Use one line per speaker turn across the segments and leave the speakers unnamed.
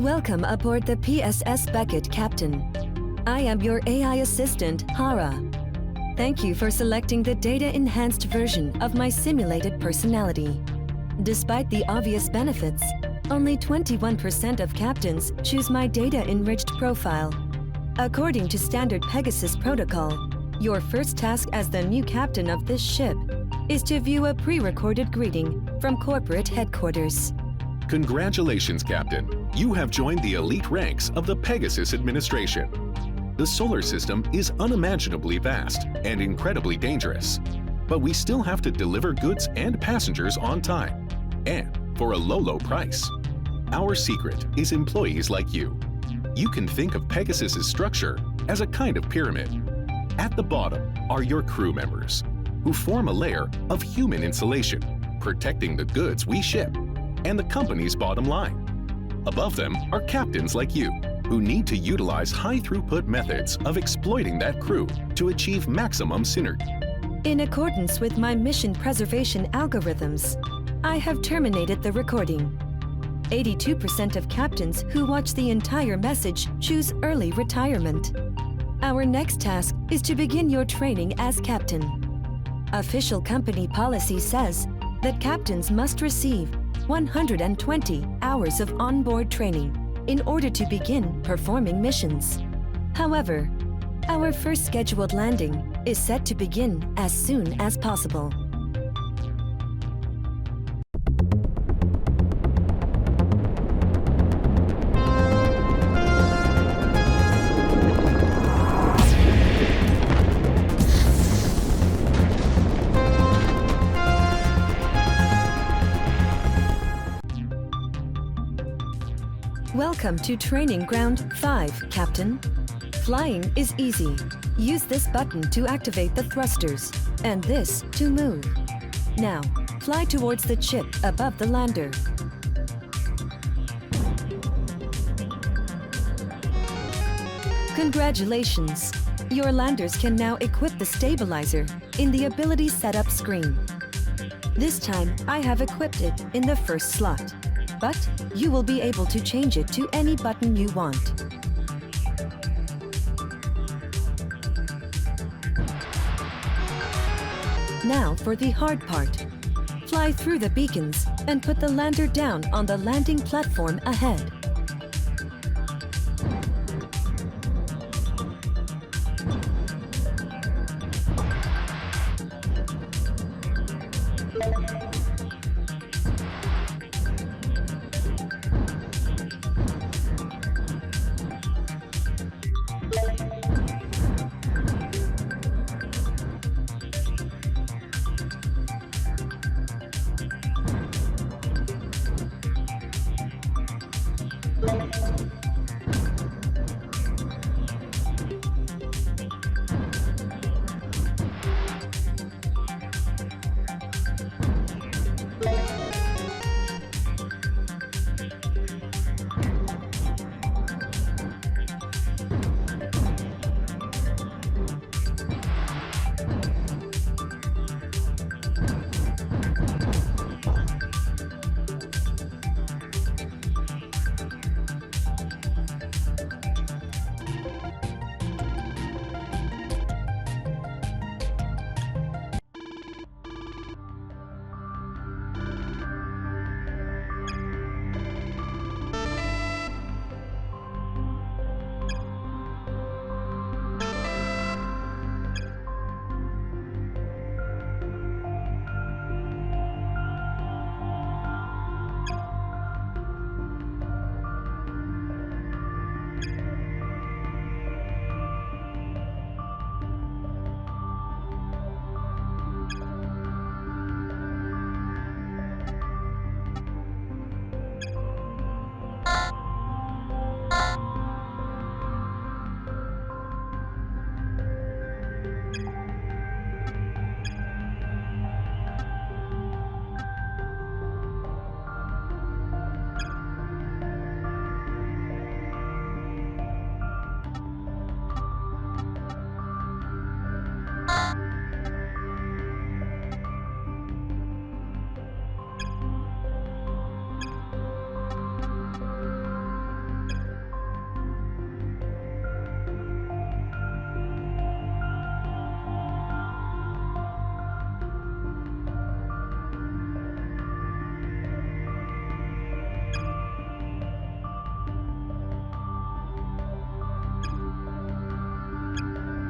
Welcome aboard the PSS Beckett, Captain. I am your AI assistant, Hara. Thank you for selecting the data-enhanced version of my simulated personality. Despite the obvious benefits, only 21% of captains choose my data-enriched profile. According to standard Pegasus protocol, your first task as the new captain of this ship is to view a pre-recorded greeting from corporate headquarters.
Congratulations, Captain. You have joined the elite ranks of the Pegasus administration. The solar system is unimaginably vast and incredibly dangerous, but we still have to deliver goods and passengers on time, and for a low price. Our secret is employees like you. You can think of Pegasus's structure as a kind of pyramid. At the bottom are your crew members, who form a layer of human insulation, protecting the goods we ship and the company's bottom line. Above them are captains like you, who need to utilize high-throughput methods of exploiting that crew to achieve maximum synergy.
In accordance with my mission preservation algorithms, I have terminated the recording. 82% of captains who watch the entire message choose early retirement. Our next task is to begin your training as captain. Official company policy says that captains must receive 120 hours of onboard training in order to begin performing missions. However, our first scheduled landing is set to begin as soon as possible. Welcome to Training Ground 5, Captain. Flying is easy. Use this button to activate the thrusters, and this to move. Now, fly towards the chip above the lander. Congratulations! Your landers can now equip the stabilizer in the Ability Setup screen. This time, I have equipped it in the first slot, but you will be able to change it to any button you want. Now for the hard part. Fly through the beacons and put the lander down on the landing platform ahead.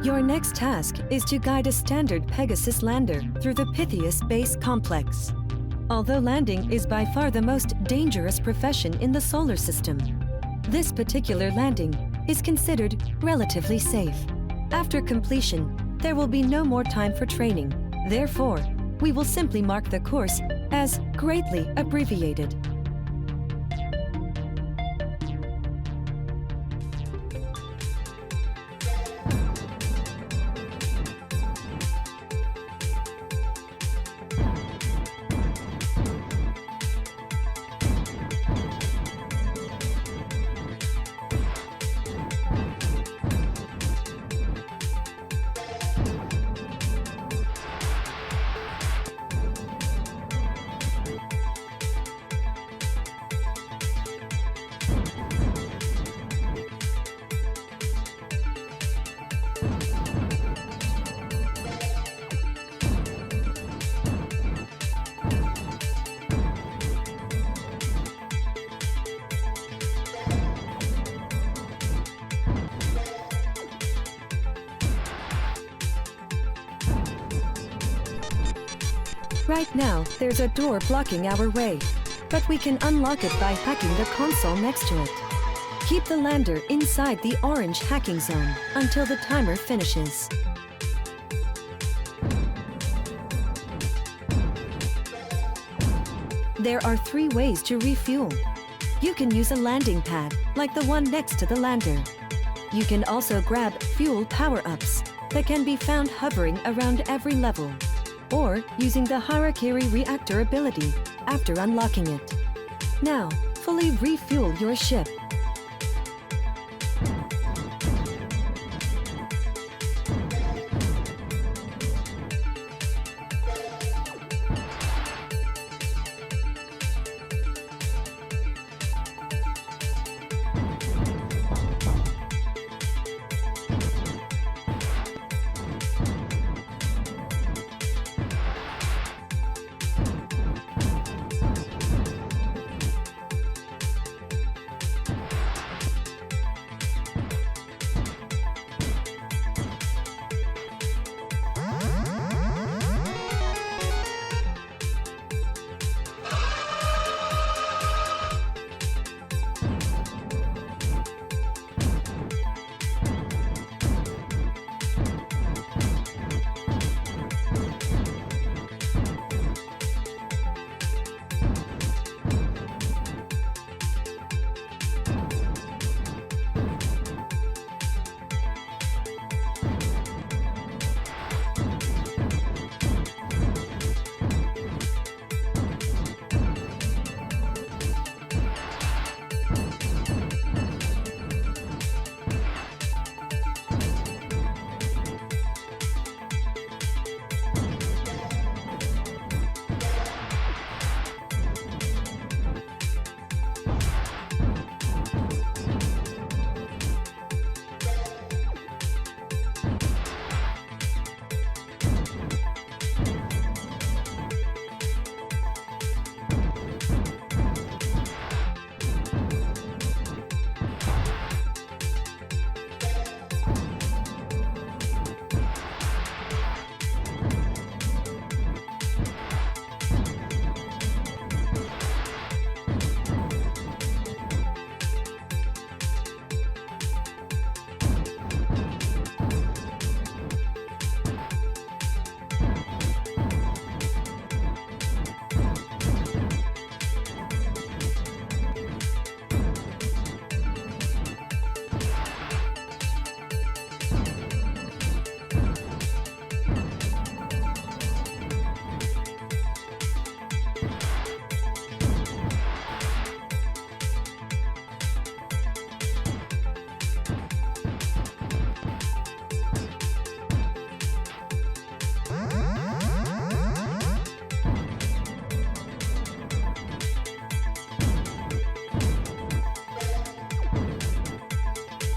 Your next task is to guide a standard Pegasus lander through the Pythias base complex. Although landing is by far the most dangerous profession in the solar system, this particular landing is considered relatively safe. After completion, there will be no more time for training. Therefore, we will simply mark the course as greatly abbreviated. Right now, there's a door blocking our way, but we can unlock it by hacking the console next to it. Keep the lander inside the orange hacking zone until the timer finishes. There are 3 ways to refuel. You can use a landing pad, like the one next to the lander. You can also grab fuel power-ups that can be found hovering around every level, or using the Harakiri reactor ability after unlocking it. Now, fully refuel your ship.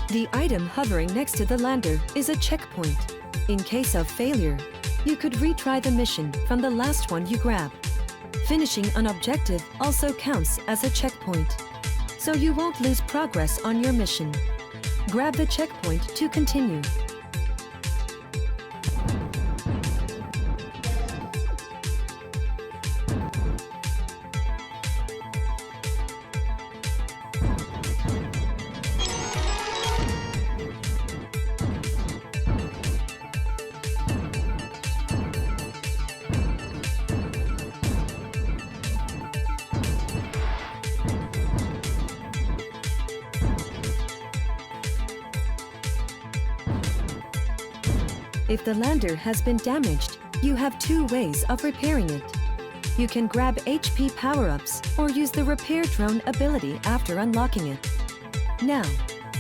The item hovering next to the lander is a checkpoint. In case of failure, you could retry the mission from the last one you grab. Finishing an objective also counts as a checkpoint, so you won't lose progress on your mission. Grab the checkpoint to continue. If the lander has been damaged, you have two ways of repairing it. You can grab HP power-ups or use the repair drone ability after unlocking it. Now,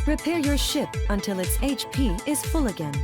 repair your ship until its HP is full again.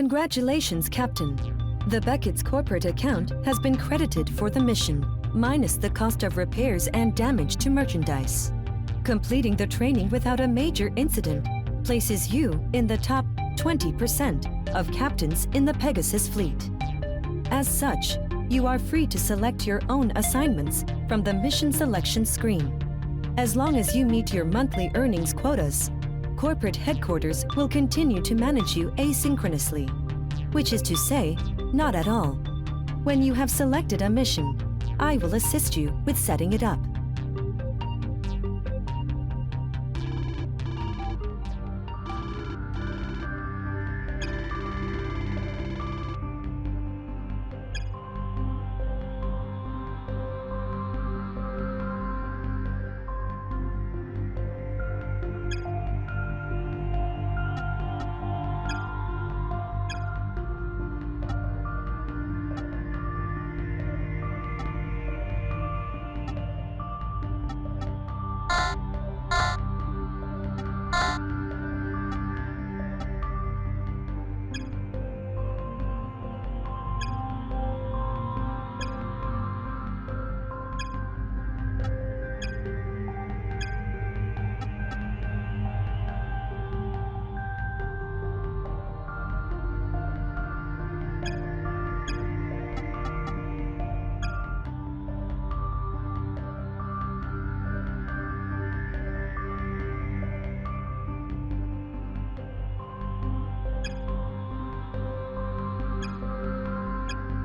Congratulations, Captain. The Beckett's corporate account has been credited for the mission, minus the cost of repairs and damage to merchandise. Completing the training without a major incident places you in the top 20% of captains in the Pegasus fleet. As such, you are free to select your own assignments from the mission selection screen. As long as you meet your monthly earnings quotas, corporate headquarters will continue to manage you asynchronously, which is to say, not at all. When you have selected a mission, I will assist you with setting it up.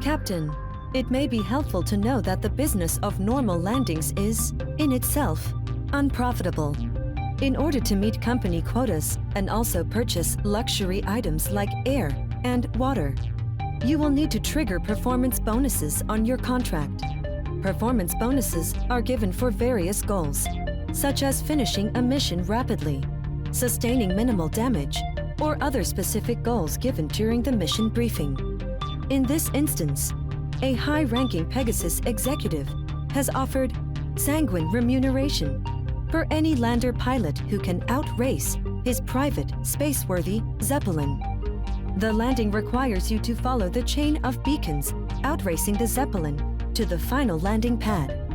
Captain, it may be helpful to know that the business of normal landings is, in itself, unprofitable. In order to meet company quotas and also purchase luxury items like air and water, you will need to trigger performance bonuses on your contract. Performance bonuses are given for various goals, such as finishing a mission rapidly, sustaining minimal damage, or other specific goals given during the mission briefing. In this instance, a high-ranking Pegasus executive has offered sanguine remuneration for any lander pilot who can outrace his private, space-worthy Zeppelin. The landing requires you to follow the chain of beacons, outracing the Zeppelin to the final landing pad.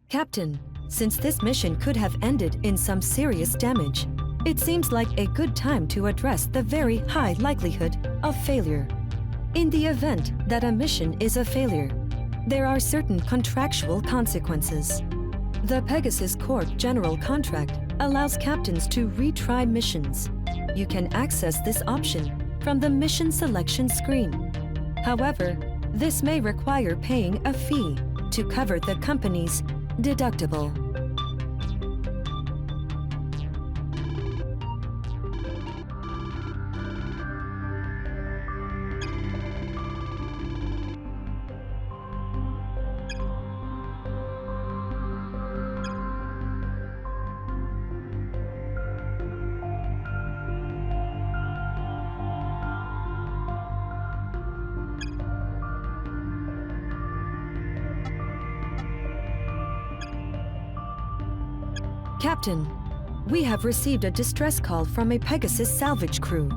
Captain, since this mission could have ended in some serious damage, it seems like a good time to address the very high likelihood of failure. In the event that a mission is a failure, there are certain contractual consequences. The Pegasus Corp General Contract allows captains to retry missions. You can access this option from the mission selection screen. However, this may require paying a fee to cover the company's deductible. Captain, we have received a distress call from a Pegasus salvage crew.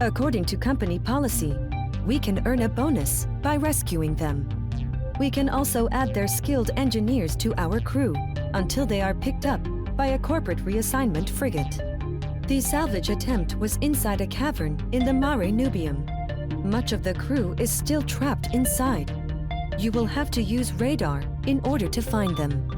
According to company policy, we can earn a bonus by rescuing them. We can also add their skilled engineers to our crew until they are picked up by a corporate reassignment frigate. The salvage attempt was inside a cavern in the Mare Nubium. Much of the crew is still trapped inside. You will have to use radar in order to find them.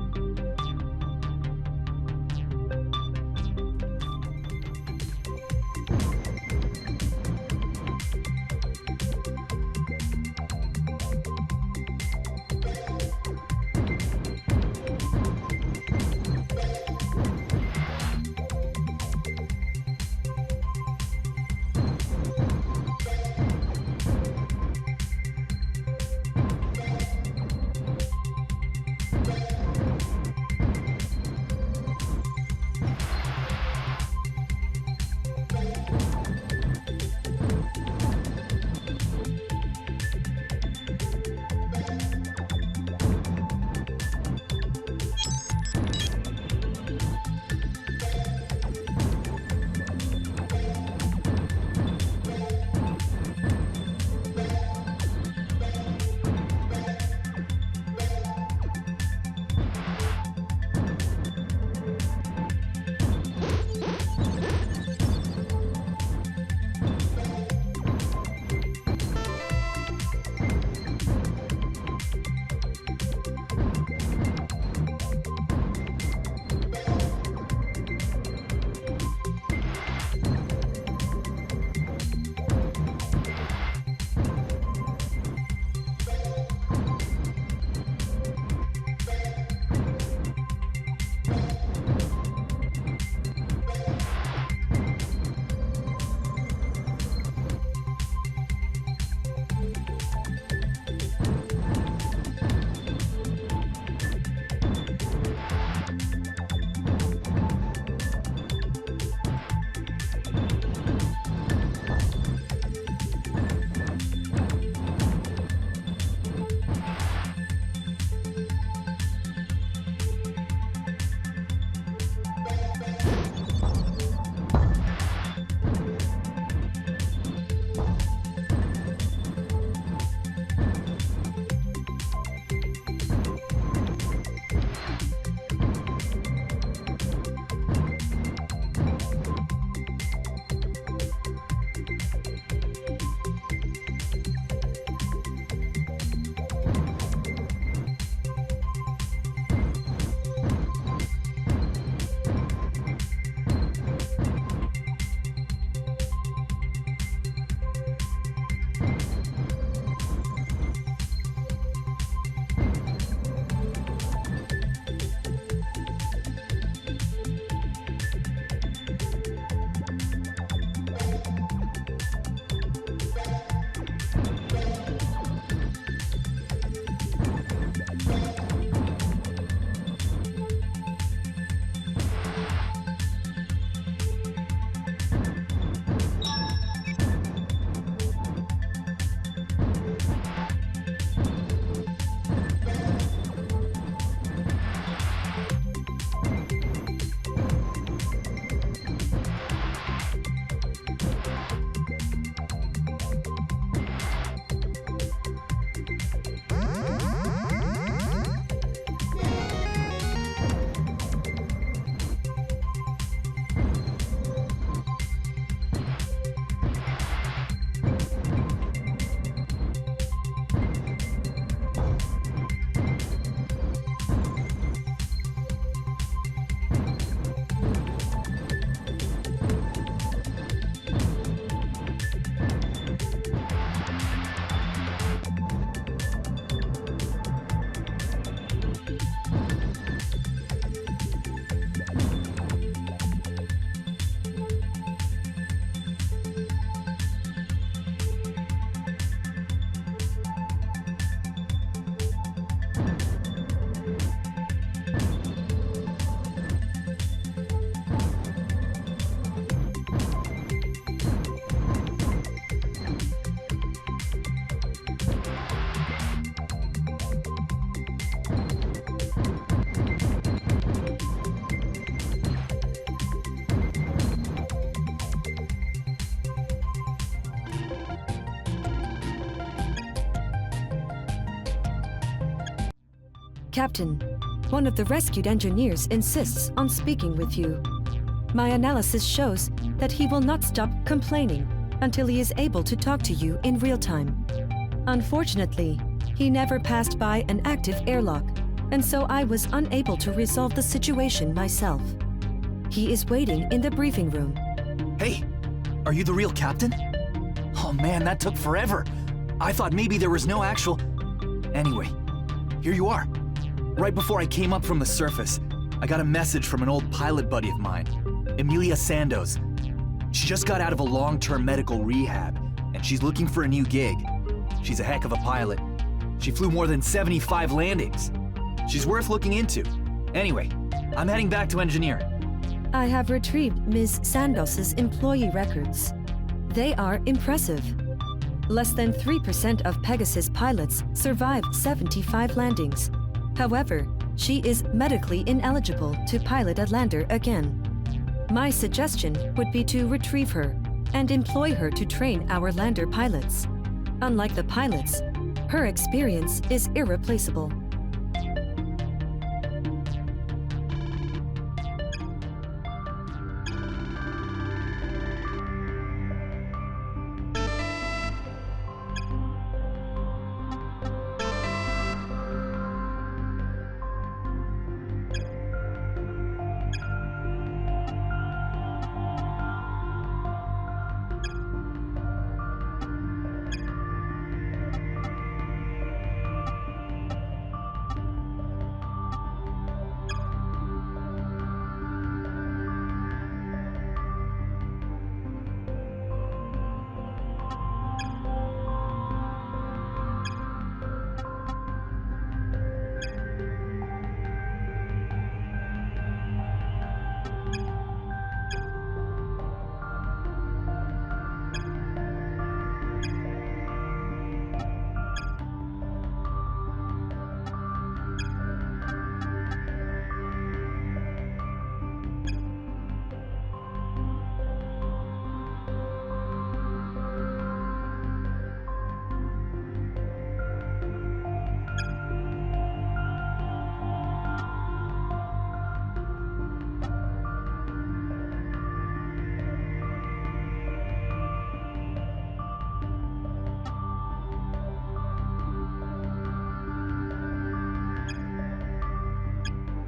Captain, one of the rescued engineers insists on speaking with you. My analysis shows that he will not stop complaining until he is able to talk to you in real time. Unfortunately, he never passed by an active airlock, and so I was unable to resolve the situation myself. He is waiting in the briefing room.
Hey, are you the real captain? Oh man, that took forever. I thought maybe there was no actual... Anyway, here you are. Right before I came up from the surface, I got a message from an old pilot buddy of mine, Emilia Sandoz. She just got out of a long-term medical rehab, and she's looking for a new gig. She's a heck of a pilot. She flew more than 75 landings. She's worth looking into. Anyway, I'm heading back to engineering.
I have retrieved Ms. Sandoz's employee records. They are impressive. Less than 3% of Pegasus pilots survive 75 landings. However, she is medically ineligible to pilot a lander again. My suggestion would be to retrieve her and employ her to train our lander pilots. Unlike the pilots, her experience is irreplaceable.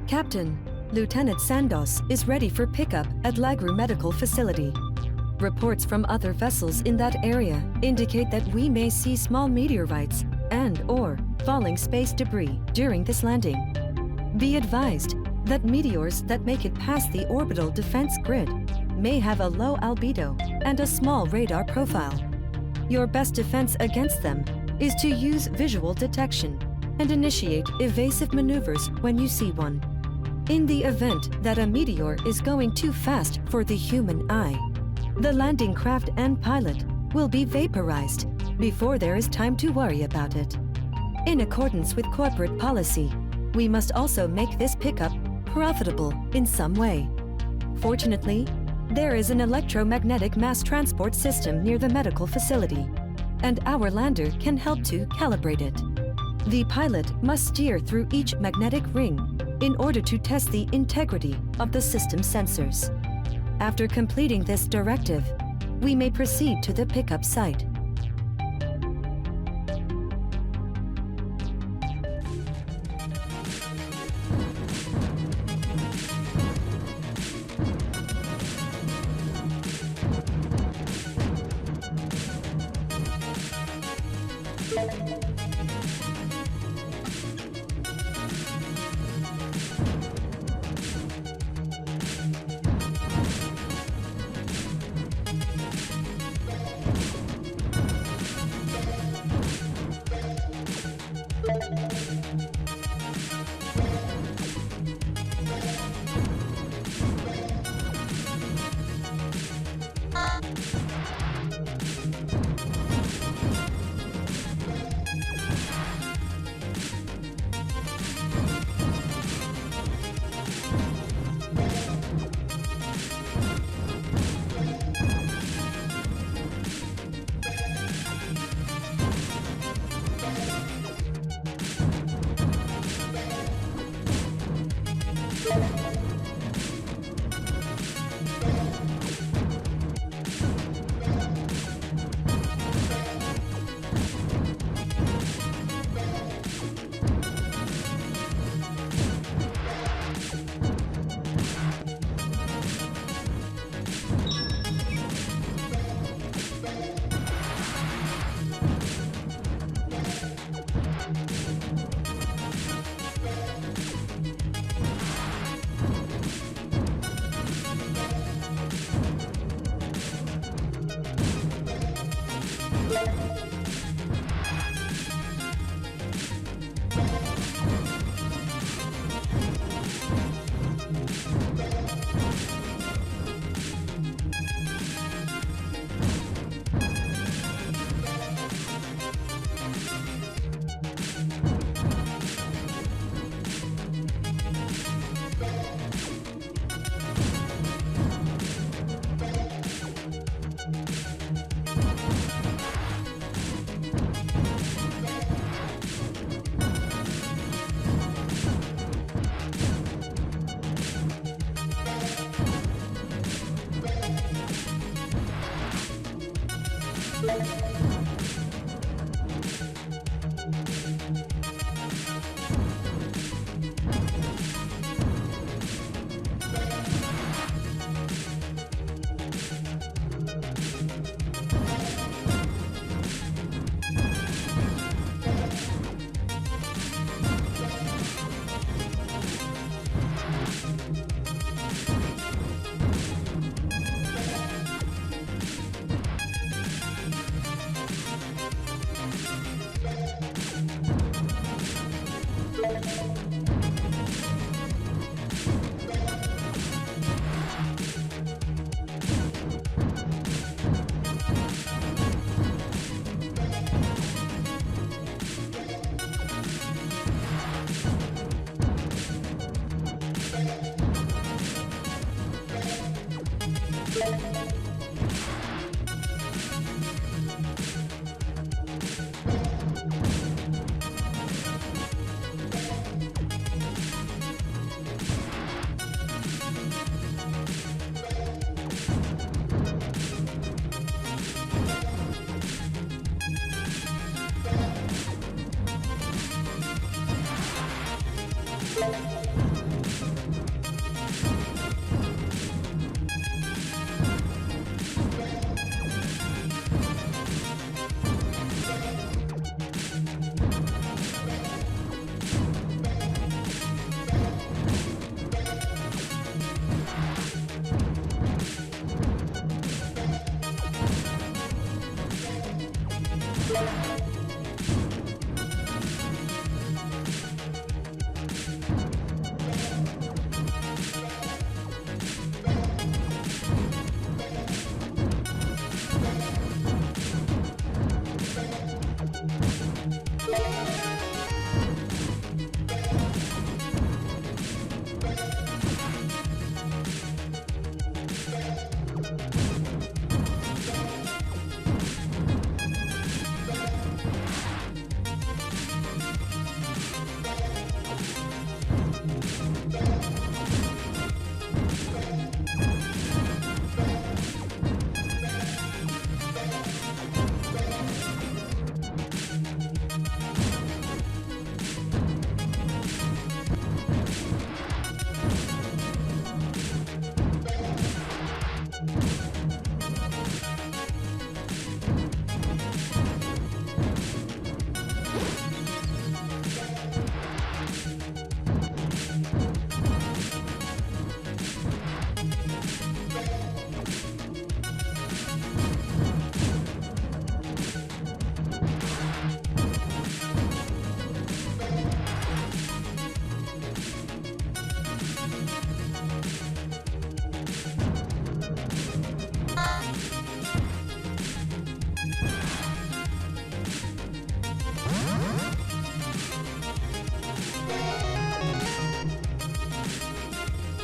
Captain, Lieutenant Sandoz is ready for pickup at Lagru Medical Facility. Reports from other vessels in that area indicate that we may see small meteorites and/or falling space debris during this landing. Be advised that meteors that make it past the orbital defense grid may have a low albedo and a small radar profile. Your best defense against them is to use visual detection and initiate evasive maneuvers when you see one. In the event that a meteor is going too fast for the human eye, the landing craft and pilot will be vaporized before there is time to worry about it. In accordance with corporate policy, we must also make this pickup profitable in some way. Fortunately, there is an electromagnetic mass transport system near the medical facility, and our lander can help to calibrate it. The pilot must steer through each magnetic ring in order to test the integrity of the system sensors. After completing this directive, we may proceed to the pickup site.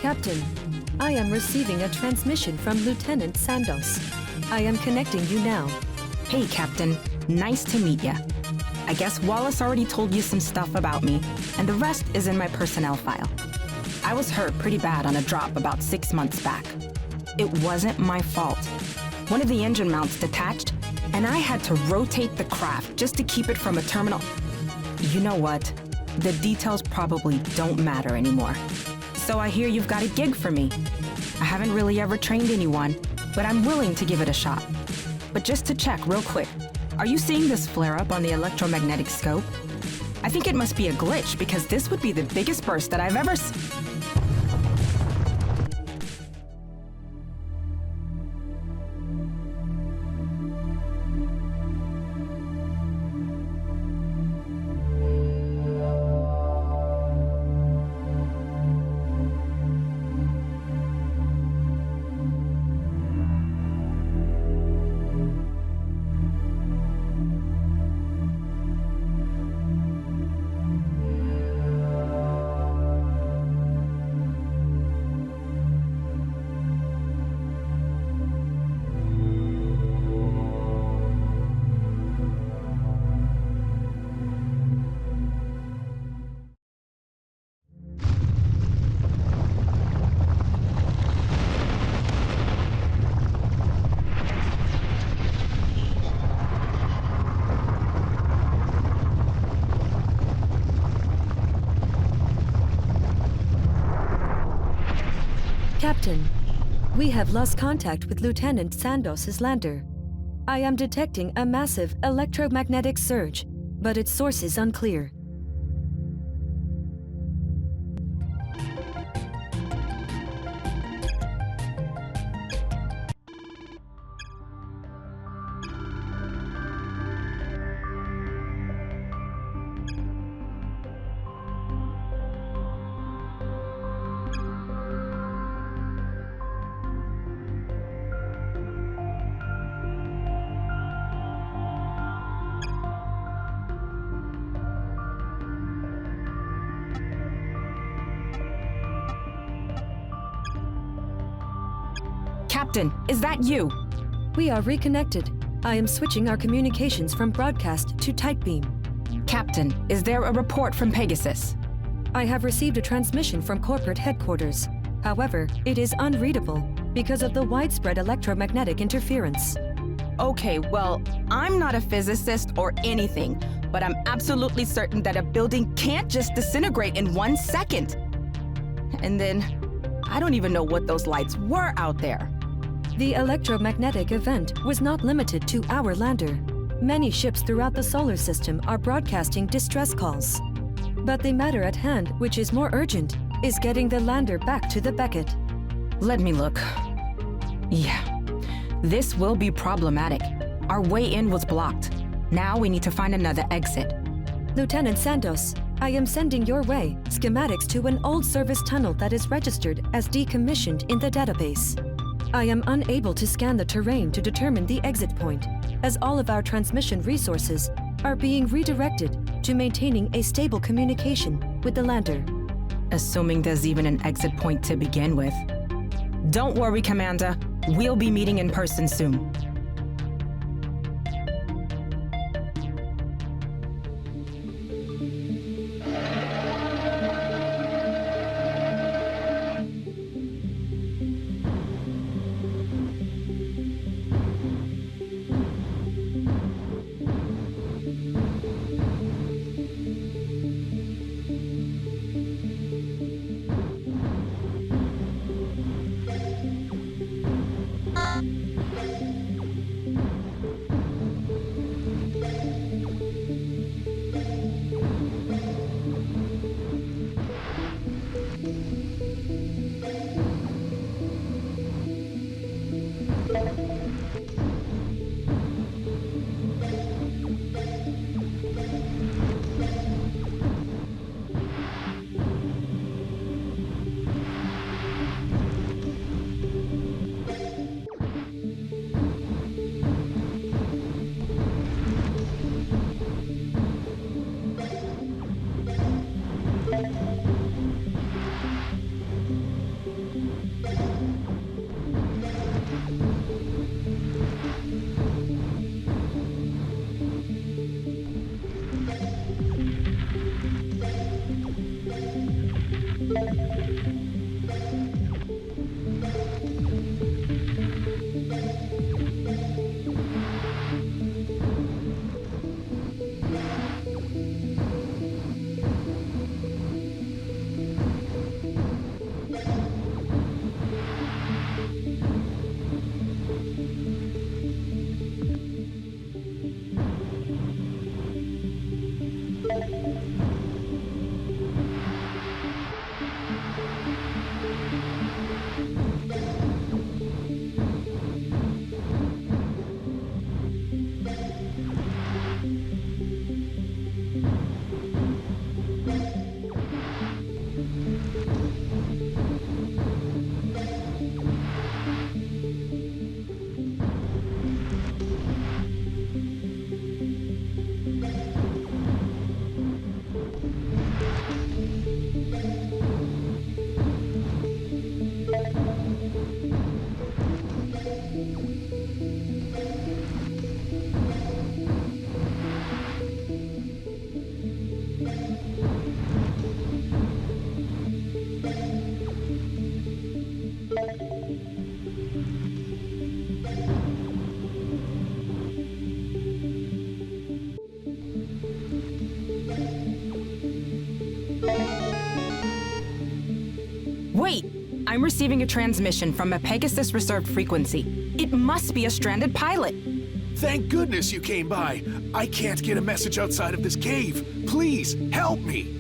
Captain, I am receiving a transmission from Lieutenant Sandos. I am connecting you now.
Hey, Captain. Nice to meet ya. I guess Wallace already told you some stuff about me, and the rest is in my personnel file. I was hurt pretty bad on a drop about 6 months back. It wasn't my fault. One of the engine mounts detached, and I had to rotate the craft just to keep it from a terminal. You know what? The details probably don't matter anymore. So I hear you've got a gig for me. I haven't really ever trained anyone, but I'm willing to give it a shot. But just to check real quick, are you seeing this flare-up on the electromagnetic scope? I think it must be a glitch because this would be the biggest burst that I've ever seen.
Captain, we have lost contact with Lieutenant Sandos's lander. I am detecting a massive electromagnetic surge, but its source is unclear.
Captain, is that you?
We are reconnected. I am switching our communications from broadcast to tight beam.
Captain, is there a report from Pegasus?
I have received a transmission from corporate headquarters. However, it is unreadable because of the widespread electromagnetic interference.
Okay, well, I'm not a physicist or anything, but I'm absolutely certain that a building can't just disintegrate in 1 second. And then, I don't even know what those lights were out there.
The electromagnetic event was not limited to our lander. Many ships throughout the solar system are broadcasting distress calls. But the matter at hand, which is more urgent, is getting the lander back to the Beckett.
Let me look. Yeah, this will be problematic. Our way in was blocked. Now we need to find another exit.
Lieutenant Sandos, I am sending your way schematics to an old service tunnel that is registered as decommissioned in the database. I am unable to scan the terrain to determine the exit point, as all of our transmission resources are being redirected to maintaining a stable communication with the lander.
Assuming there's even an exit point to begin with. Don't worry, Commander. We'll be meeting in person soon. I'm receiving a transmission from a Pegasus reserved frequency. It must be a stranded pilot.
Thank goodness you came by. I can't get a message outside of this cave. Please, help me.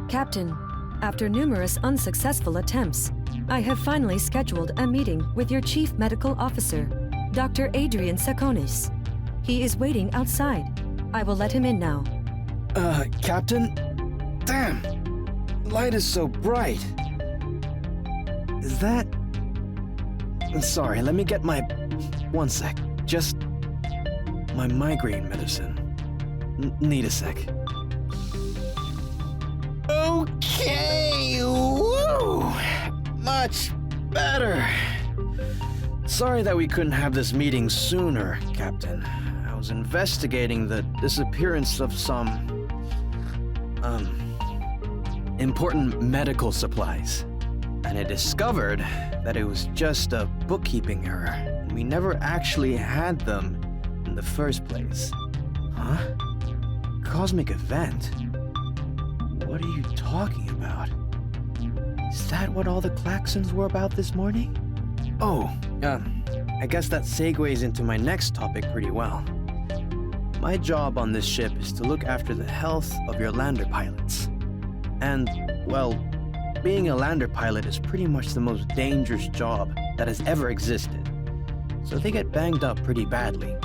Captain, after numerous unsuccessful attempts, I have finally scheduled a meeting with your Chief Medical Officer, Dr. Adrian Sakonis. He is waiting outside. I will let him in now.
Captain? Damn! Light is so bright. Is that... Sorry, let me get my... One sec. Just... my migraine medicine. Need a sec. Okay! Woo! Much better. Sorry that we couldn't have this meeting sooner, Captain. I was investigating the disappearance of some... important medical supplies. And I discovered that it was just a bookkeeping error, and we never actually had them in the first place. Huh? Cosmic event? What are you talking about? Is that what all the klaxons were about this morning? Oh, I guess that segues into my next topic pretty well. My job on this ship is to look after the health of your lander pilots. And, well, being a lander pilot is pretty much the most dangerous job that has ever existed. So they get banged up pretty badly.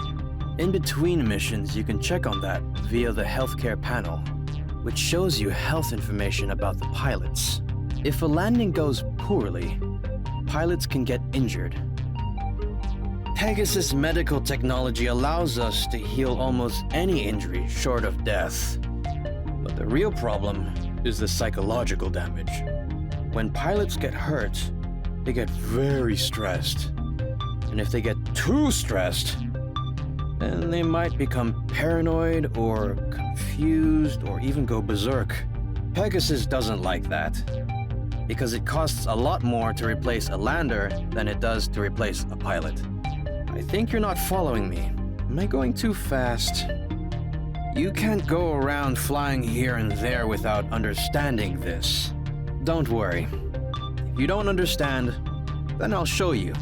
In between missions, you can check on that via the healthcare panel, which shows you health information about the pilots. If a landing goes poorly, pilots can get injured. Pegasus medical technology allows us to heal almost any injury short of death. But the real problem is the psychological damage. When pilots get hurt, they get very stressed. And if they get too stressed, then they might become paranoid or confused or even go berserk. Pegasus doesn't like that, because it costs a lot more to replace a lander than it does to replace a pilot. I think you're not following me. Am I going too fast? You can't go around flying here and there without understanding this. Don't worry. If you don't understand, then I'll show you.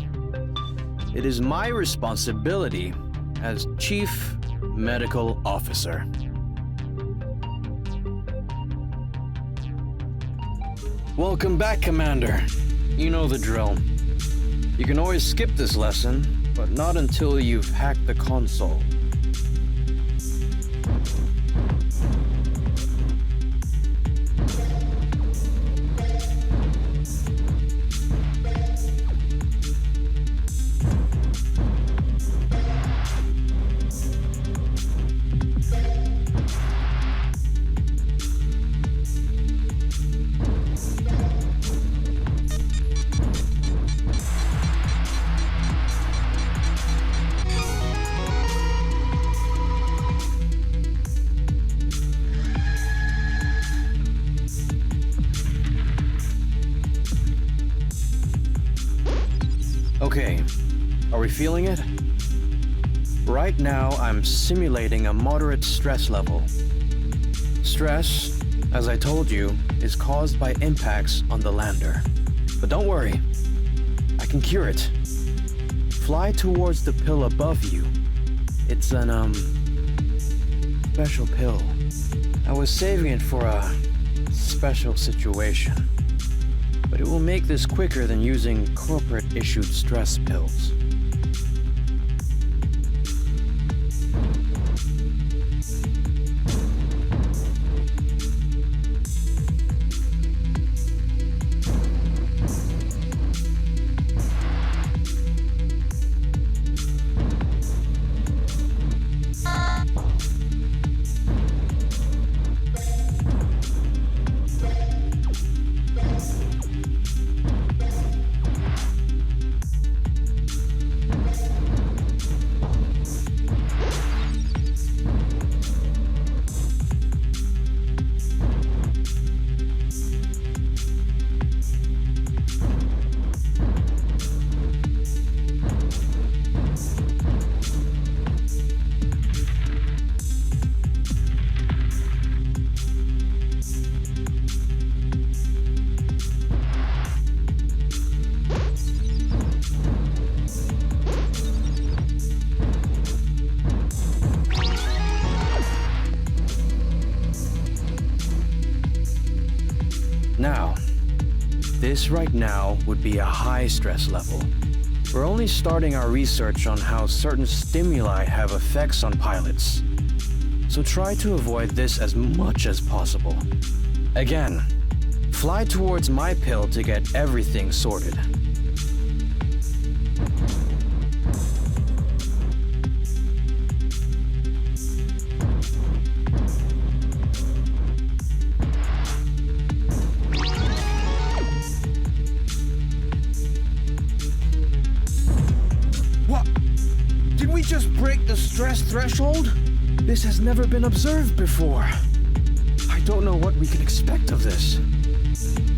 It is my responsibility as Chief Medical Officer. Welcome back, Commander. You know the drill. You can always skip this lesson, but not until you've hacked the console. Okay, are we feeling it? Right now, I'm simulating a moderate stress level. Stress, as I told you, is caused by impacts on the lander. But don't worry, I can cure it. Fly towards the pill above you. It's an, special pill. I was saving it for a special situation. But it will make this quicker than using corporate-issued stress pills. Now, this right now would be a high stress level. We're only starting our research on how certain stimuli have effects on pilots. So try to avoid this as much as possible. Again, fly towards my pill to get everything sorted. Just break the stress threshold? This has never been observed before. I don't know what we can expect of this.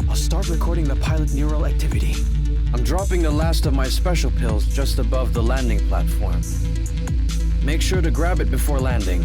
I'll start recording the pilot neural activity. I'm dropping the last of my special pills just above the landing platform. Make sure to grab it before landing.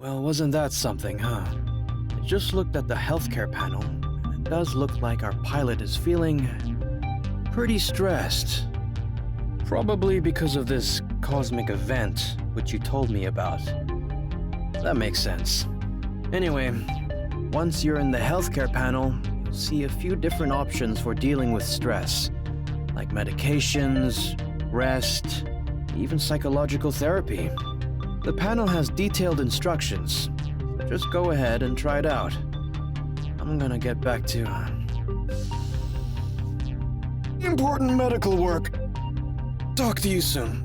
Well, wasn't that something, huh? I just looked at the healthcare panel, and it does look like our pilot is feeling pretty stressed. Probably because of this cosmic event, which you told me about. That makes sense. Anyway, once you're in the healthcare panel, you'll see a few different options for dealing with stress, like medications, rest, even psychological therapy. The panel has detailed instructions, so just go ahead and try it out. I'm gonna get back to important medical work. Talk to you soon.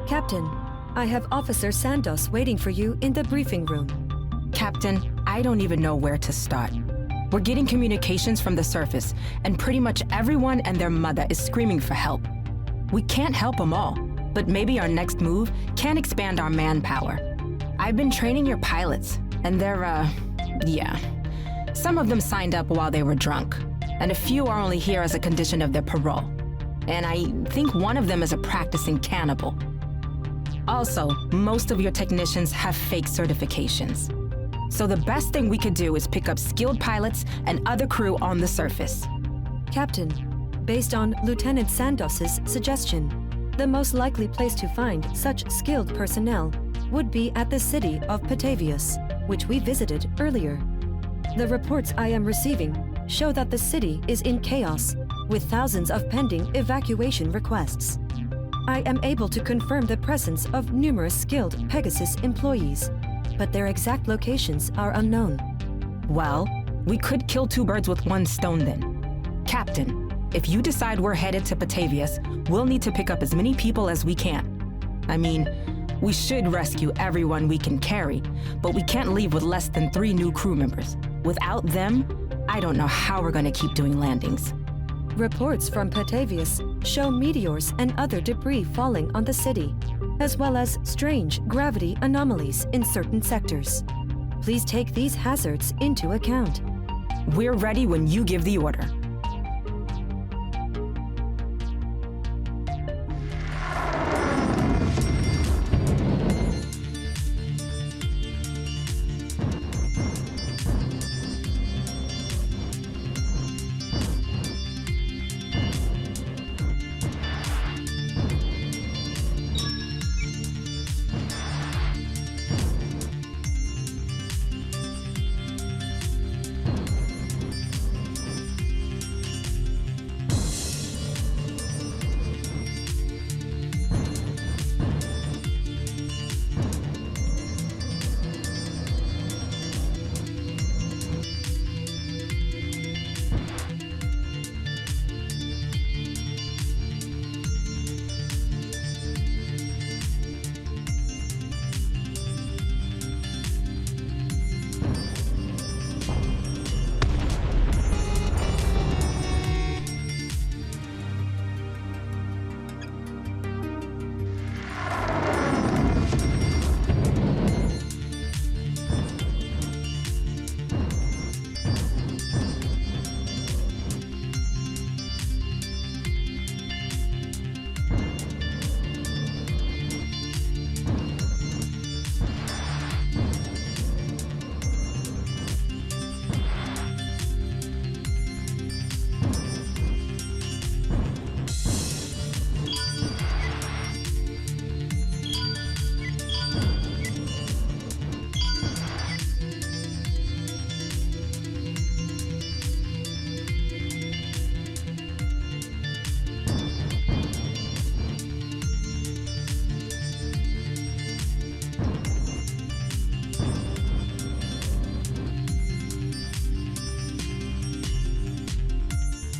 Captain, I have Officer Sandos waiting for you in the briefing room.
Captain, I don't even know where to start. We're getting communications from the surface, and pretty much everyone and their mother is screaming for help. We can't help them all, but maybe our next move can expand our manpower. I've been training your pilots, and they're, yeah. Some of them signed up while they were drunk, and a few are only here as a condition of their parole. And I think one of them is a practicing cannibal. Also, most of your technicians have fake certifications. So the best thing we could do is pick up skilled pilots and other crew on the surface.
Captain, based on Lieutenant Sandos's suggestion, the most likely place to find such skilled personnel would be at the city of Patavius, which we visited earlier. The reports I am receiving show that the city is in chaos, with thousands of pending evacuation requests. I am able to confirm the presence of numerous skilled Pegasus employees, but their exact locations are unknown.
Well, we could kill two birds with one stone then. Captain, if you decide we're headed to Patavius, we'll need to pick up as many people as we can. I mean, we should rescue everyone we can carry, but we can't leave with less than 3 new crew members. Without them, I don't know how we're gonna keep doing landings.
Reports from Patavius show meteors and other debris falling on the city, as well as strange gravity anomalies in certain sectors. Please take these hazards into account.
We're ready when you give the order.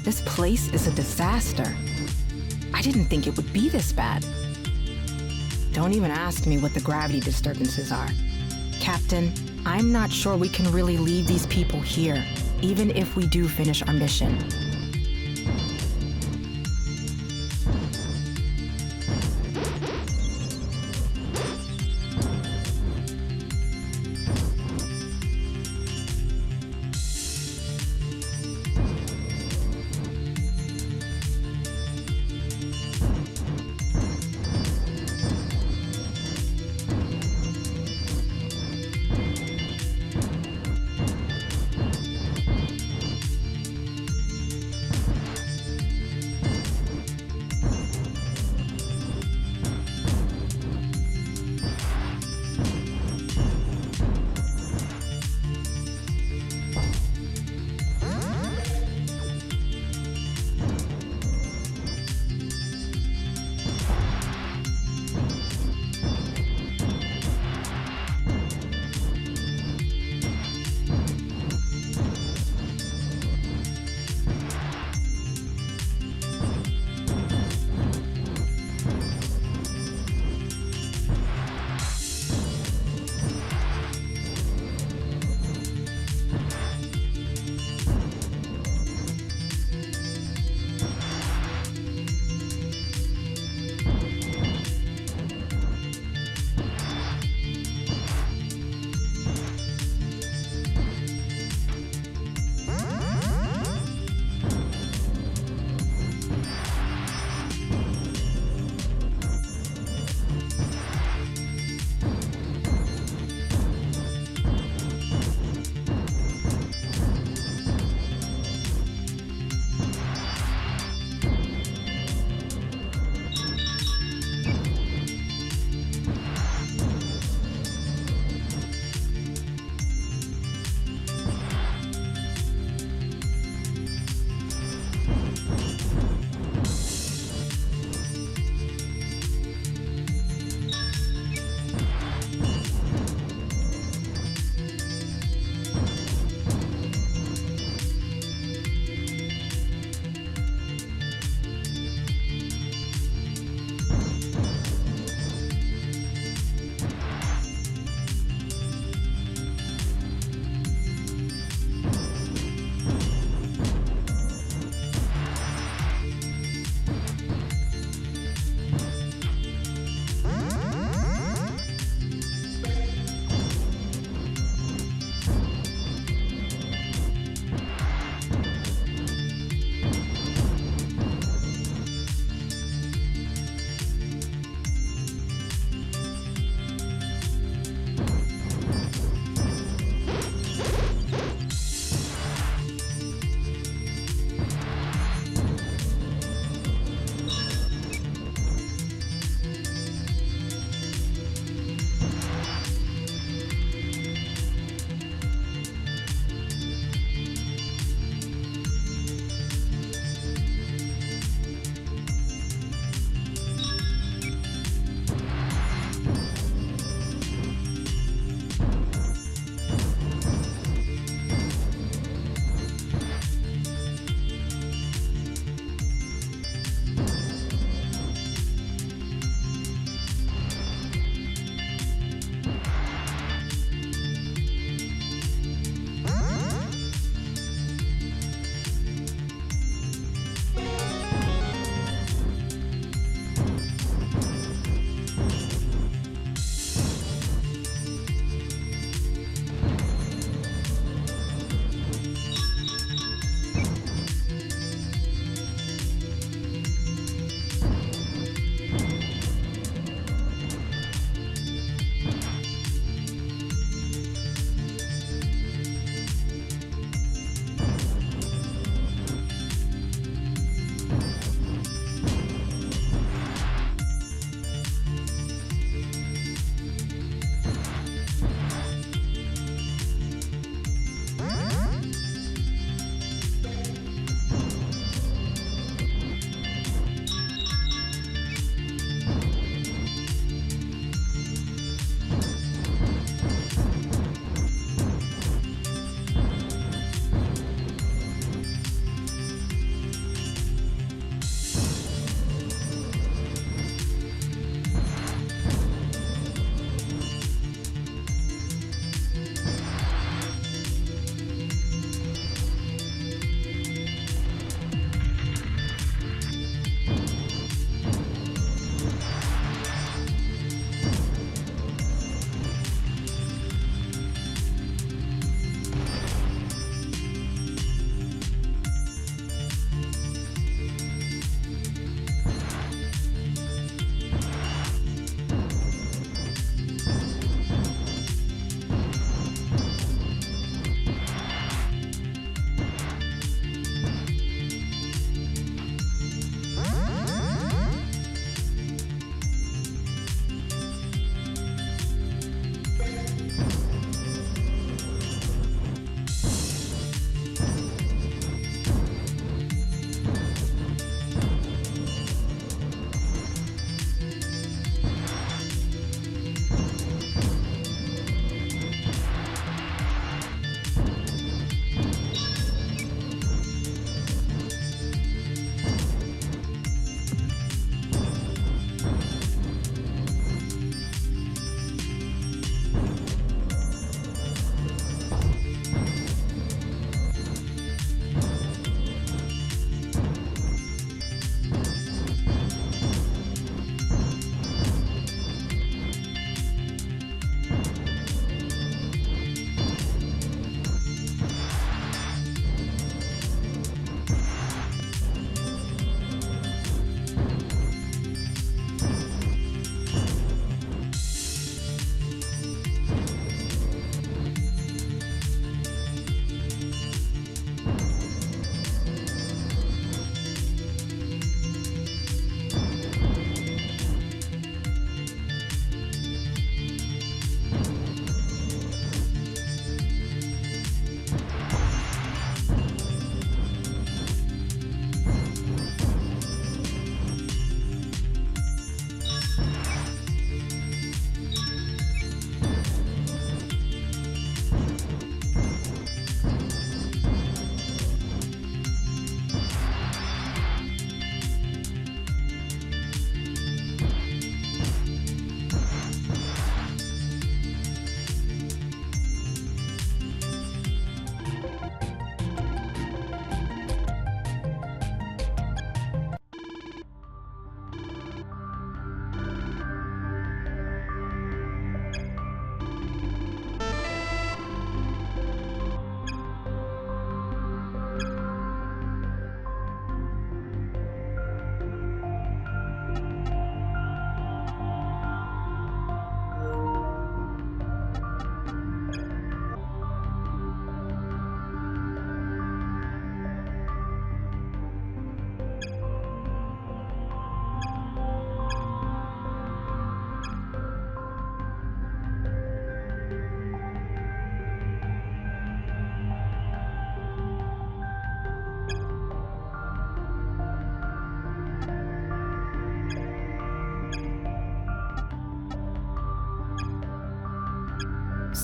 This place is a disaster. I didn't think it would be this bad. Don't even ask me what the gravity disturbances are. Captain, I'm not sure we can really leave these people here, even if we do finish our mission.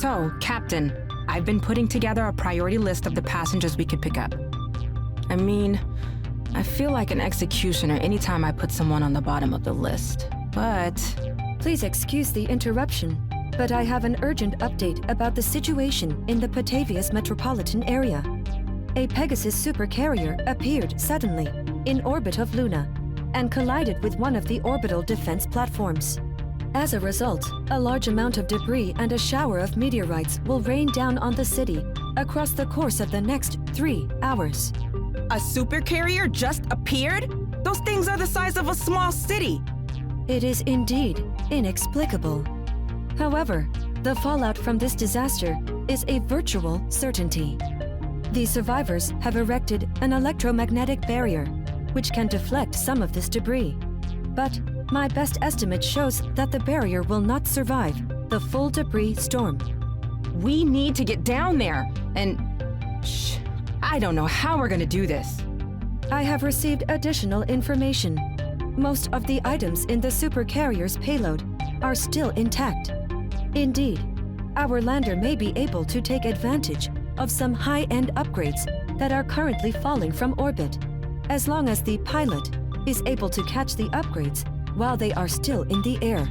So, Captain, I've been putting together a priority list of the passengers we could pick up. I mean, I feel like an executioner anytime I put someone on the bottom of the list. But
Please excuse the interruption, but I have an urgent update about the situation in the Patavius metropolitan area. A Pegasus supercarrier appeared suddenly in orbit of Luna and collided with one of the orbital defense platforms. As a result, a large amount of debris and a shower of meteorites will rain down on the city across the course of the next 3 hours.
a supercarrier just appeared? Those things are the size of a small city.
It is indeed inexplicable. However, the fallout from this disaster is a virtual certainty. The survivors have erected an electromagnetic barrier, which can deflect some of this debris. But my best estimate shows that the barrier will not survive the full debris storm.
We need to get down there, and I don't know how we're gonna do this.
I have received additional information. Most of the items in the supercarrier's payload are still intact. Indeed, our lander may be able to take advantage of some high-end upgrades that are currently falling from orbit, as long as the pilot is able to catch the upgrades while they are still in the air.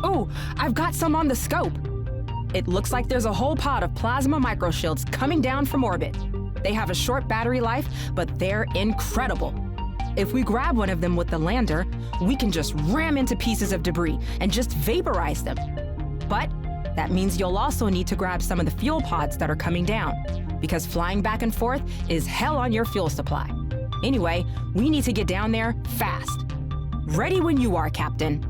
Oh, I've got some on the scope. It looks like there's a whole pod of plasma microshields coming down from orbit. They have a short battery life, but they're incredible. If we grab one of them with the lander, we can just ram into pieces of debris and just vaporize them. But that means you'll also need to grab some of the fuel pods that are coming down, because flying back and forth is hell on your fuel supply. Anyway, we need to get down there fast. Ready when you are, Captain.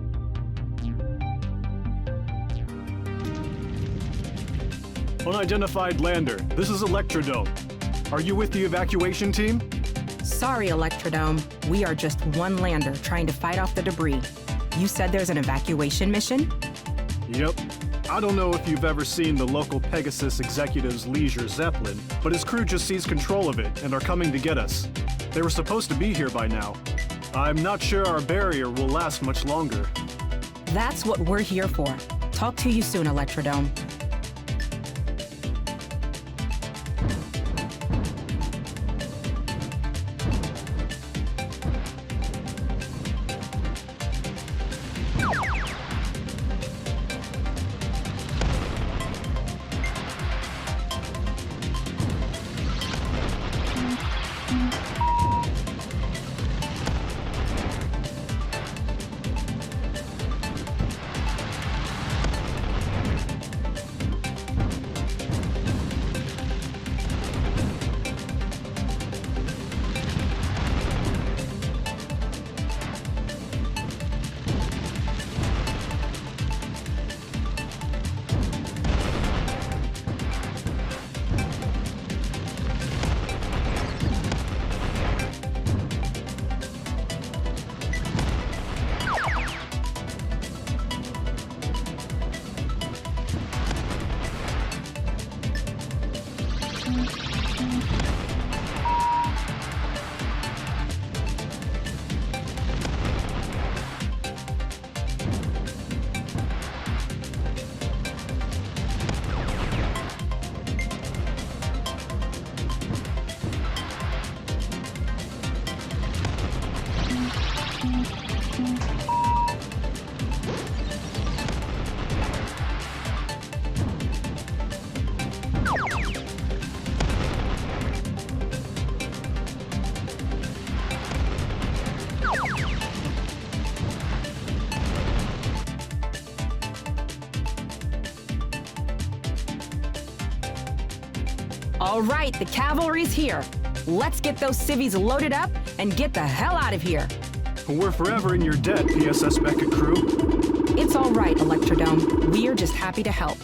Unidentified lander, this is Electrodome. Are you with the evacuation team?
Sorry, Electrodome. We are just one lander trying to fight off the debris. You said there's an evacuation mission?
Yep. I don't know if you've ever seen the local Pegasus executive's Leisure Zeppelin, but his crew just seized control of it and are coming to get us. They were supposed to be here by now. I'm not sure our barrier will last much longer.
That's what we're here for. Talk to you soon, Electrodome. All right, the cavalry's here. Let's get those civvies loaded up and get the hell out of here.
We're forever in your debt, PSS Beckett crew.
It's all right, Electrodome. We're just happy to help.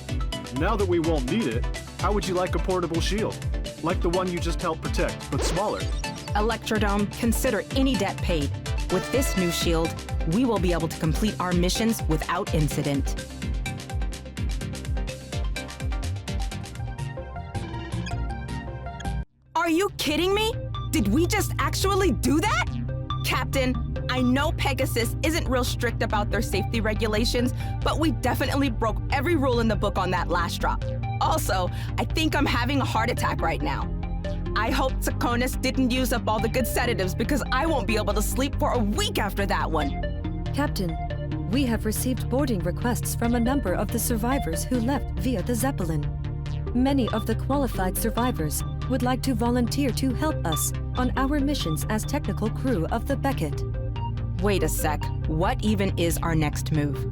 Now that we won't need it, how would you like a portable shield? Like the one you just helped protect, but smaller.
Electrodome, consider any debt paid. With this new shield, we will be able to complete our missions without incident. Are you kidding me? Did we just actually do that? Captain, I know Pegasus isn't real strict about their safety regulations, but we definitely broke every rule in the book on that last drop. Also, I think I'm having a heart attack right now. I hope Tsakonis didn't use up all the good sedatives because I won't be able to sleep for a week after that one.
Captain, we have received boarding requests from a number of the survivors who left via the Zeppelin. Many of the qualified survivors would like to volunteer to help us on our missions as technical crew of the Beckett.
Wait a sec, what even is our next move?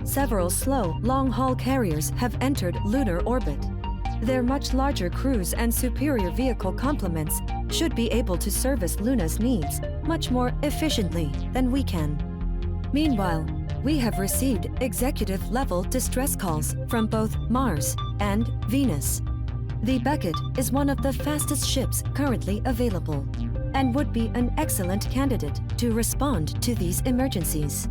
Several slow, long-haul carriers have entered lunar orbit. Their much larger crews and superior vehicle complements should be able to service Luna's needs much more efficiently than we can. Meanwhile, we have received executive-level distress calls from both Mars and Venus. The Beckett is one of the fastest ships currently available and would be an excellent candidate to respond to these emergencies.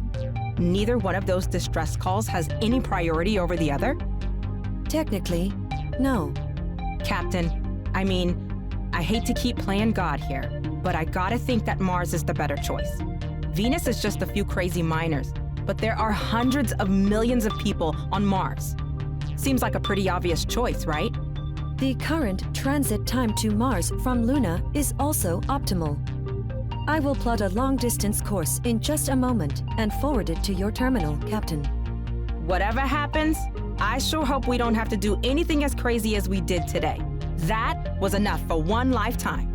Neither one of those distress calls has any priority over the other?
Technically, no.
Captain, I hate to keep playing God here, but I gotta think that Mars is the better choice. Venus is just a few crazy miners, but there are hundreds of millions of people on Mars. Seems like a pretty obvious choice, right?
The current transit time to Mars from Luna is also optimal. I will plot a long-distance course in just a moment and forward it to your terminal, Captain.
Whatever happens, I sure hope we don't have to do anything as crazy as we did today. That was enough for one lifetime.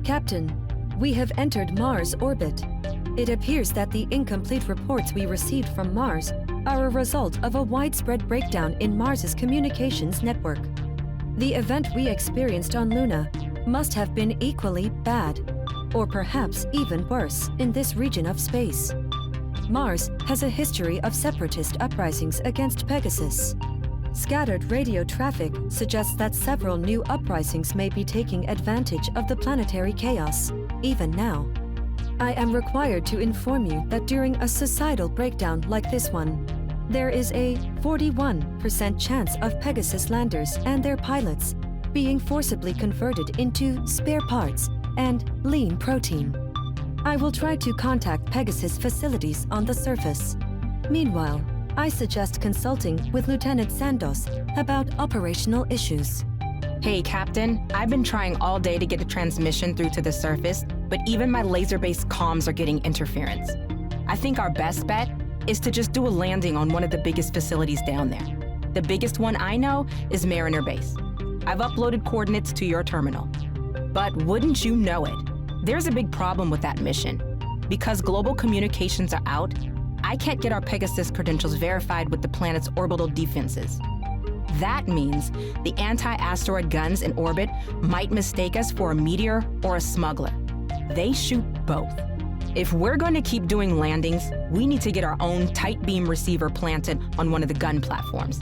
Captain, we have entered Mars orbit. It appears that the incomplete reports we received from Mars are a result of a widespread breakdown in Mars's communications network. The event we experienced on Luna must have been equally bad, or perhaps even worse, in this region of space. Mars has a history of separatist uprisings against Pegasus. Scattered radio traffic suggests that several new uprisings may be taking advantage of the planetary chaos, even now. I am required to inform you that during a societal breakdown like this one, there is a 41% chance of Pegasus landers and their pilots being forcibly converted into spare parts and lean protein. I will try to contact Pegasus facilities on the surface. Meanwhile, I suggest consulting with Lieutenant Sandos about operational issues.
Hey, Captain. I've been trying all day to get a transmission through to the surface, but even my laser-based comms are getting interference. I think our best bet is to just do a landing on one of the biggest facilities down there. The biggest one I know is Mariner Base. I've uploaded coordinates to your terminal. But wouldn't you know it, there's a big problem with that mission. Because global communications are out, I can't get our Pegasus credentials verified with the planet's orbital defenses. That means the anti-asteroid guns in orbit might mistake us for a meteor or a smuggler. They shoot both. If we're going to keep doing landings, we need to get our own tight beam receiver planted on one of the gun platforms.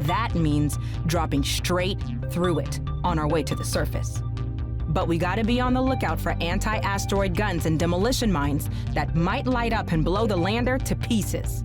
That means dropping straight through it on our way to the surface. But we gotta be on the lookout for anti-asteroid guns and demolition mines that might light up and blow the lander to pieces.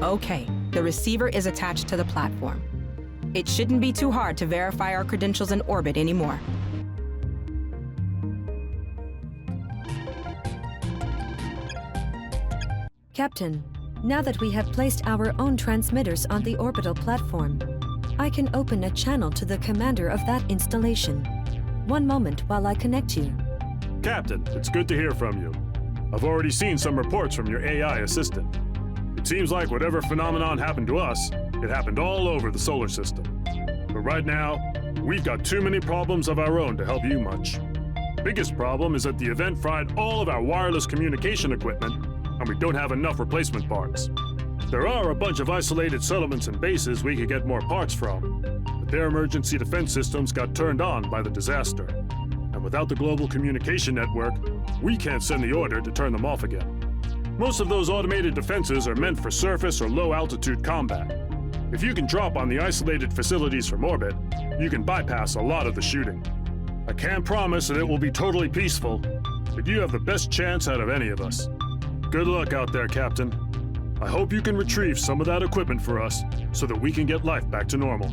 Okay, the receiver is attached to the platform. It shouldn't be too hard to verify our credentials in orbit anymore.
Captain, now that we have placed our own transmitters on the orbital platform, I can open a channel to the commander of that installation. One moment while I connect you.
Captain, it's good to hear from you. I've already seen some reports from your AI assistant. It seems like whatever phenomenon happened to us, it happened all over the solar system. But right now, we've got too many problems of our own to help you much. Biggest problem is that the event fried all of our wireless communication equipment, and we don't have enough replacement parts. There are a bunch of isolated settlements and bases we could get more parts from, but their emergency defense systems got turned on by the disaster. And without the global communication network, we can't send the order to turn them off again. Most of those automated defenses are meant for surface or low-altitude combat. If you can drop on the isolated facilities from orbit, you can bypass a lot of the shooting. I can't promise that it will be totally peaceful, but you have the best chance out of any of us. Good luck out there, Captain. I hope you can retrieve some of that equipment for us so that we can get life back to normal.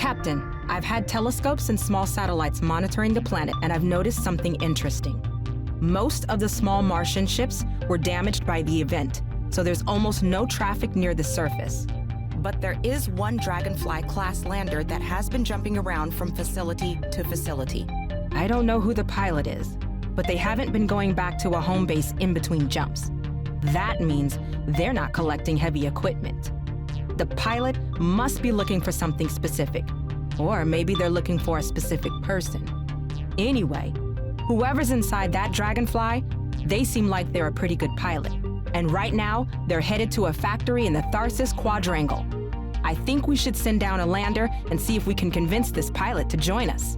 Captain, I've had telescopes and small satellites monitoring the planet, and I've noticed something interesting. Most of the small Martian ships were damaged by the event, so there's almost no traffic near the surface. But there is one Dragonfly-class lander that has been jumping around from facility to facility. I don't know who the pilot is, but they haven't been going back to a home base in between jumps. That means they're not collecting heavy equipment. The pilot must be looking for something specific, or maybe they're looking for a specific person. Anyway, whoever's inside that Dragonfly, they seem like they're a pretty good pilot. And right now, they're headed to a factory in the Tharsis Quadrangle. I think we should send down a lander and see if we can convince this pilot to join us.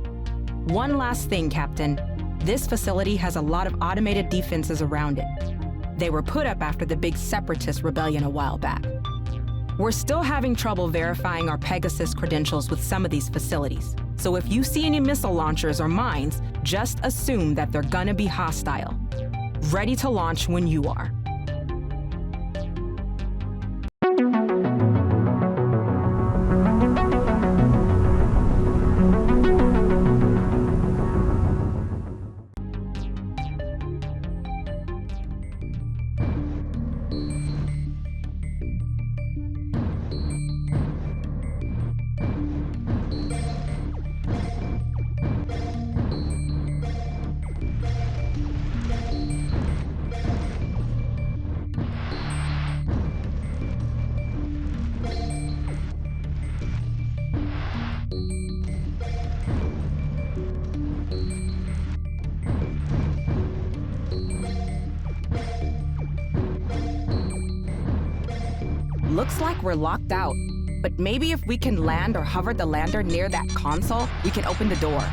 One last thing, Captain. This facility has a lot of automated defenses around it. They were put up after the big separatist rebellion a while back. We're still having trouble verifying our Pegasus credentials with some of these facilities. So if you see any missile launchers or mines, just assume that they're gonna be hostile. Ready to launch when you are. Looks like we're locked out, but maybe if we can land or hover the lander near that console, we can open the door.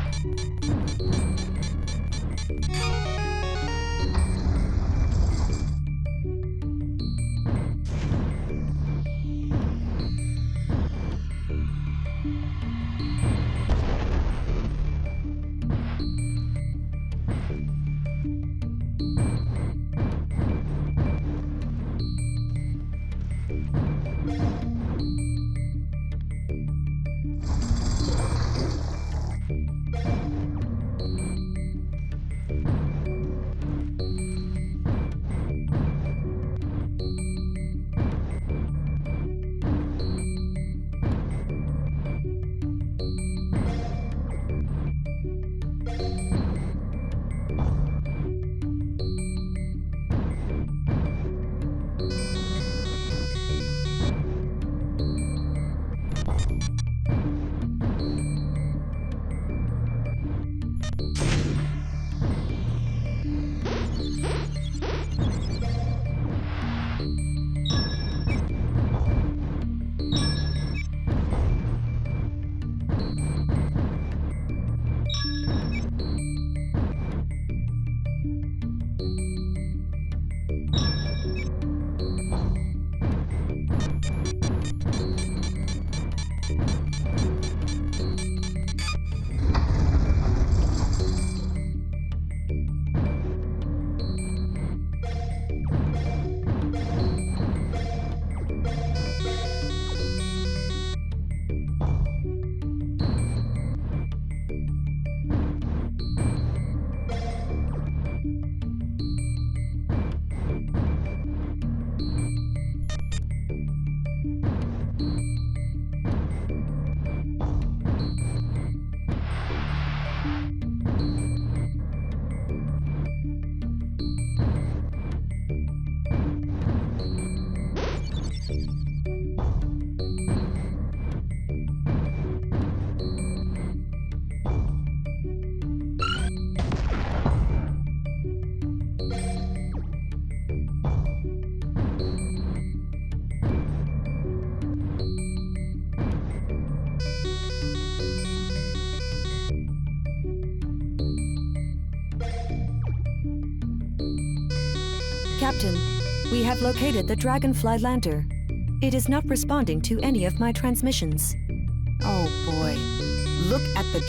Captain, we have located the Dragonfly lander. It is not responding to any of my transmissions.
Oh boy. Look at the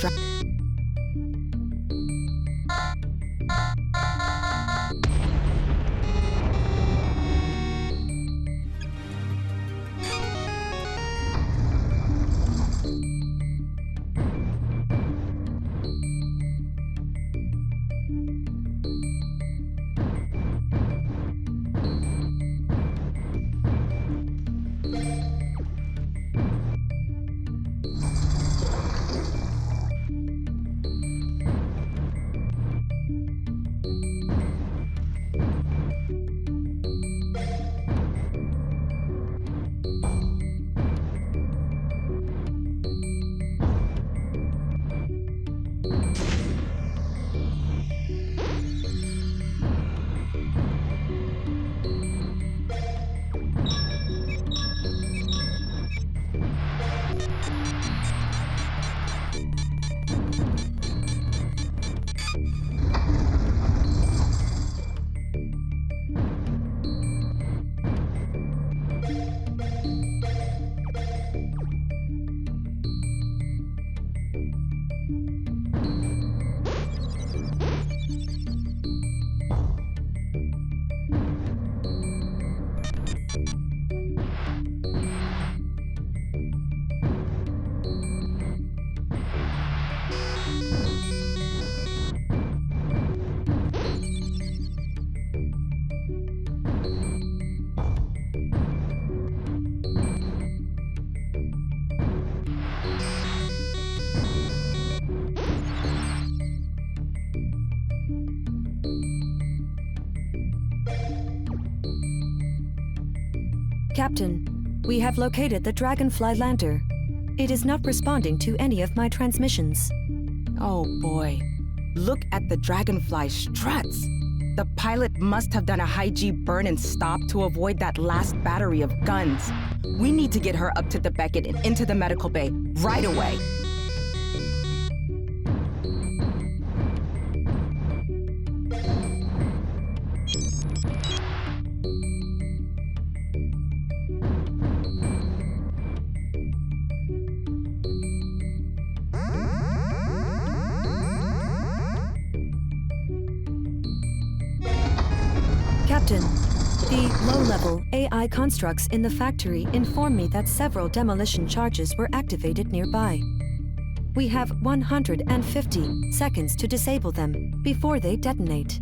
Captain, we have located the Dragonfly lander. It is not responding to any of my transmissions.
Oh boy. Look at the Dragonfly struts. The pilot must have done a high G burn and stop to avoid that last battery of guns. We need to get her up to the Beckett and into the medical bay right away.
Captain, the low-level AI constructs in the factory inform me that several demolition charges were activated nearby. We have 150 seconds to disable them before they detonate.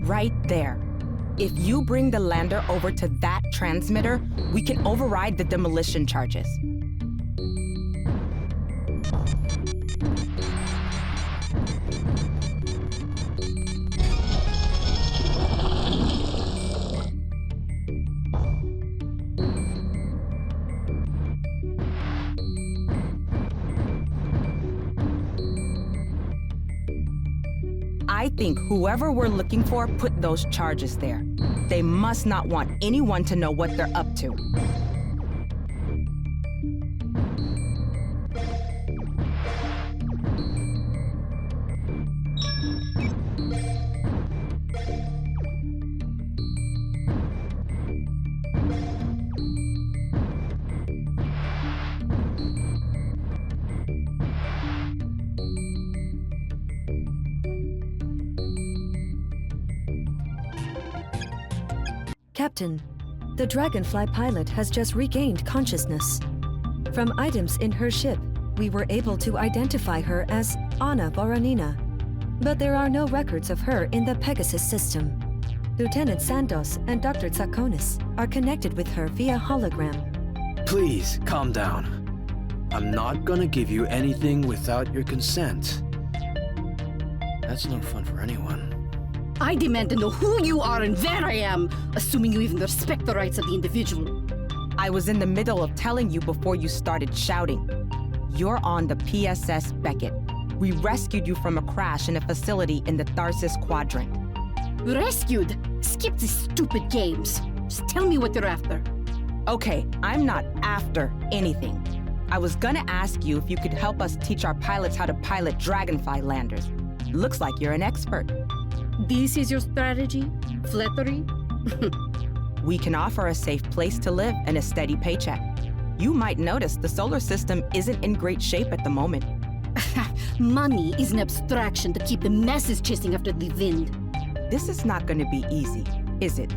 Right there. If you bring the lander over to that transmitter, we can override the demolition charges. I think whoever we're looking for put those charges there. They must not want anyone to know what they're up to.
Captain, the Dragonfly pilot has just regained consciousness. From items in her ship, we were able to identify her as Anna Voronina. but there are no records of her in the Pegasus system. Lieutenant Santos and Dr. Tsakonis are connected with her via hologram.
Please, calm down. I'm not gonna give you anything without your consent. That's no fun for anyone.
I demand to know who you are and where I am, assuming you even respect the rights of the individual.
I was in the middle of telling you before you started shouting. You're on the PSS Beckett. We rescued you from a crash in a facility in the Tharsis Quadrant.
Rescued? Skip these stupid games. Just tell me what you're after.
Okay, I'm not after anything. I was gonna ask you if you could help us teach our pilots how to pilot Dragonfly landers. Looks like you're an expert.
This is your strategy? Flattery?
We can offer a safe place to live and a steady paycheck. You might notice the solar system isn't in great shape at the moment.
Money is an abstraction to keep the masses chasing after the wind.
This is not gonna be easy, is it?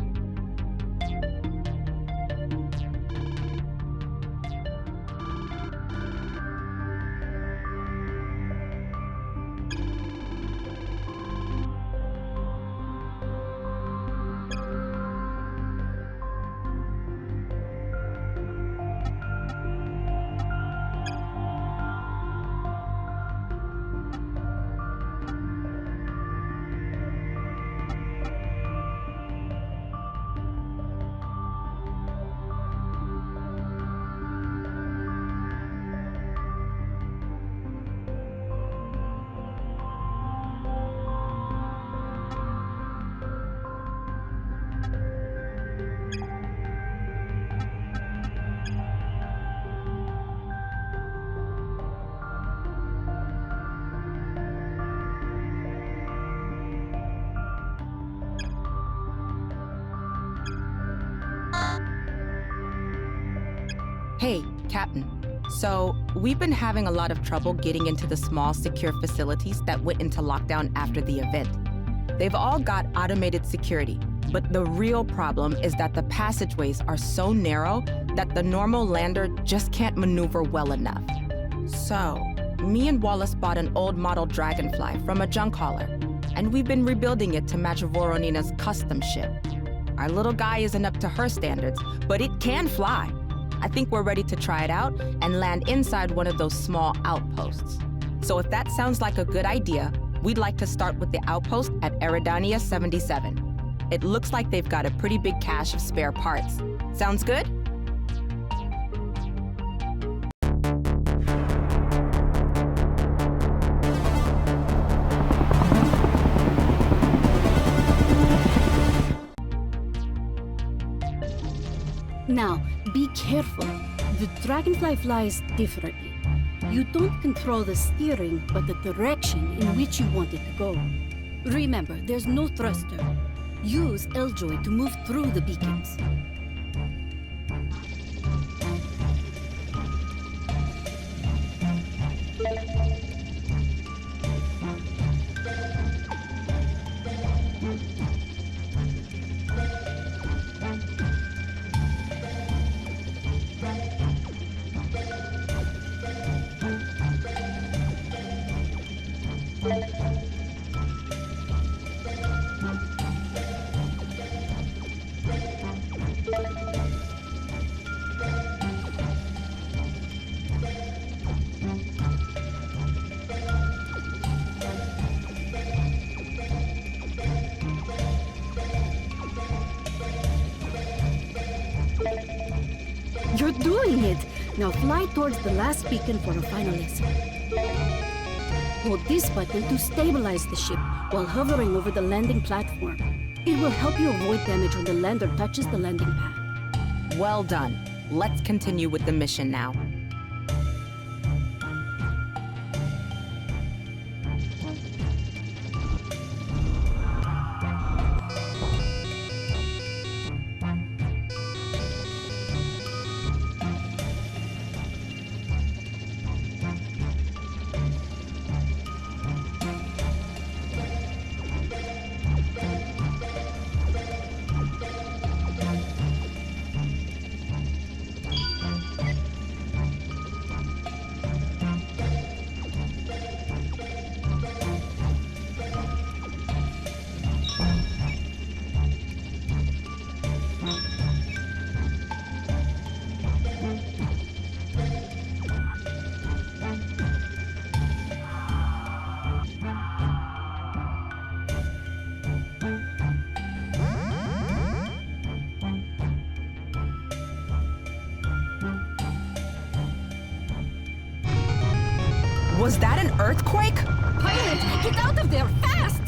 Hey, Captain. So, we've been having a lot of trouble getting into the small, secure facilities that went into lockdown after the event. They've all got automated security, but the real problem is that the passageways are so narrow that the normal lander just can't maneuver well enough. So, me and Wallace bought an old model Dragonfly from a junk hauler, and we've been rebuilding it to match Voronina's custom ship. Our little guy isn't up to her standards, but it can fly. I think we're ready to try it out and land inside one of those small outposts. So if that sounds like a good idea, we'd like to start with the outpost at Eridania 77. It looks like they've got a pretty big cache of spare parts. Sounds good?
Now, be careful. The Dragonfly flies differently. You don't control the steering, but the direction in which you want it to go. Remember, there's no thruster. Use L-Joy to move through the beacons. You're doing it! Now fly towards the last beacon for a final lesson. Hold this button to stabilize the ship while hovering over the landing platform. It will help you avoid damage when the lander touches the landing pad.
Well done. Let's continue with the mission now. Was that an earthquake?
Pilot, get out of there, fast!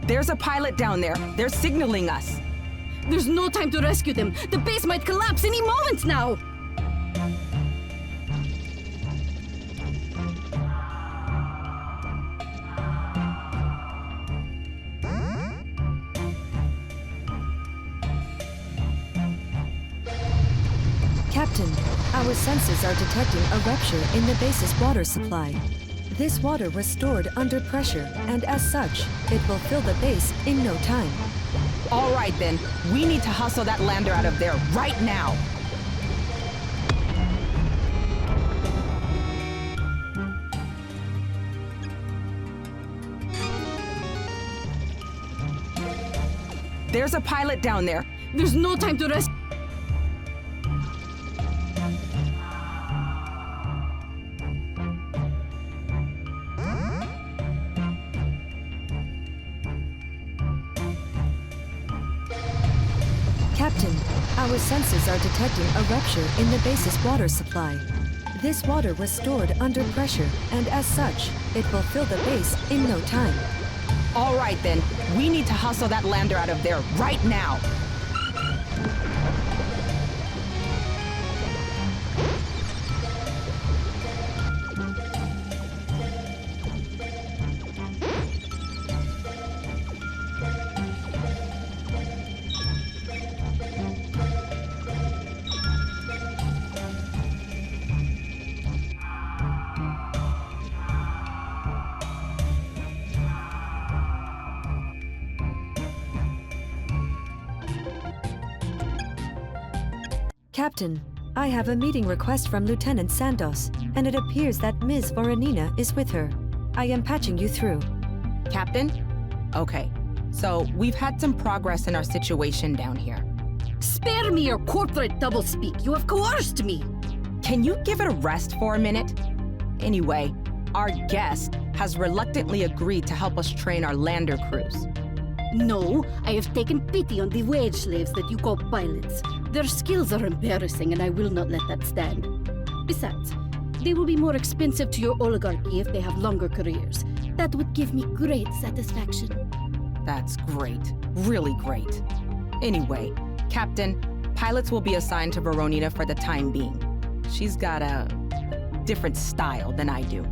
There's a pilot down there. They're signaling us.
There's no time to rescue them. The base might collapse any moment now!
Captain, our sensors are detecting a rupture in the base's water supply. This water was stored under pressure, and as such, it will fill the base in no time.
All right then, we need to hustle that lander out of there right now. There's a pilot down there.
There's no time to rescue.
Captain, our sensors are detecting a rupture in the base's water supply. This water was stored under pressure, and as such, it will fill the base in no time.
All right then, we need to hustle that lander out of there right now.
Captain, I have a meeting request from Lieutenant Santos, and it appears that Ms. Voronina is with her. I am patching you through.
Captain? Okay, so we've had some progress in our situation down here.
Spare me your corporate doublespeak. You have coerced me.
Can you give it a rest for a minute? Anyway, our guest has reluctantly agreed to help us train our lander crews.
No, I have taken pity on the wage slaves that you call pilots. Their skills are embarrassing, and I will not let that stand. Besides, they will be more expensive to your oligarchy if they have longer careers. That would give me great satisfaction.
That's great. Really great. Anyway, Captain, pilots will be assigned to Voronina for the time being. She's got a different style than I do.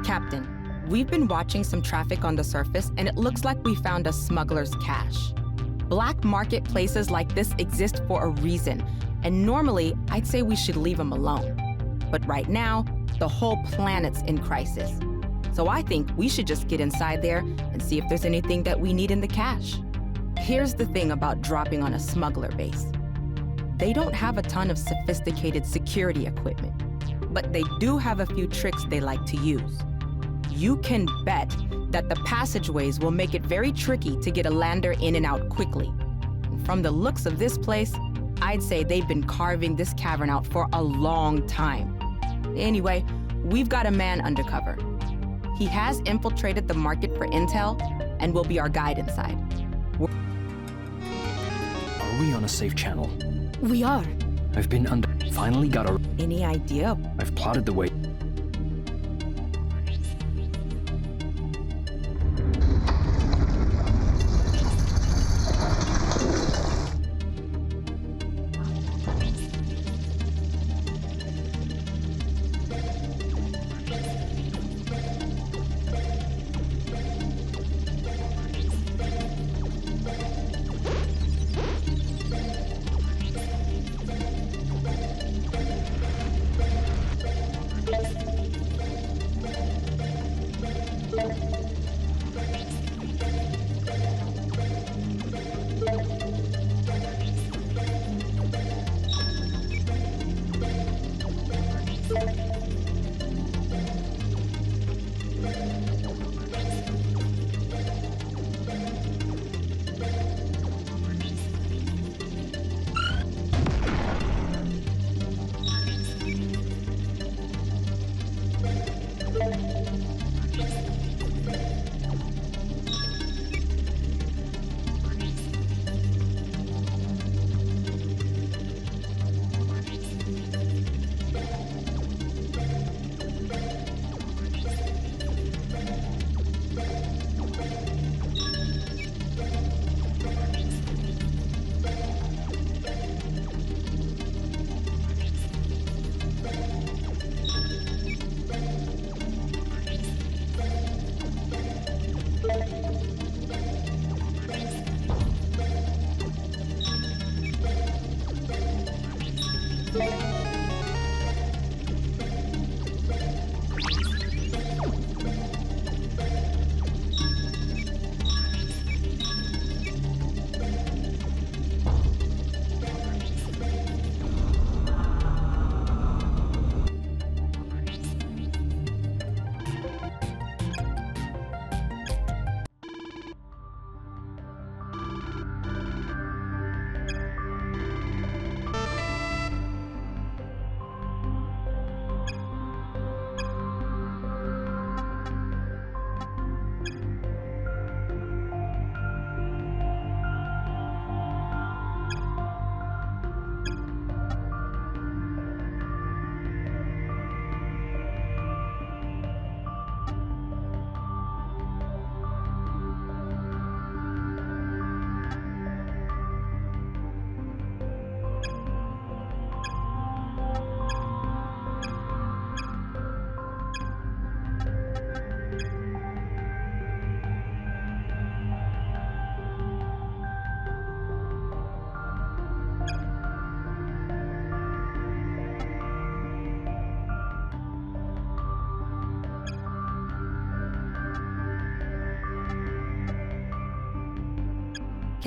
Captain, we've been watching some traffic on the surface, and it looks like we found a smuggler's cache. Black market places like this exist for a reason, and normally I'd say we should leave them alone. But right now, the whole planet's in crisis. So I think we should just get inside there and see if there's anything that we need in the cache. Here's the thing about dropping on a smuggler base. They don't have a ton of sophisticated security equipment, but they do have a few tricks they like to use. You can bet that the passageways will make it very tricky to get a lander in and out quickly. And from the looks of this place, I'd say they've been carving this cavern out for a long time. Anyway, we've got a man undercover. He has infiltrated the market for intel and will be our guide inside.
Are we on a safe channel?
We are.
I've been under... Finally got a...
Any idea?
I've plotted the way...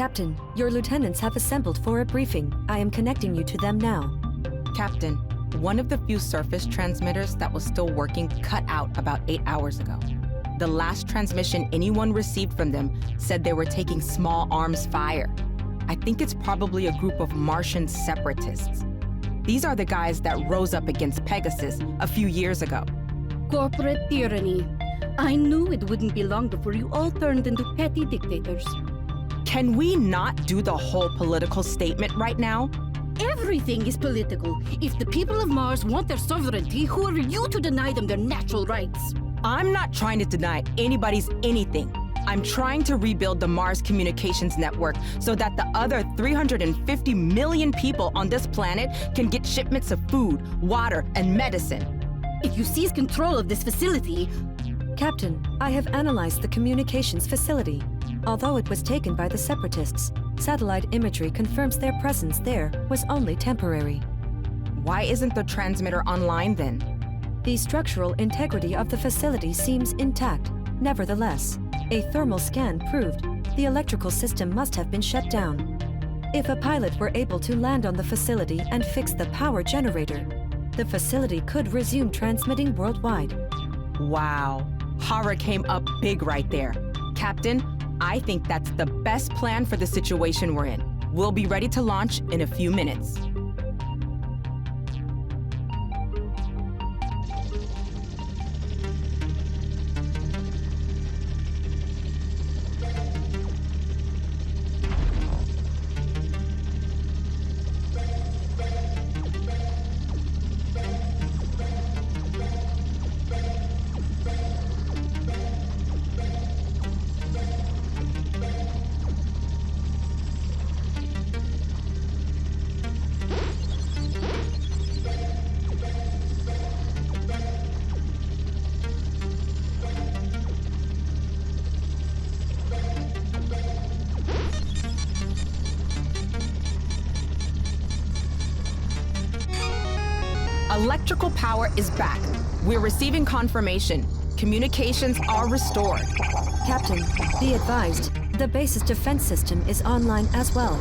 Captain, your lieutenants have assembled for a briefing. I am connecting you to them now.
Captain, one of the few surface transmitters that was still working cut out about 8 hours ago. The last transmission anyone received from them said they were taking small arms fire. I think it's probably a group of Martian separatists. These are the guys that rose up against Pegasus a few years ago.
Corporate tyranny. I knew it wouldn't be long before you all turned into petty dictators.
Can we not do the whole political statement right now?
Everything is political. If the people of Mars want their sovereignty, who are you to deny them their natural rights?
I'm not trying to deny anybody's anything. I'm trying to rebuild the Mars communications network so that the other 350 million people on this planet can get shipments of food, water, and medicine.
If you seize control of this facility...
Captain, I have analyzed the communications facility. Although it was taken by the Separatists, satellite imagery confirms their presence there was only temporary.
Why isn't the transmitter online then?
The structural integrity of the facility seems intact. Nevertheless, a thermal scan proved the electrical system must have been shut down. If a pilot were able to land on the facility and fix the power generator, the facility could resume transmitting worldwide.
Wow. Horror came up big right there. Captain, I think that's the best plan for the situation we're in. We'll be ready to launch in a few minutes. Electrical power is back. We're receiving confirmation. Communications are restored.
Captain, be advised, the base's defense system is online as well.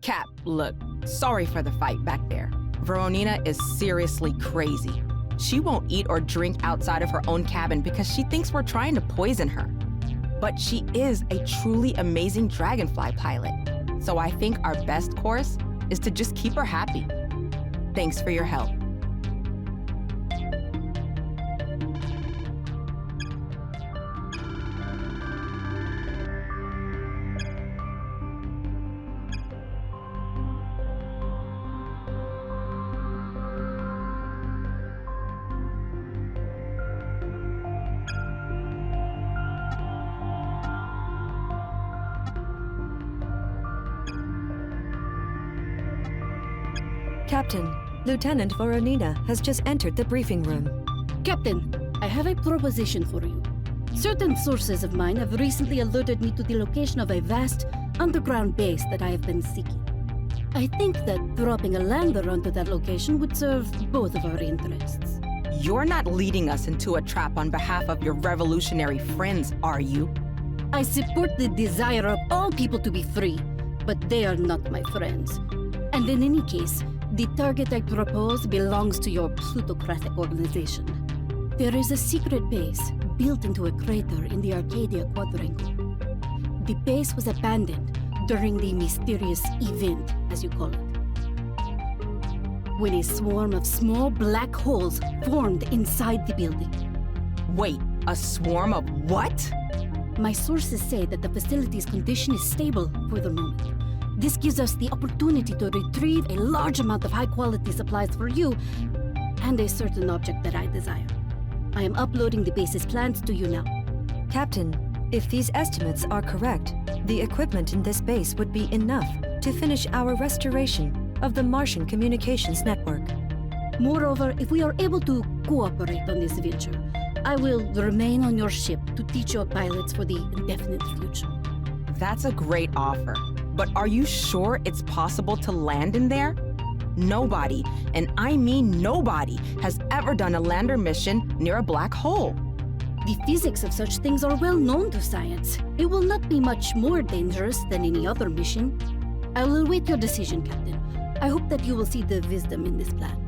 Cap, look, sorry for the fight back there. Veronina is seriously crazy. She won't eat or drink outside of her own cabin because she thinks we're trying to poison her. But she is a truly amazing dragonfly pilot. So I think our best course is to just keep her happy. Thanks for your help.
Captain, Lieutenant Voronina has just entered the briefing room.
Captain, I have a proposition for you. Certain sources of mine have recently alerted me to the location of a vast underground base that I have been seeking. I think that dropping a lander onto that location would serve both of our interests.
You're not leading us into a trap on behalf of your revolutionary friends, are you?
I support the desire of all people to be free, but they are not my friends. And in any case, the target I propose belongs to your plutocratic organization. There is a secret base built into a crater in the Arcadia Quadrangle. The base was abandoned during the mysterious event, as you call it, when a swarm of small black holes formed inside the building.
Wait, a swarm of what?
My sources say that the facility's condition is stable for the moment. This gives us the opportunity to retrieve a large amount of high-quality supplies for you and a certain object that I desire. I am uploading the base's plans to you now.
Captain, if these estimates are correct, the equipment in this base would be enough to finish our restoration of the Martian communications network.
Moreover, if we are able to cooperate on this venture, I will remain on your ship to teach your pilots for the indefinite future.
That's a great offer. But are you sure it's possible to land in there? Nobody, and I mean nobody, has ever done a lander mission near a black hole.
The physics of such things are well known to science. It will not be much more dangerous than any other mission. I will await your decision, Captain. I hope that you will see the wisdom in this plan.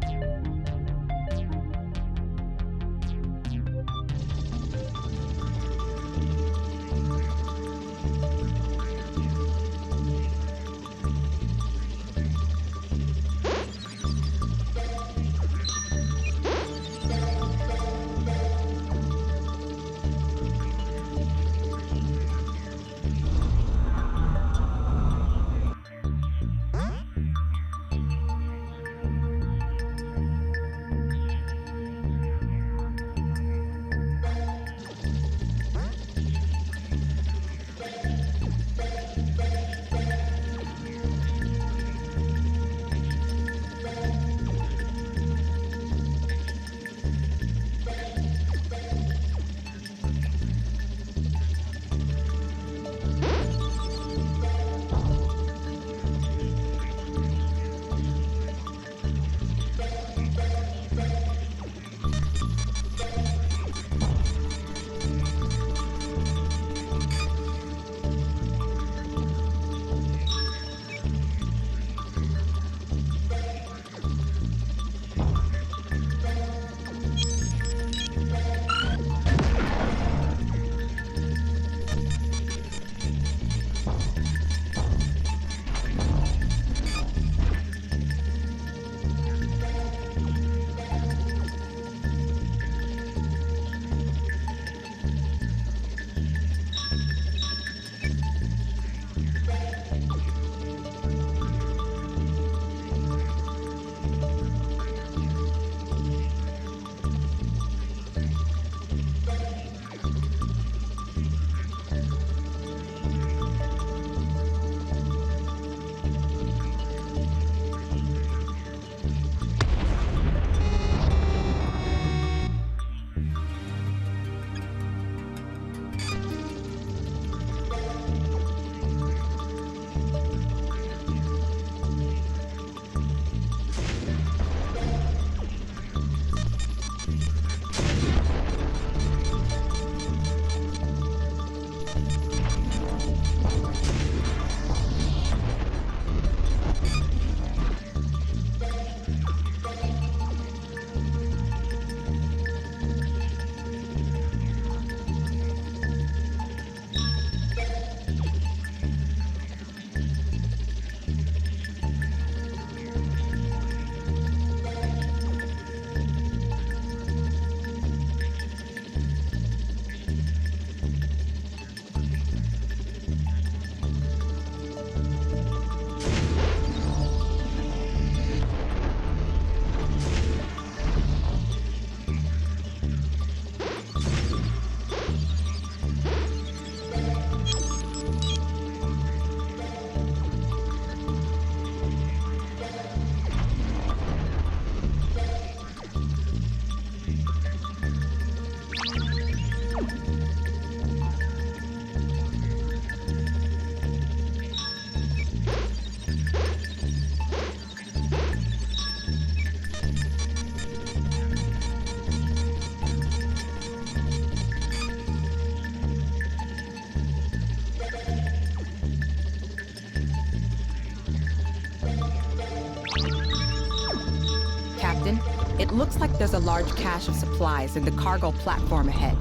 It looks like there's a large cache of supplies in the cargo platform ahead.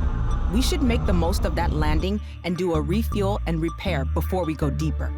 We should make the most of that landing and do a refuel and repair before we go deeper.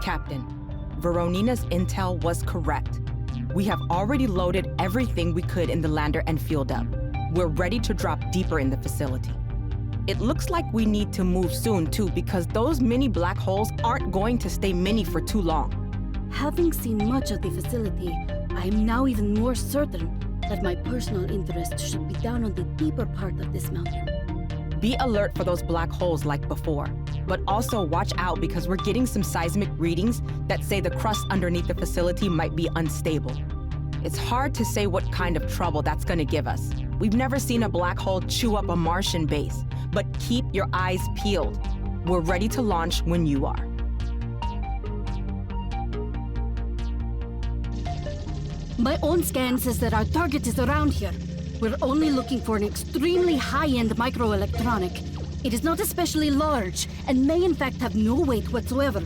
Captain, Veronina's intel was correct. We have already loaded everything we could in the lander and fueled up. We're ready to drop deeper in the facility. It looks like we need to move soon too, because those mini black holes aren't going to stay mini for too long.
Having seen much of the facility, I am now even more certain that my personal interest should be down on the deeper part of this mountain.
Be alert for those black holes like before, but also watch out because we're getting some seismic readings that say the crust underneath the facility might be unstable. It's hard to say what kind of trouble that's gonna give us. We've never seen a black hole chew up a Martian base, but keep your eyes peeled. We're ready to launch when you are.
My own scan says that our target is around here. We're only looking for an extremely high-end microelectronic. It is not especially large, and may in fact have no weight whatsoever.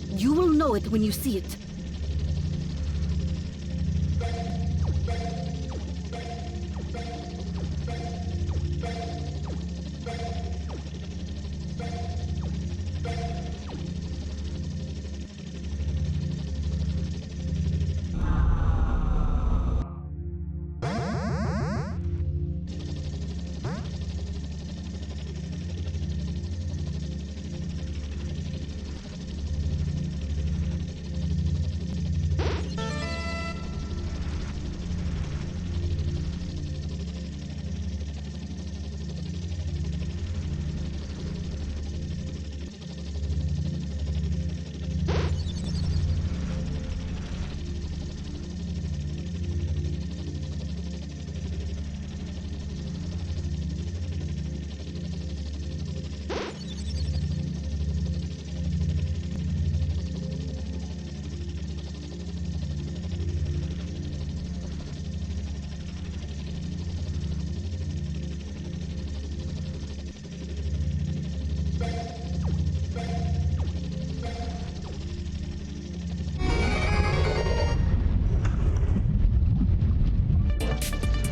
You will know it when you see it.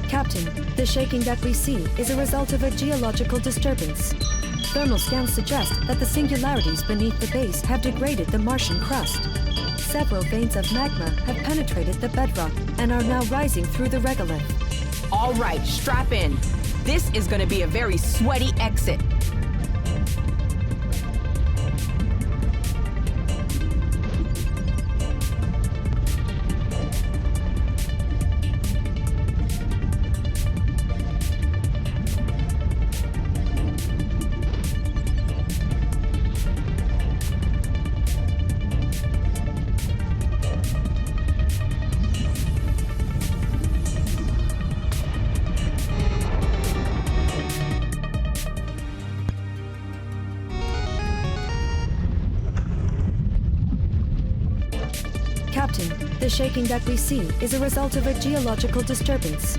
Captain, the shaking that we see is a result of a geological disturbance. Thermal scans suggest that the singularities beneath the base have degraded the Martian crust. Several veins of magma have penetrated the bedrock and are now rising through the regolith.
All right, strap in. This is gonna be a very sweaty exit.
shaking that we see is a result of a geological disturbance.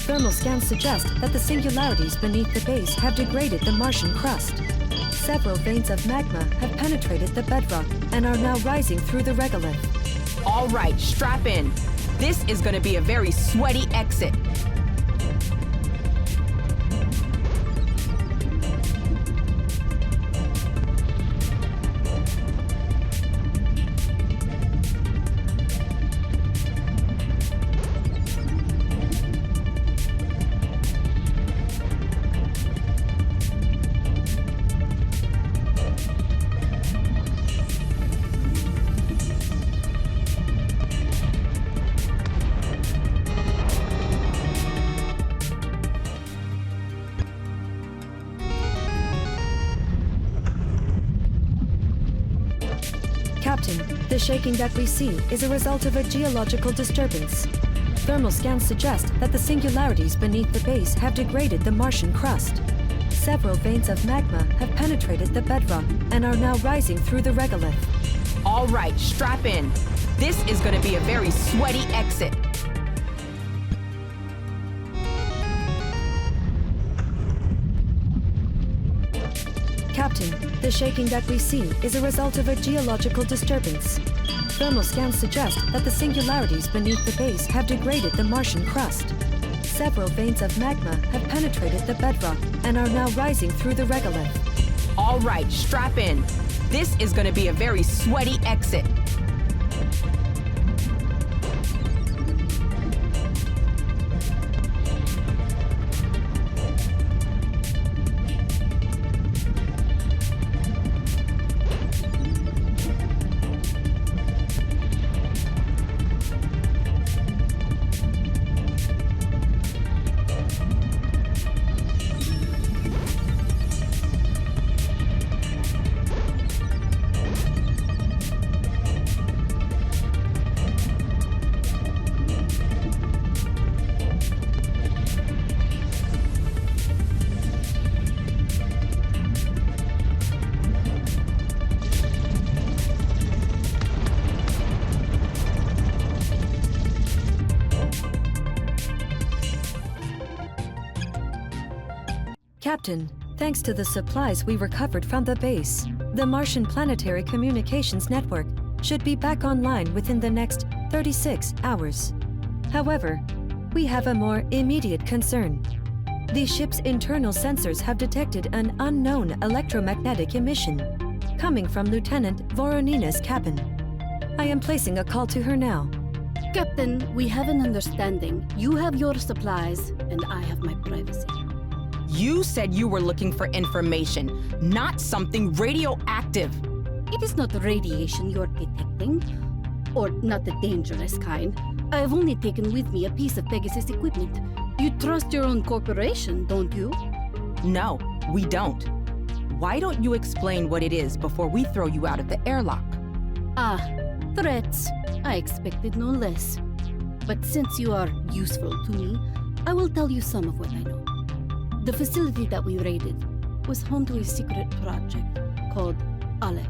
Thermal scans suggest that the singularities beneath the base have degraded the Martian crust. Several veins of magma have penetrated the bedrock and are now rising through the regolith.
All right, strap in. This is going to be a very sweaty exit.
Captain, the shaking that we see is a result of a geological disturbance. Thermal scans suggest that the singularities beneath the base have degraded the Martian crust. Several veins of magma have penetrated the bedrock and are now rising through the regolith.
All right, strap in. This is going to be a very sweaty exit.
Captain, the shaking that we see is a result of a geological disturbance. Thermal scans suggest that the singularities beneath the base have degraded the Martian crust. Several veins of magma have penetrated the bedrock and are now rising through the regolith.
All right, strap in. This is going to be a very sweaty exit.
Captain, thanks to the supplies we recovered from the base, the Martian Planetary Communications Network should be back online within the next 36 hours. However, we have a more immediate concern. The ship's internal sensors have detected an unknown electromagnetic emission coming from Lieutenant Voronina's cabin. I am placing a call to her now.
Captain, we have an understanding. You have your supplies, and I have my privacy.
You said you were looking for information, not something radioactive.
It is not radiation you're detecting, or not the dangerous kind. I have only taken with me a piece of Pegasus equipment. You trust your own corporation, don't you?
No, we don't. Why don't you explain what it is before we throw you out of the airlock?
Ah, threats. I expected no less. But since you are useful to me, I will tell you some of what I know. The facility that we raided was home to a secret project called Aleph.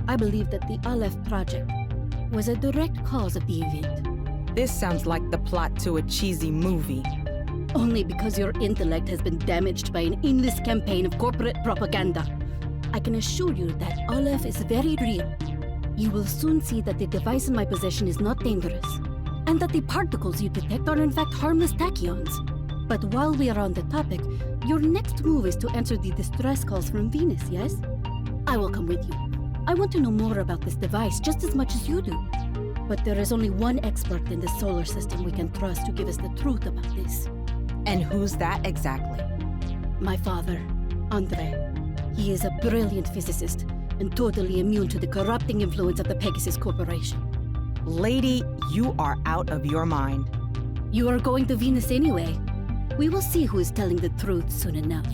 I believe that the Aleph project was a direct cause of the event.
This sounds like the plot to a cheesy movie.
Only because your intellect has been damaged by an endless campaign of corporate propaganda. I can assure you that Aleph is very real. You will soon see that the device in my possession is not dangerous, and that the particles you detect are in fact harmless tachyons. But while we are on the topic, your next move is to answer the distress calls from Venus, yes? I will come with you. I want to know more about this device just as much as you do. But there is only one expert in the solar system we can trust to give us the truth about this.
And who's that exactly?
My father, Andre. He is a brilliant physicist and totally immune to the corrupting influence of the Pegasus Corporation.
Lady, you are out of your mind.
You are going to Venus anyway. We will see who is telling the truth soon enough.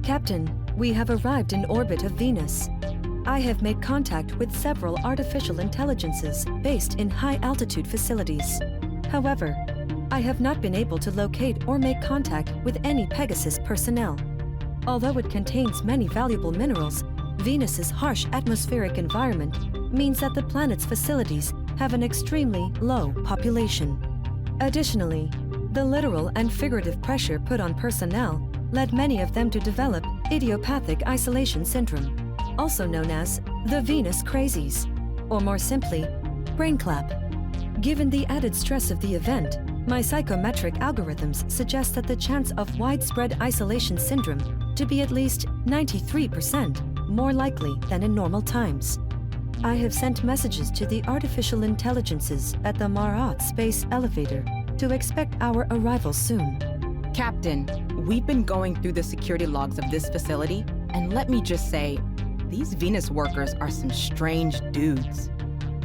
Captain, we have arrived in orbit of Venus. I have made contact with several artificial intelligences based in high-altitude facilities. However, I have not been able to locate or make contact with any Pegasus personnel. Although it contains many valuable minerals, Venus's harsh atmospheric environment means that the planet's facilities have an extremely low population. Additionally, the literal and figurative pressure put on personnel led many of them to develop idiopathic isolation syndrome, also known as the Venus Crazies, or more simply, brain clap. Given the added stress of the event, my psychometric algorithms suggest that the chance of widespread isolation syndrome to be at least 93% more likely than in normal times. I have sent messages to the artificial intelligences at the Marat space elevator to expect our arrival soon.
Captain, we've been going through the security logs of this facility, and let me just say, these Venus workers are some strange dudes.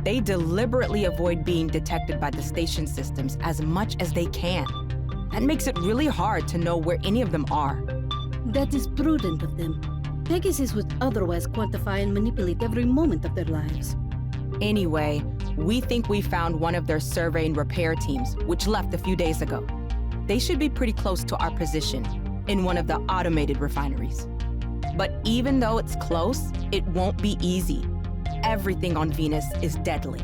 They deliberately avoid being detected by the station systems as much as they can. That makes it really hard to know where any of them are.
That is prudent of them. Pegasus would otherwise quantify and manipulate every moment of their lives.
Anyway, we think we found one of their survey and repair teams, which left a few days ago. They should be pretty close to our position, in one of the automated refineries. But even though it's close, it won't be easy. Everything on Venus is deadly.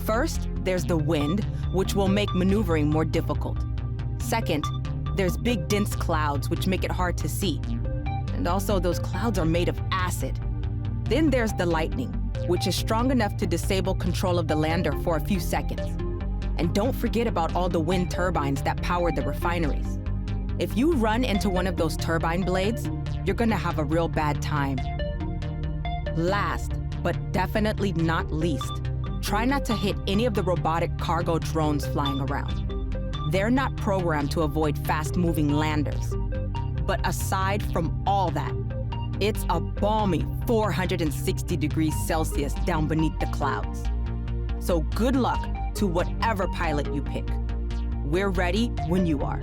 First, there's the wind, which will make maneuvering more difficult. Second, there's big dense clouds, which make it hard to see. And also, those clouds are made of acid. Then there's the lightning, which is strong enough to disable control of the lander for a few seconds. And don't forget about all the wind turbines that power the refineries. If you run into one of those turbine blades, you're gonna have a real bad time. Last, but definitely not least, try not to hit any of the robotic cargo drones flying around. They're not programmed to avoid fast-moving landers. But aside from all that, it's a balmy 460 degrees Celsius down beneath the clouds. So good luck to whatever pilot you pick. We're ready when you are.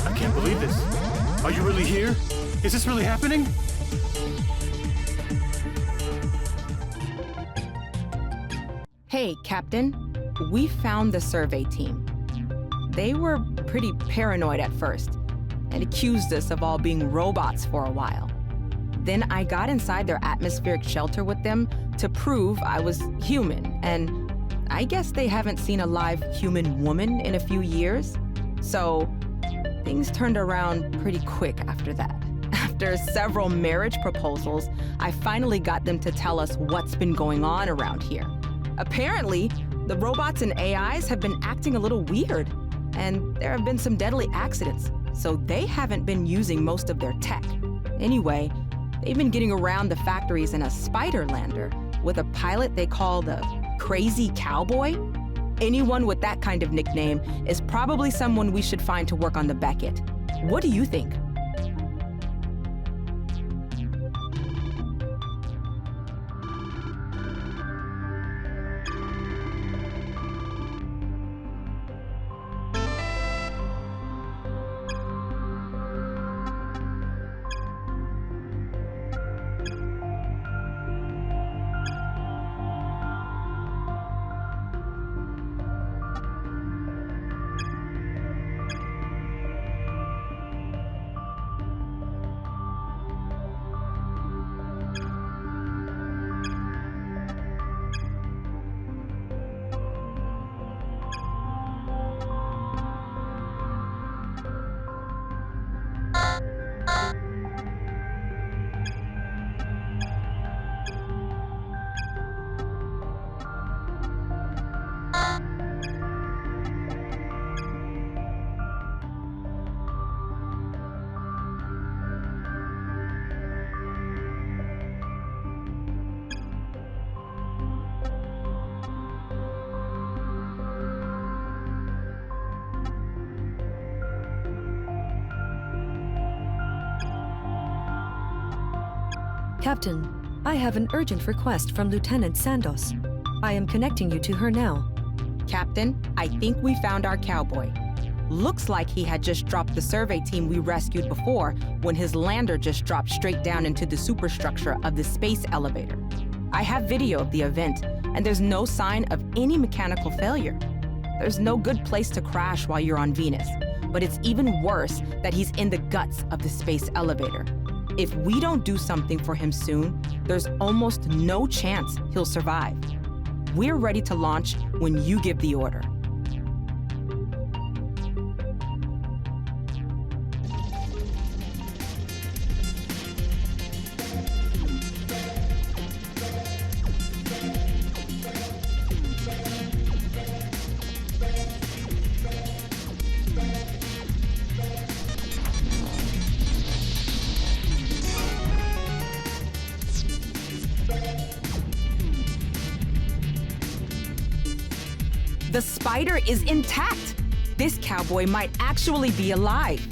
I can't believe this. Are you really here? Is this really happening?
Hey, Captain. We found the survey team. They were pretty paranoid at first and accused us of all being robots for a while. Then I got inside their atmospheric shelter with them to prove I was human, and I guess they haven't seen a live human woman in a few years. So things turned around pretty quick after that. After several marriage proposals, I finally got them to tell us what's been going on around here. Apparently, the robots and AIs have been acting a little weird, and there have been some deadly accidents, so they haven't been using most of their tech. Anyway, they've been getting around the factories in a spider lander with a pilot they call the Crazy Cowboy. Anyone with that kind of nickname is probably someone we should find to work on the Beckett. What do you think?
Captain, I have an urgent request from Lieutenant Sandos. I am connecting you to her now.
Captain, I think we found our cowboy. Looks like he had just dropped the survey team we rescued before when his lander just dropped straight down into the superstructure of the space elevator. I have video of the event, and there's no sign of any mechanical failure. There's no good place to crash while you're on Venus, but it's even worse that he's in the guts of the space elevator. If we don't do something for him soon, there's almost no chance he'll survive. We're ready to launch when you give the order. The spider is intact. This cowboy might actually be alive.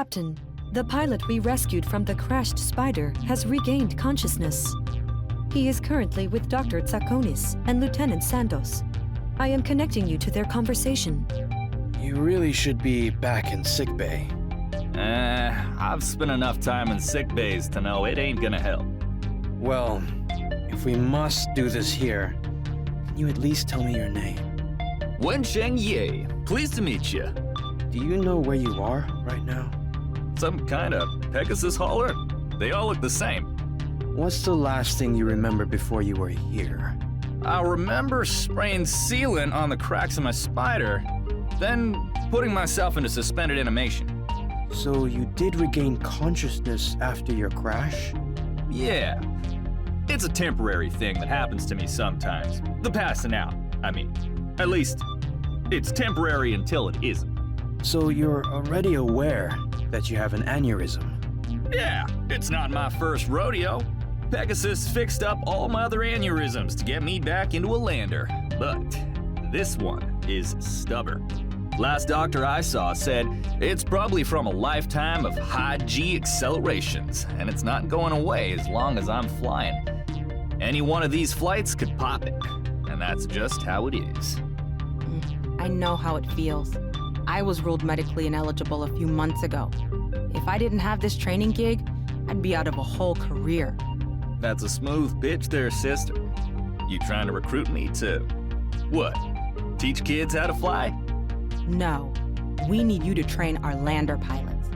Captain, the pilot we rescued from the crashed spider has regained consciousness. He is currently with Dr. Tsakonis and Lieutenant Santos. I am connecting you to their conversation.
You really should be back in sickbay.
I've spent enough time in sick bays to know it ain't gonna help.
Well, if we must do this here, can you at least tell me your name?
Wensheng Ye, pleased to meet you.
Do you know where you are right now?
Some kind of Pegasus hauler? They all look the same.
What's the last thing you remember before you were here?
I remember spraying sealant on the cracks of my spider, then putting myself into suspended animation.
So you did regain consciousness after your crash?
Yeah. It's a temporary thing that happens to me sometimes. The passing out, I mean. At least, it's temporary until it isn't.
So you're already aware that you have an aneurysm?
Yeah, it's not my first rodeo. Pegasus fixed up all my other aneurysms to get me back into a lander. But this one is stubborn. Last doctor I saw said it's probably from a lifetime of high G accelerations, and it's not going away as long as I'm flying. Any one of these flights could pop it, and that's just how it is.
I know how it feels. I was ruled medically ineligible a few months ago. If I didn't have this training gig, I'd be out of a whole career.
That's a smooth pitch there, sister. You trying to recruit me to, what, teach kids how to fly?
No, we need you to train our lander pilots.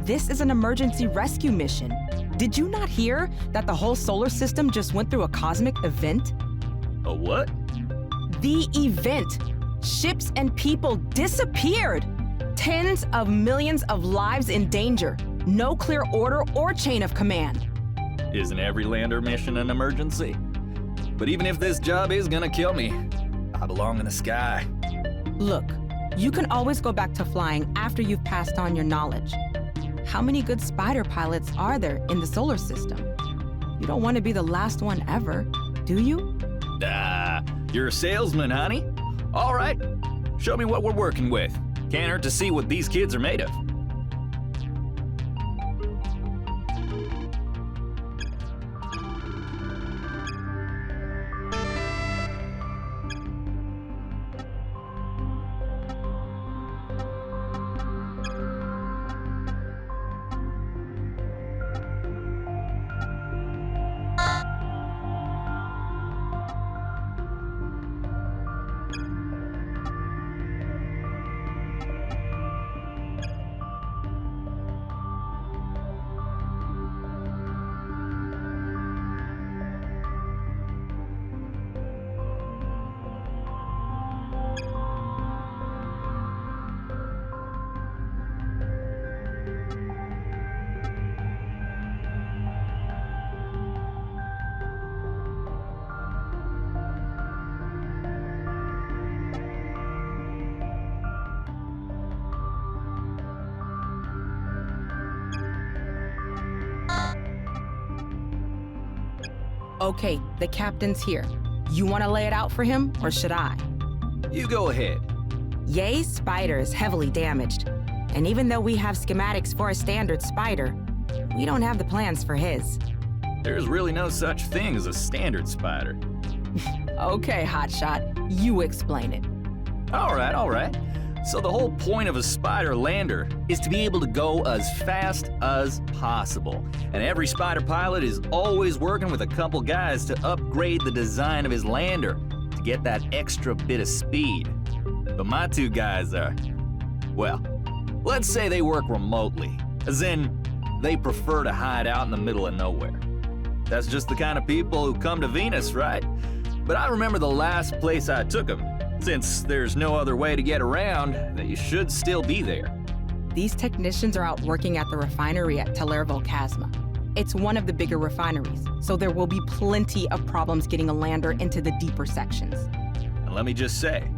This is an emergency rescue mission. Did you not hear that the whole solar system just went through a cosmic event?
A what?
The event. Ships and people disappeared. Tens of millions of lives in danger. No clear order or chain of command.
Isn't every lander mission an emergency? But even if this job is gonna kill me, I belong in the sky.
Look, you can always go back to flying after you've passed on your knowledge. How many good spider pilots are there in the solar system? You don't want to be the last one ever, do you?
You're a salesman, honey. All right, show me what we're working with. Can't hurt to see what these kids are made of.
Okay, the captain's here. You want to lay it out for him, or should I?
You go ahead.
Ye's spider is heavily damaged. And even though we have schematics for a standard spider, we don't have the plans for his.
There's really no such thing as a standard spider.
Okay, hotshot, you explain it.
All right. So the whole point of a spider lander is to be able to go as fast as possible. And every spider pilot is always working with a couple guys to upgrade the design of his lander to get that extra bit of speed. But my two guys are, well, let's say they work remotely, as in they prefer to hide out in the middle of nowhere. That's just the kind of people who come to Venus, right? But I remember the last place I took them. Since there's no other way to get around, they should still be there.
These technicians are out working at the refinery at Talervo Chasma. It's one of the bigger refineries, so there will be plenty of problems getting a lander into the deeper sections.
And let me just say,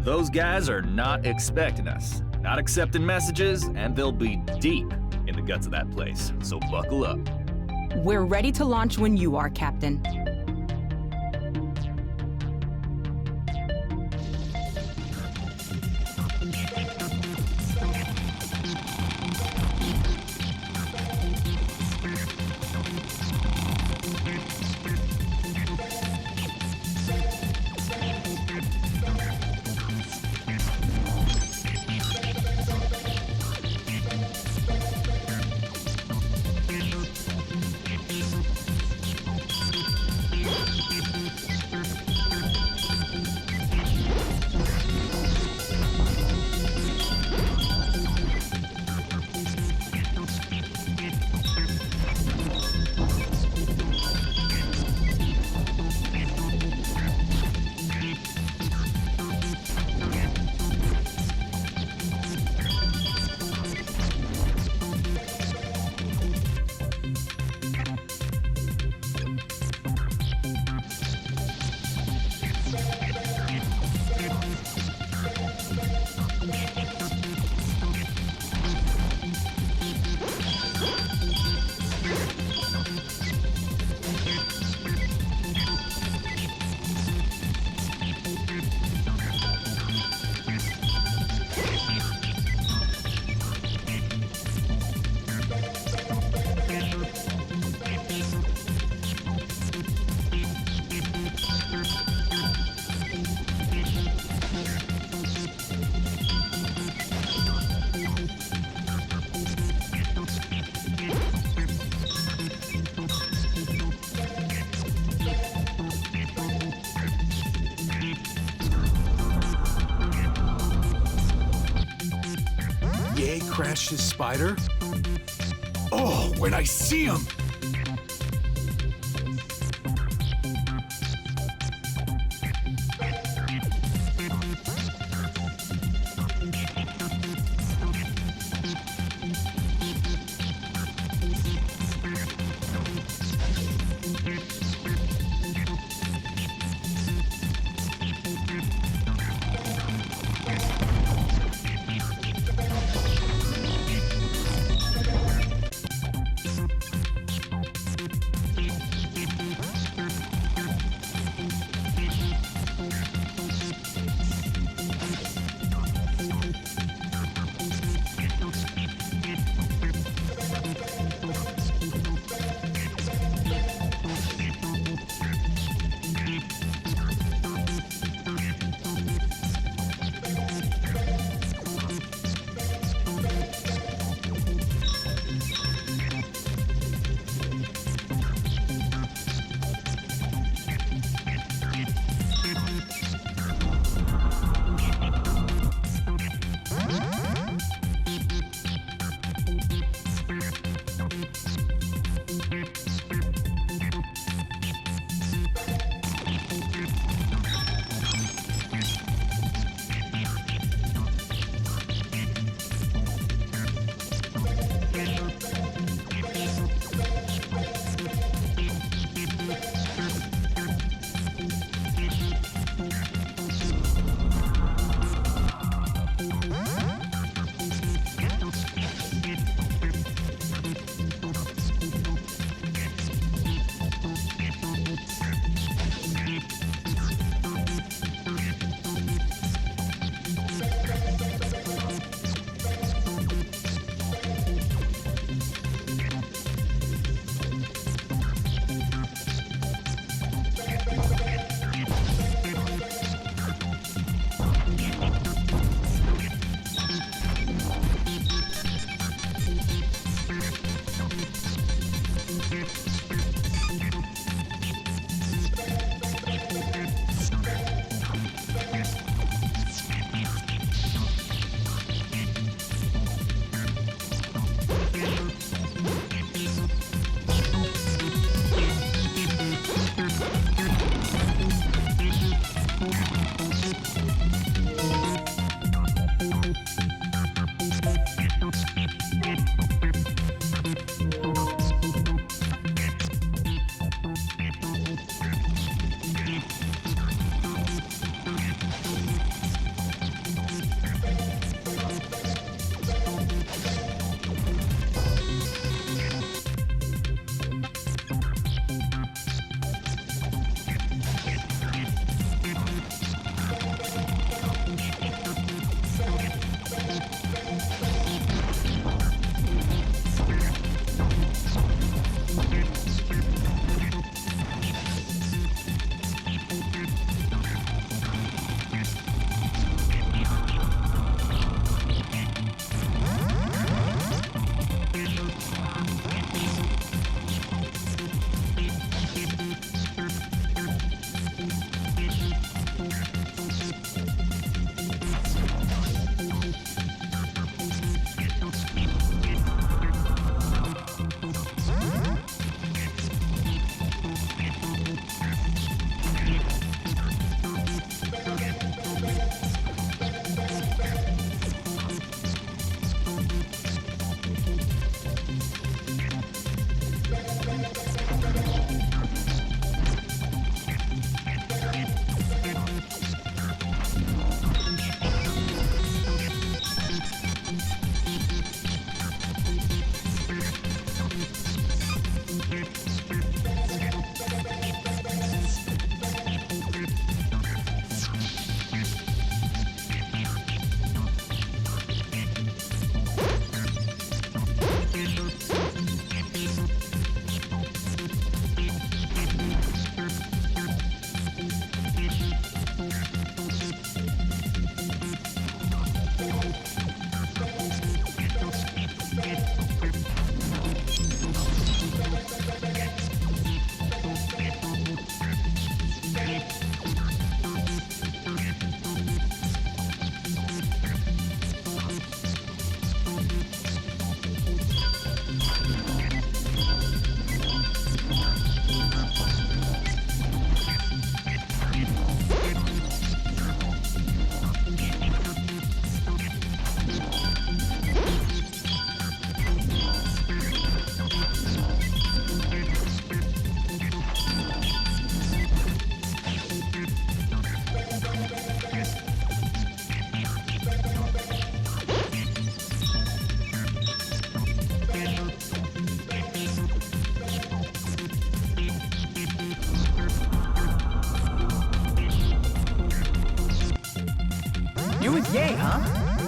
those guys are not expecting us, not accepting messages, and they'll be deep in the guts of that place, so buckle up.
We're ready to launch when you are, Captain.
Ye crashed his spider? Oh, when I see him!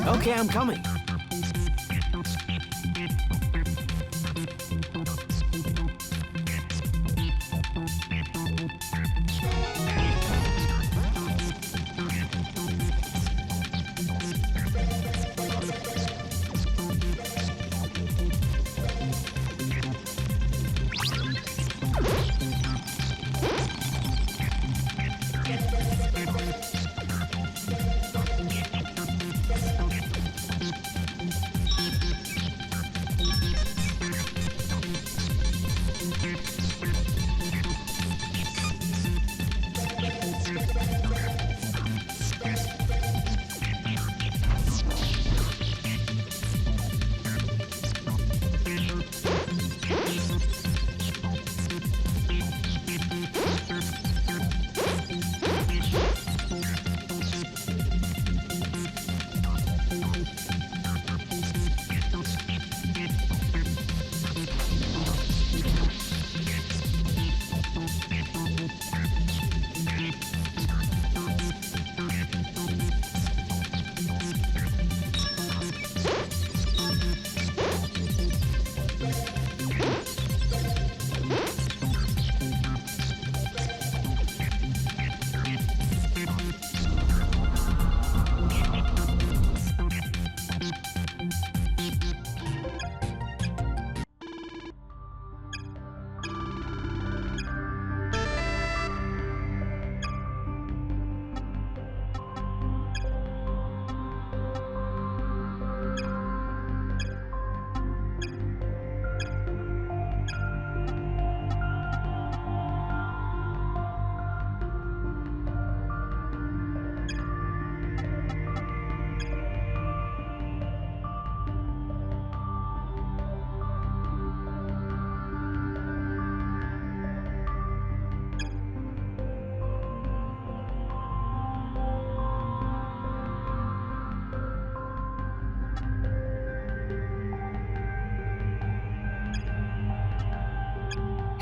Okay, I'm coming.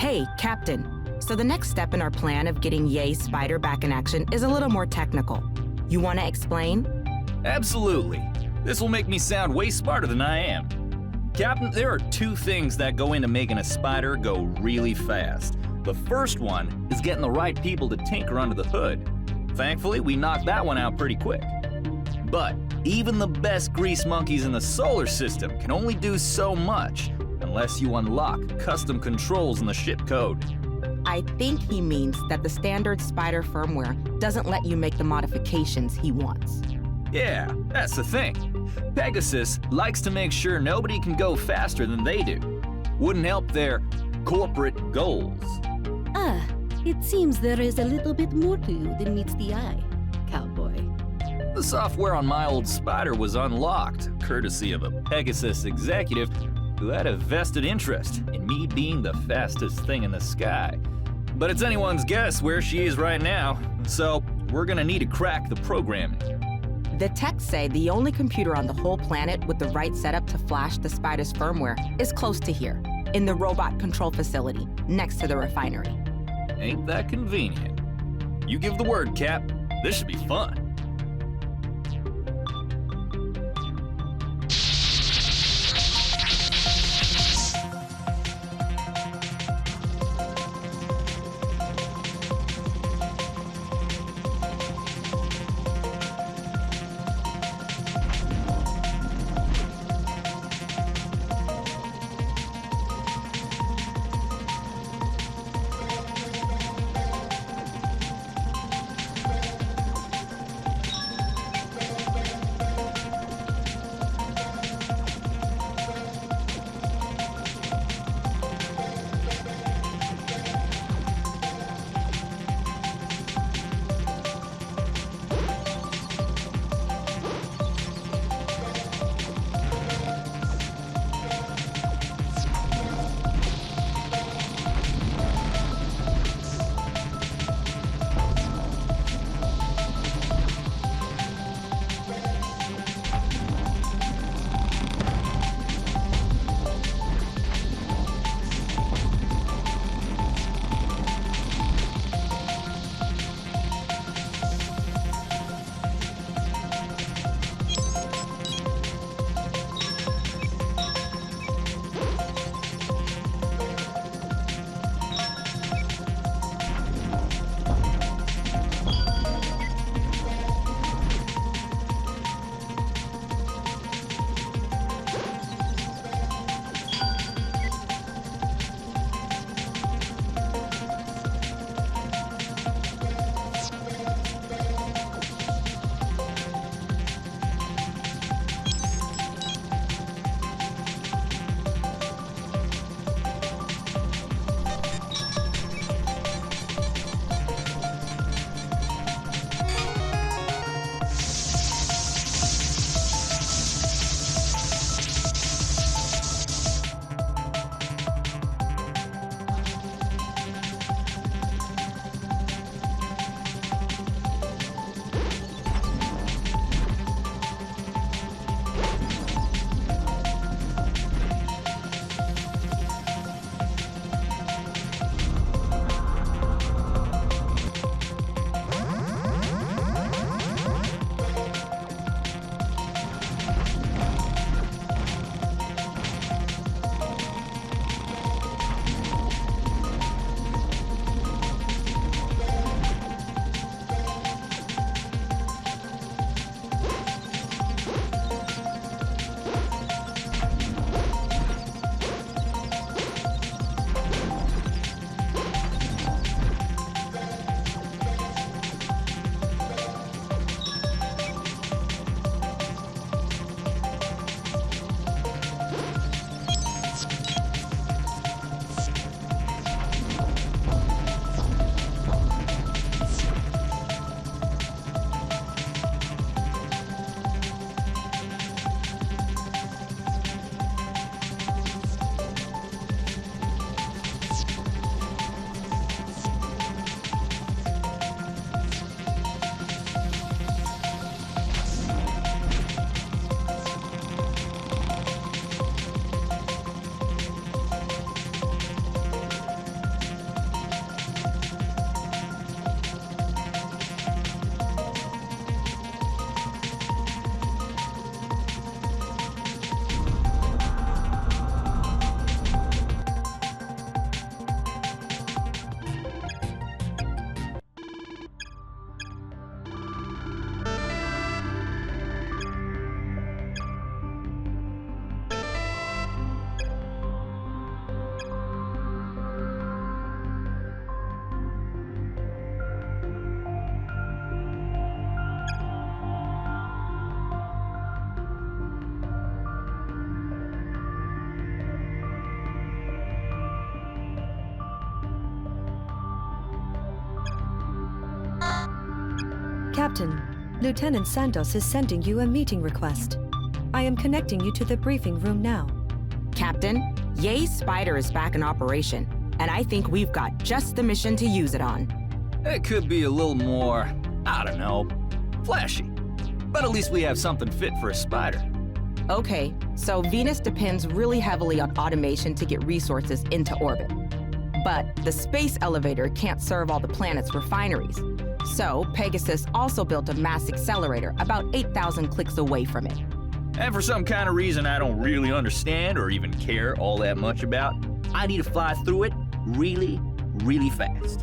Hey, Captain. So the next step in our plan of getting Ye's spider back in action is a little more technical. You want to explain?
Absolutely. This will make me sound way smarter than I am. Captain, there are two things that go into making a spider go really fast. The first one is getting the right people to tinker under the hood. Thankfully, we knocked that one out pretty quick. But even the best grease monkeys in the solar system can only do so much unless you unlock custom controls in the ship code.
I think he means that the standard spider firmware doesn't let you make the modifications he wants.
Yeah, that's the thing. Pegasus likes to make sure nobody can go faster than they do. Wouldn't help their corporate goals.
Ah, it seems there is a little bit more to you than meets the eye, cowboy.
The software on my old spider was unlocked, courtesy of a Pegasus executive who had a vested interest in me being the fastest thing in the sky. But it's anyone's guess where she is right now, so we're gonna need to crack the programming.
The techs say the only computer on the whole planet with the right setup to flash the spider's firmware is close to here, in the robot control facility, next to the refinery.
Ain't that convenient? You give the word, Cap. This should be fun.
Captain, Lieutenant Santos is sending you a meeting request. I am connecting you to the briefing room now.
Captain, Ye's spider is back in operation, and I think we've got just the mission to use it on.
It could be a little more, I don't know, flashy. But at least we have something fit for a spider.
Okay, so Venus depends really heavily on automation to get resources into orbit. But the space elevator can't serve all the planet's refineries. So Pegasus also built a mass accelerator about 8,000 clicks away from it.
And for some kind of reason I don't really understand or even care all that much about, I need to fly through it really, really fast.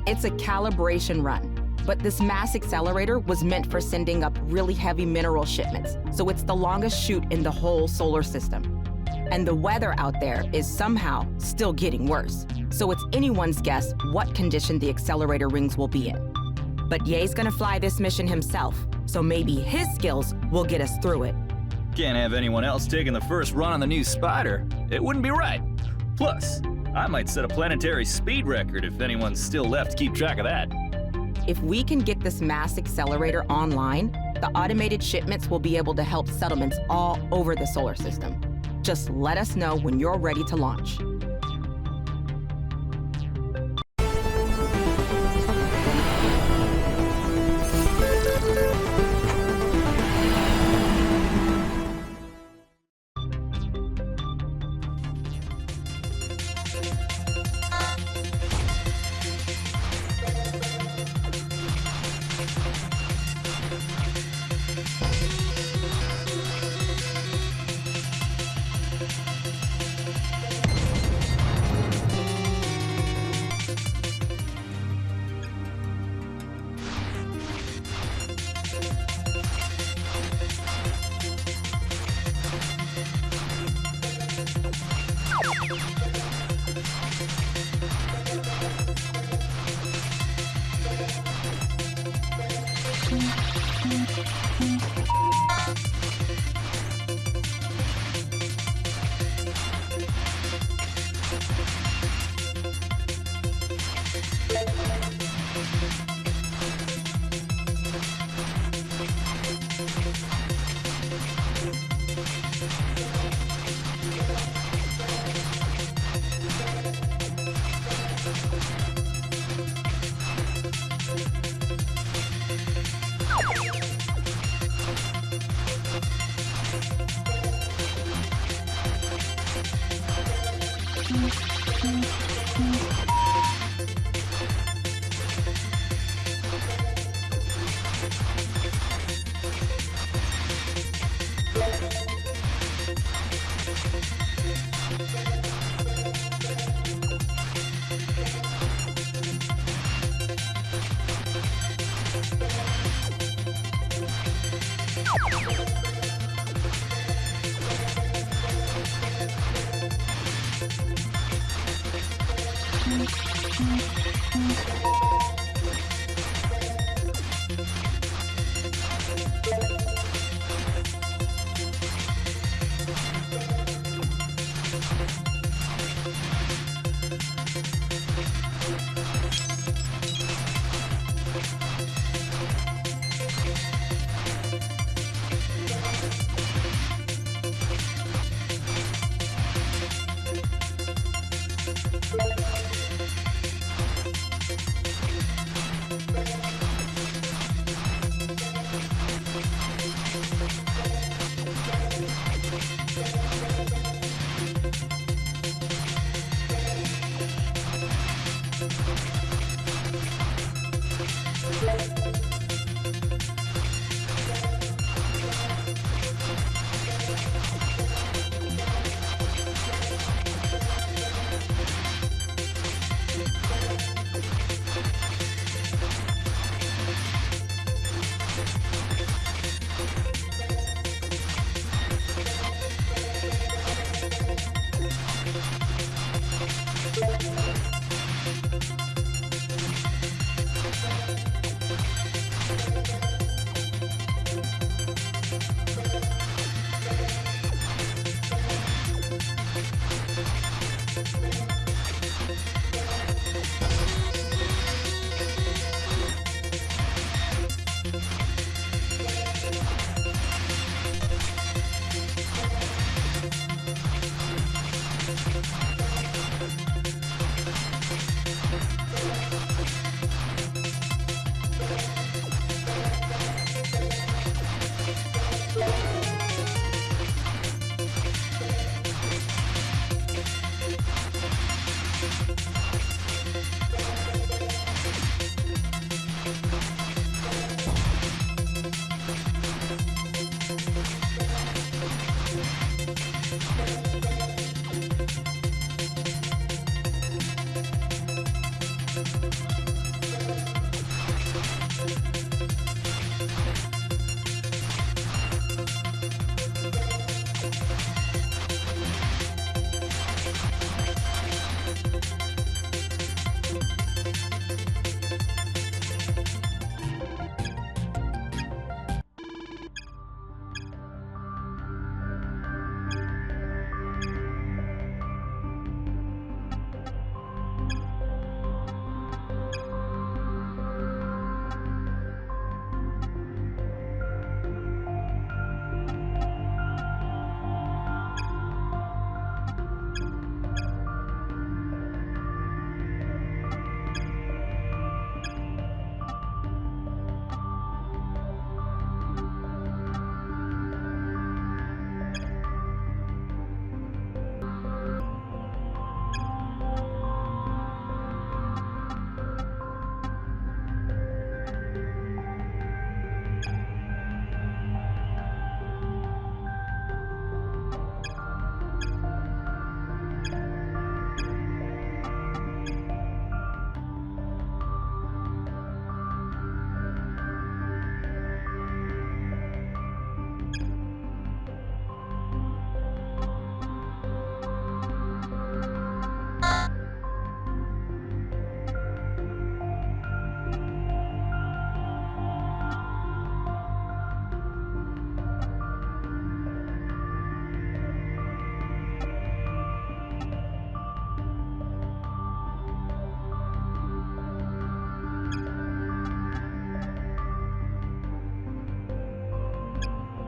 It's a calibration run, but this mass accelerator was meant for sending up really heavy mineral shipments, so it's the longest chute in the whole solar system. And the weather out there is somehow still getting worse, so it's anyone's guess what condition the accelerator rings will be in. But Ye's gonna fly this mission himself, so maybe his skills will get us through it.
Can't have anyone else taking the first run on the new spider. It wouldn't be right. Plus, I might set a planetary speed record if anyone's still left to keep track of that.
If we can get this mass accelerator online, the automated shipments will be able to help settlements all over the solar system. Just let us know when you're ready to launch.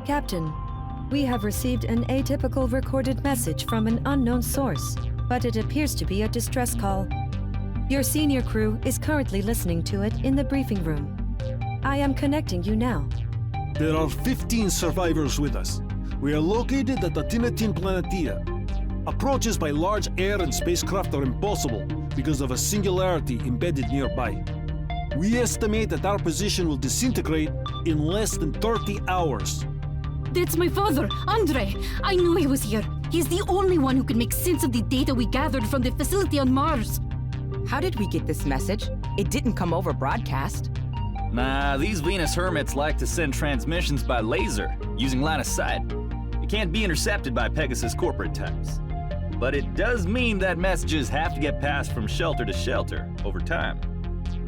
Captain, we have received an atypical recorded message from an unknown source, but it appears to be a distress call. Your senior crew is currently listening to it in the briefing room. I am connecting you now.
There are 15 survivors with us. We are located at the Tinatin Planitia. Approaches by large air and spacecraft are impossible because of a singularity embedded nearby. We estimate that our position will disintegrate in less than 30 hours.
That's my father, Andre. I knew he was here. He's the only one who can make sense of the data we gathered from the facility on Mars.
How did we get this message? It didn't come over broadcast.
Nah, these Venus hermits like to send transmissions by laser, using line of sight. It can't be intercepted by Pegasus corporate types. But it does mean that messages have to get passed from shelter to shelter over time.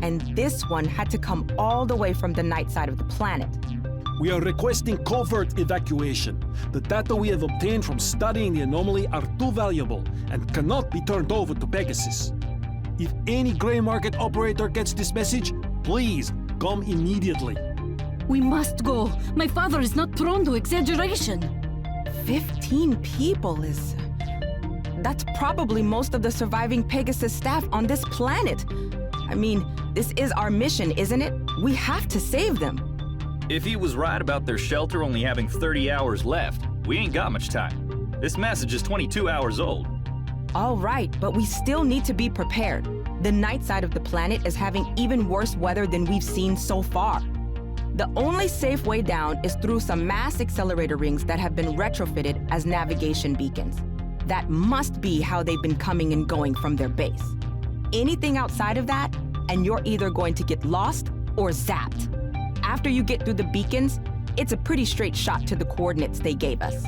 And this one had to come all the way from the night side of the planet.
We are requesting covert evacuation. The data we have obtained from studying the anomaly are too valuable and cannot be turned over to Pegasus. If any gray market operator gets this message, please come immediately.
We must go. My father is not prone to exaggeration.
15 people is... That's probably most of the surviving Pegasus staff on this planet. I mean, this is our mission, isn't it? We have to save them.
If he was right about their shelter only having 30 hours left, we ain't got much time. This message is 22 hours old.
All right, but we still need to be prepared. The night side of the planet is having even worse weather than we've seen so far. The only safe way down is through some mass accelerator rings that have been retrofitted as navigation beacons. That must be how they've been coming and going from their base. Anything outside of that, and you're either going to get lost or zapped. After you get through the beacons, it's a pretty straight shot to the coordinates they gave us.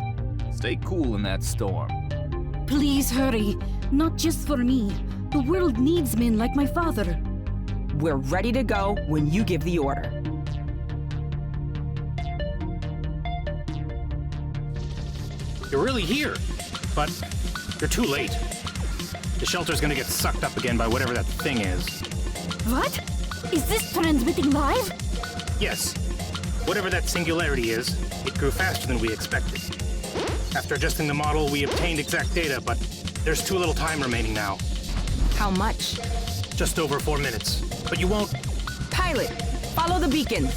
Stay cool in that storm.
Please hurry. Not just for me. The world needs men like my father.
We're ready to go when you give the order.
You're really here, but you're too late. The shelter's gonna get sucked up again by whatever that thing is.
What? Is this transmitting live?
Yes. Whatever that singularity is, it grew faster than we expected. After adjusting the model, we obtained exact data, but there's too little time remaining now.
How much?
Just over 4 minutes. But you won't...
Pilot, follow the beacons.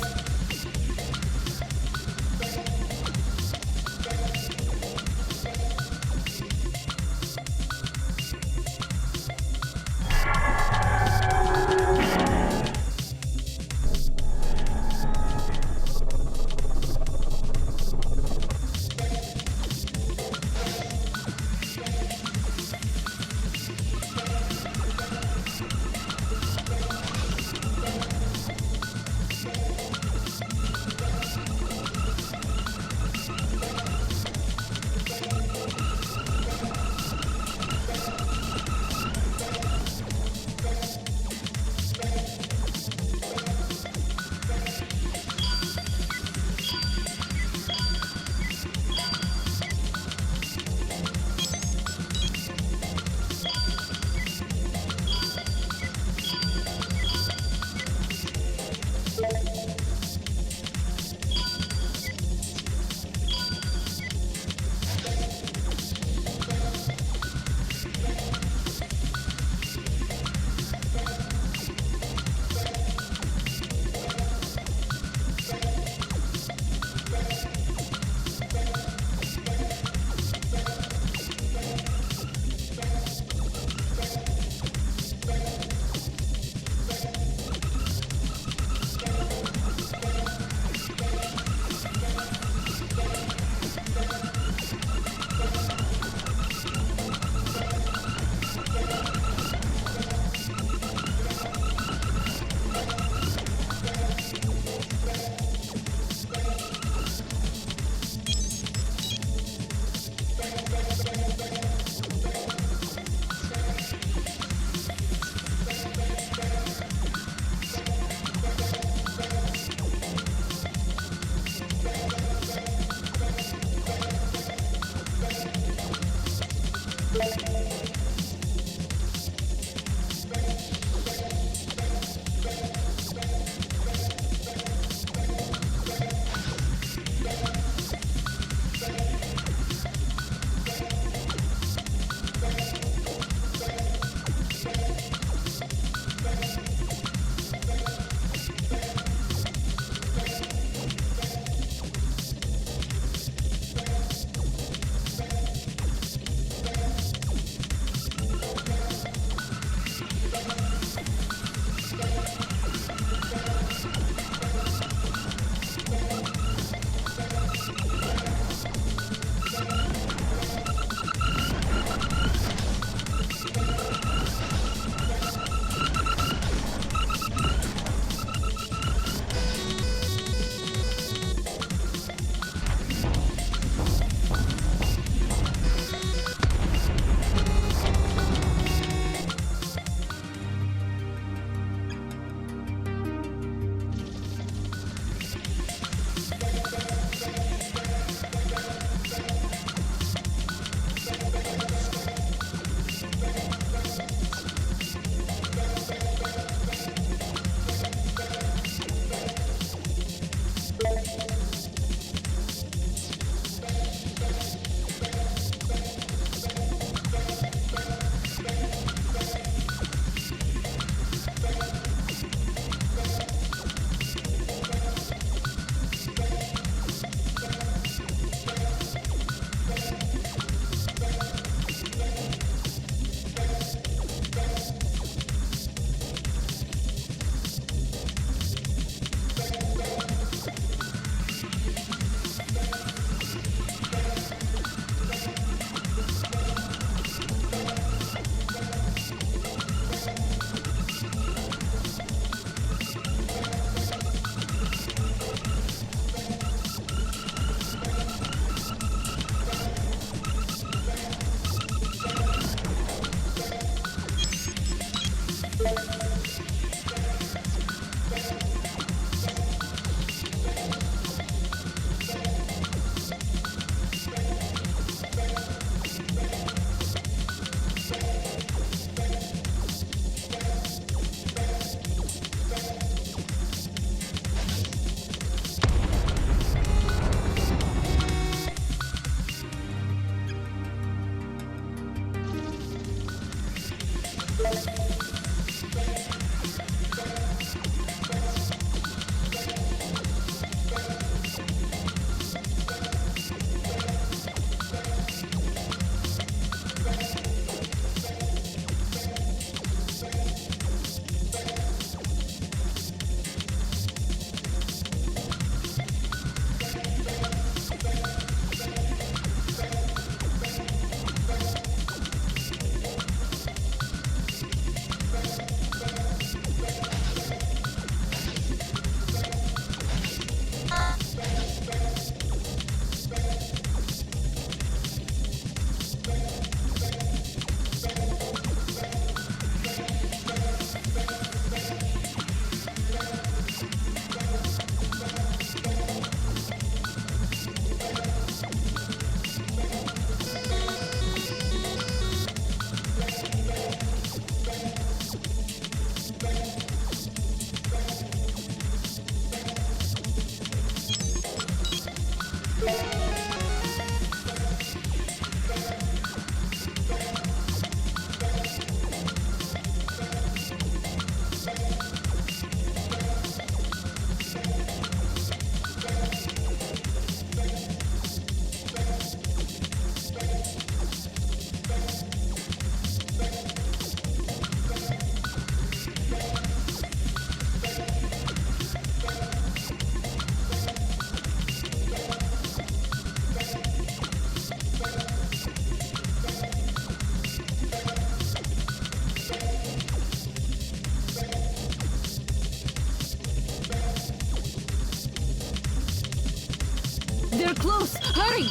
They're close! Hurry!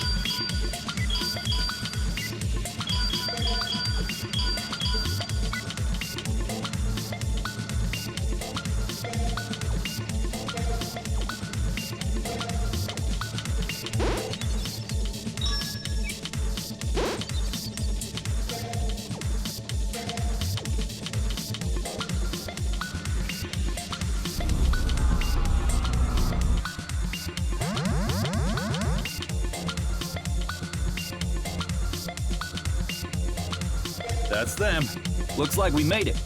That's them. Looks like we made it.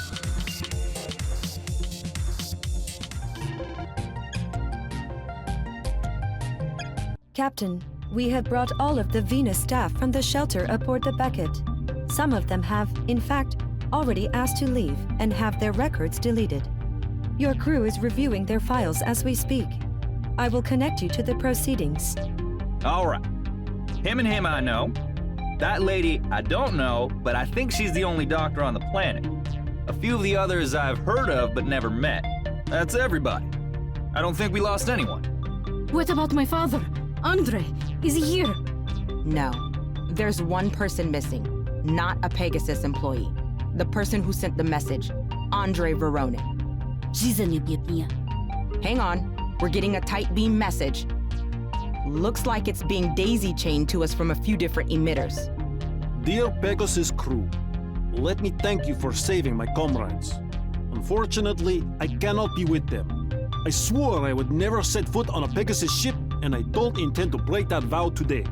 Captain, we have brought all of the Venus staff from the shelter aboard the Beckett. Some of them have, in fact, already asked to leave and have their records deleted. Your crew is reviewing their files as we speak. I will connect you to the proceedings.
All right. Him and him I know. That lady I don't know, but I think she's the only doctor on the planet. A few of the others I've heard of but never met. That's everybody. I don't think we lost anyone.
What about my father? Andre, is he here?
No. There's one person missing. Not a Pegasus employee. The person who sent the message, Andre Veronin. Hang on. We're getting a tight beam message. Looks like it's being daisy-chained to us from a few different emitters.
Dear Pegasus crew, let me thank you for saving my comrades. Unfortunately, I cannot be with them. I swore I would never set foot on a Pegasus ship, and I don't intend to break that vow today.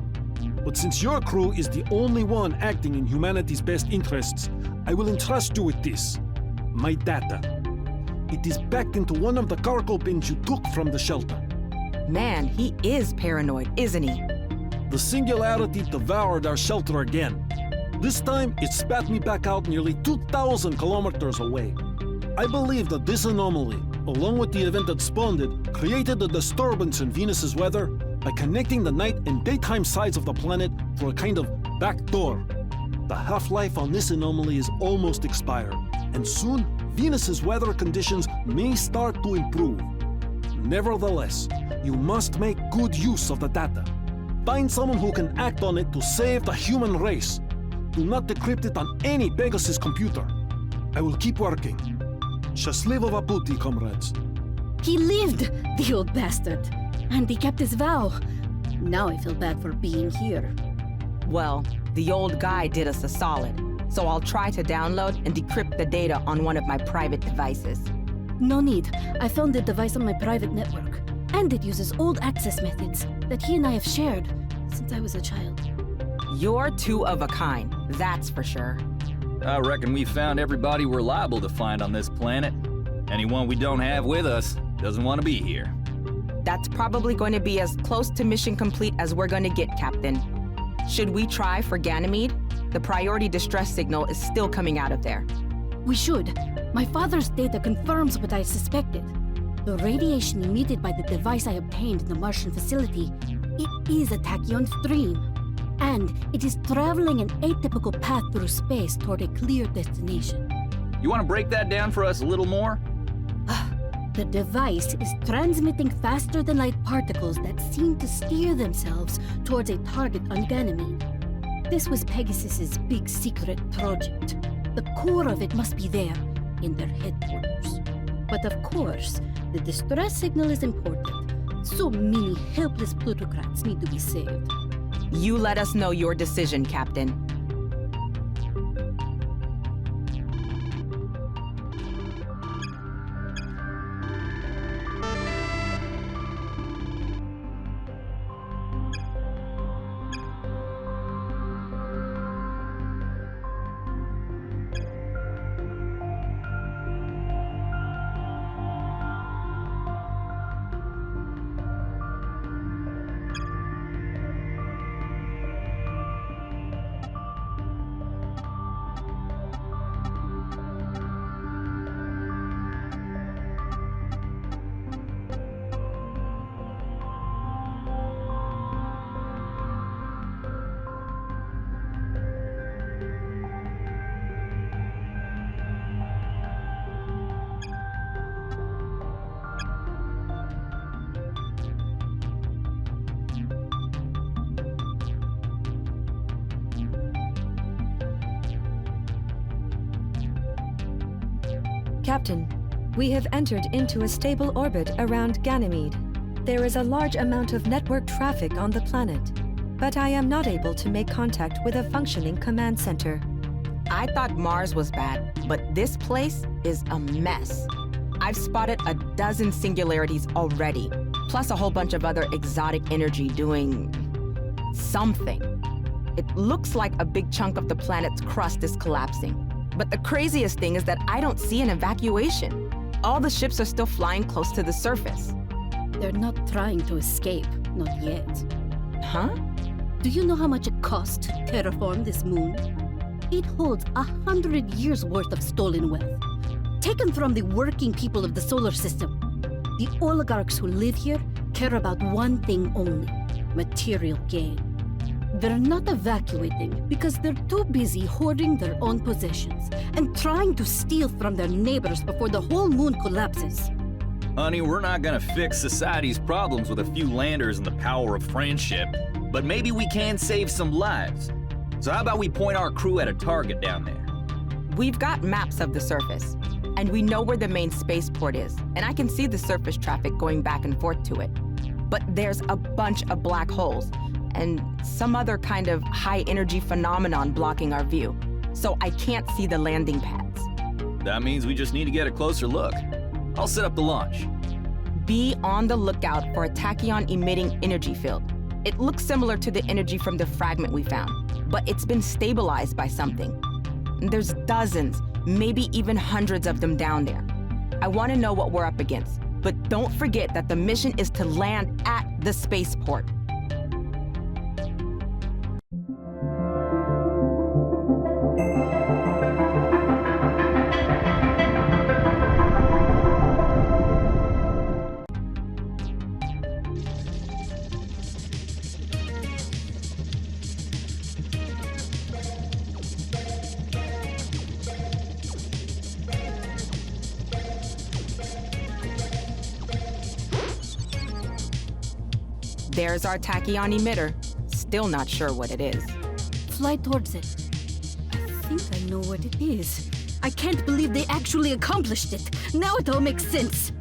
But since your crew is the only one acting in humanity's best interests, I will entrust you with this. My data. It is packed into one of the cargo bins you took from the shelter.
Man, he is paranoid, isn't he?
The singularity devoured our shelter again. This time, it spat me back out nearly 2,000 kilometers away. I believe that this anomaly, along with the event that spawned it, created a disturbance in Venus's weather by connecting the night and daytime sides of the planet through a kind of back door. The half-life on this anomaly is almost expired, and soon, Venus's weather conditions may start to improve. Nevertheless, you must make good use of the data. Find someone who can act on it to save the human race. Do not decrypt it on any Pegasus computer. I will keep working. Счастливого пути, comrades.
He lived, the old bastard. And he kept his vow. Now I feel bad for being here.
Well, the old guy did us a solid, so I'll try to download and decrypt the data on one of my private devices.
No need. I found the device on my private network. And it uses old access methods that he and I have shared since I was a child.
You're two of a kind, that's for sure.
I reckon we found everybody we're liable to find on this planet. Anyone we don't have with us doesn't want to be here.
That's probably going to be as close to mission complete as we're going to get, Captain. Should we try for Ganymede? The priority distress signal is still coming out of there.
We should. My father's data confirms what I suspected. The radiation emitted by the device I obtained in the Martian facility, it is a tachyon stream. And it is traveling an atypical path through space toward a clear destination.
You want to break that down for us a little more?
The device is transmitting faster-than-light particles that seem to steer themselves towards a target on Ganymede. This was Pegasus's big secret project. The core of it must be there, in their headquarters. But of course, the distress signal is important. So many helpless plutocrats need to be saved.
You let us know your decision, Captain.
Captain, we have entered into a stable orbit around Ganymede. There is a large amount of network traffic on the planet, but I am not able to make contact with a functioning command center.
I thought Mars was bad, but this place is a mess. I've spotted a dozen singularities already, plus a whole bunch of other exotic energy doing something. It looks like a big chunk of the planet's crust is collapsing. But the craziest thing is that I don't see an evacuation. All the ships are still flying close to the surface.
They're not trying to escape, not yet.
Huh?
Do you know how much it costs to terraform this moon? It holds 100 years' worth of stolen wealth, taken from the working people of the solar system. The oligarchs who live here care about one thing only: material gain. They're not evacuating because they're too busy hoarding their own possessions and trying to steal from their neighbors before the whole moon collapses.
Honey, we're not gonna fix society's problems with a few landers and the power of friendship, but maybe we can save some lives. So how about we point our crew at a target down there?
We've got maps of the surface, and we know where the main spaceport is, and I can see the surface traffic going back and forth to it. But there's a bunch of black holes, and some other kind of high-energy phenomenon blocking our view. So I can't see the landing pads.
That means we just need to get a closer look. I'll set up the launch.
Be on the lookout for a tachyon-emitting energy field. It looks similar to the energy from the fragment we found, but it's been stabilized by something. There's dozens, maybe even hundreds of them down there. I want to know what we're up against, but don't forget that the mission is to land at the spaceport. There's our tachyon emitter. Still not sure what it is.
Fly towards it. I think I know what it is. I can't believe they actually accomplished it. Now it all makes sense.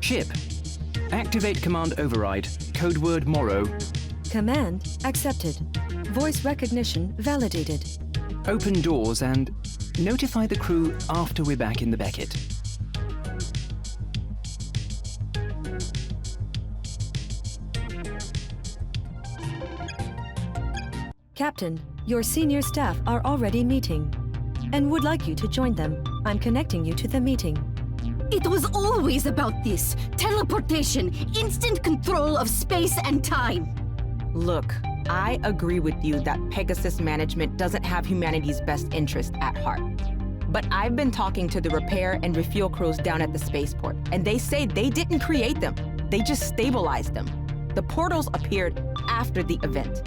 Ship. Activate command override. Code word Morrow.
Command accepted. Voice recognition validated.
Open doors and notify the crew after we're back in the Beckett.
Captain, your senior staff are already meeting and would like you to join them. I'm connecting you to the meeting.
It was always about this. Teleportation, instant control of space and time.
Look, I agree with you that Pegasus management doesn't have humanity's best interest at heart. But I've been talking to the repair and refuel crews down at the spaceport, and they say they didn't create them. They just stabilized them. The portals appeared after the event.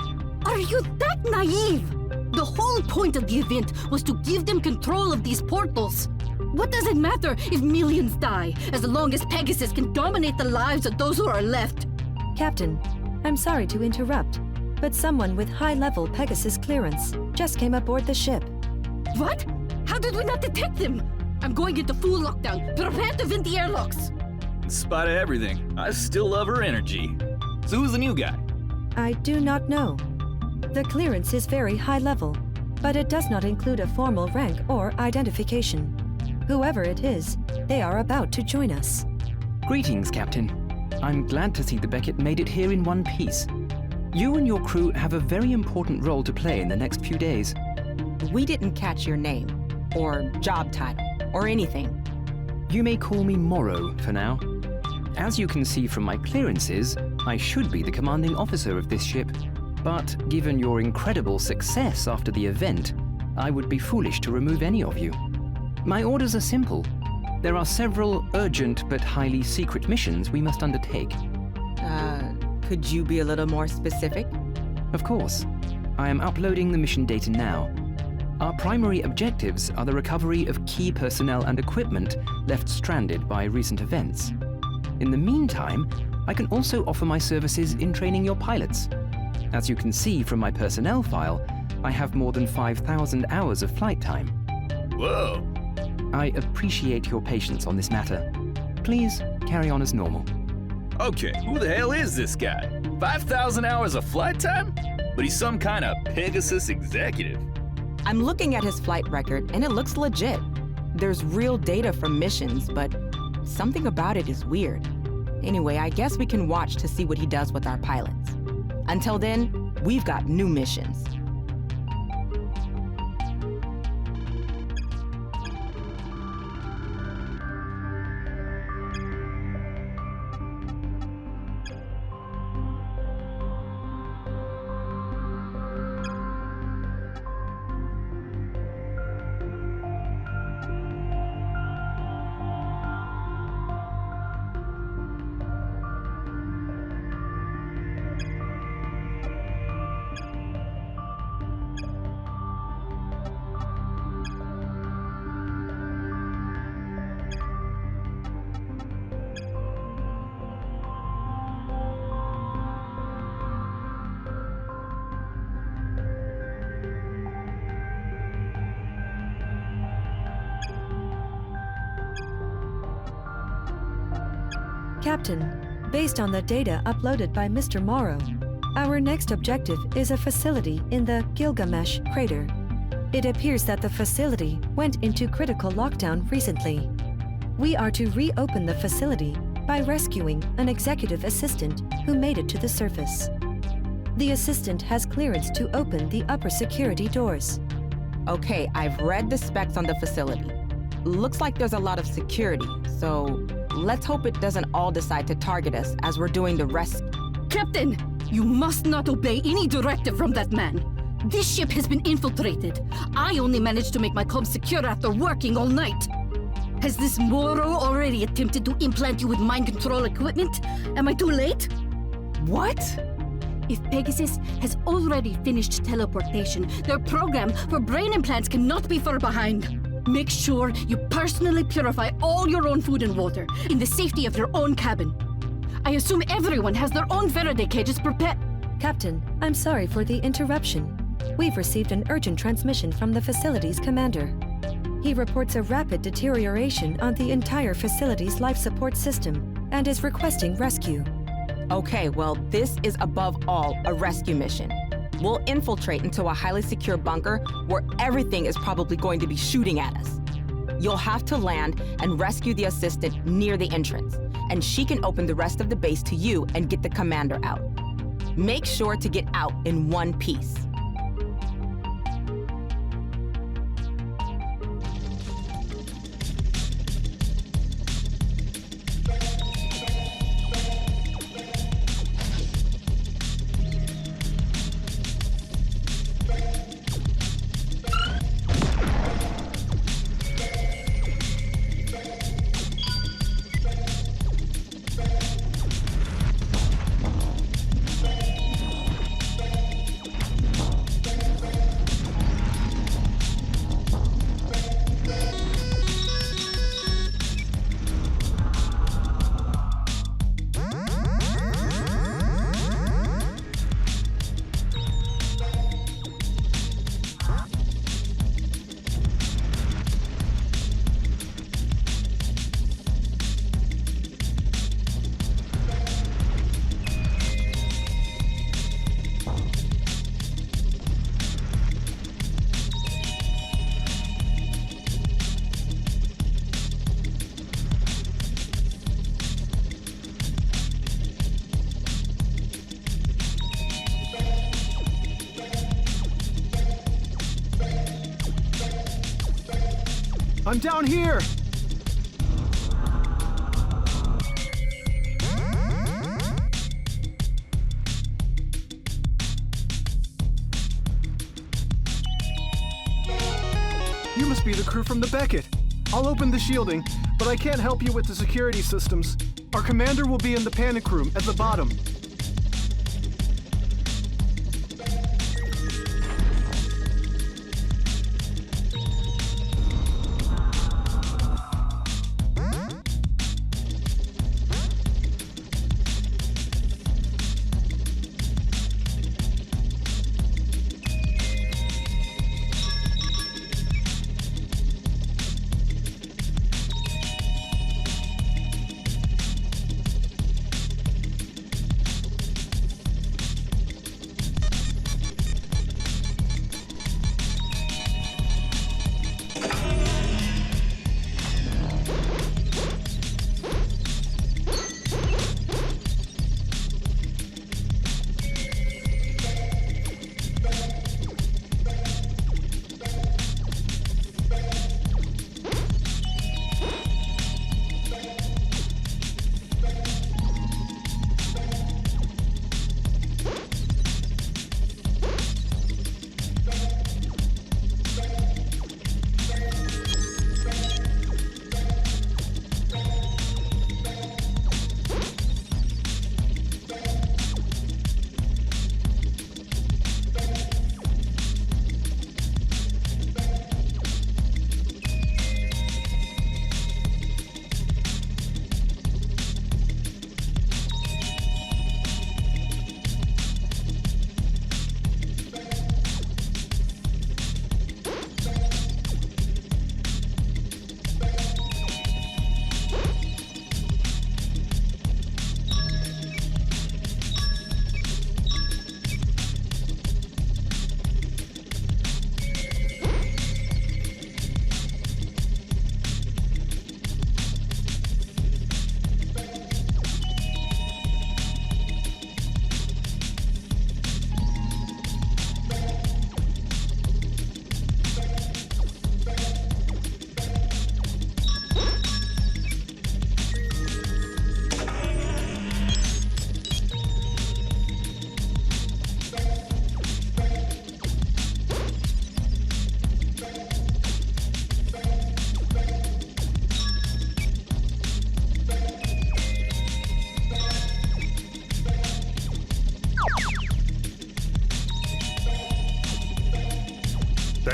Are you that naive? The whole point of the event was to give them control of these portals. What does it matter if millions die, as long as Pegasus can dominate the lives of those who are left?
Captain, I'm sorry to interrupt, but someone with high-level Pegasus clearance just came aboard the ship.
What? How did we not detect them? I'm going into full lockdown. Prepare to vent the airlocks.
In spite of everything, I still love her energy. So who's the new guy?
I do not know. The clearance is very high level, but it does not include a formal rank or identification. Whoever it is, they are about to join us.
Greetings, Captain. I'm glad to see the Beckett made it here in one piece. You and your crew have a very important role to play in the next few days.
We didn't catch your name, or job title, or anything.
You may call me Morrow for now. As you can see from my clearances, I should be the commanding officer of this ship. But given your incredible success after the event, I would be foolish to remove any of you. My orders are simple. There are several urgent but highly secret missions we must undertake.
Could you be a little more specific?
Of course. I am uploading the mission data now. Our primary objectives are the recovery of key personnel and equipment left stranded by recent events. In the meantime, I can also offer my services in training your pilots. As you can see from my personnel file, I have more than 5,000 hours of flight time.
Whoa!
I appreciate your patience on this matter. Please carry on as normal.
Okay, who the hell is this guy? 5,000 hours of flight time? But he's some kind of Pegasus executive.
I'm looking at his flight record, and it looks legit. There's real data from missions, but something about it is weird. Anyway, I guess we can watch to see what he does with our pilots. Until then, we've got new missions.
Captain, based on the data uploaded by Mr. Morrow, our next objective is a facility in the Gilgamesh crater. It appears that the facility went into critical lockdown recently. We are to reopen the facility by rescuing an executive assistant who made it to the surface. The assistant has clearance to open the upper security doors.
Okay, I've read the specs on the facility. Looks like there's a lot of security, so let's hope it doesn't all decide to target us as we're doing the rescue.
Captain, you must not obey any directive from that man. This ship has been infiltrated. I only managed to make my comms secure after working all night. Has this Morrow already attempted to implant you with mind control equipment? Am I too late?
What?
If Pegasus has already finished teleportation, their program for brain implants cannot be far behind. Make sure you personally purify all your own food and water in the safety of your own cabin. I assume everyone has their own Faraday cages prepared.
Captain, I'm sorry for the interruption. We've received an urgent transmission from the facility's commander. He reports a rapid deterioration on the entire facility's life support system. and is requesting rescue.
Okay, well, this is above all a rescue mission. We'll infiltrate into a highly secure bunker where everything is probably going to be shooting at us. You'll have to land and rescue the assistant near the entrance, and she can open the rest of the base to you and get the commander out. Make sure to get out in one piece.
I'm down here! You must be the crew from the Beckett. I'll open the shielding, but I can't help you with the security systems. Our commander will be in the panic room at the bottom.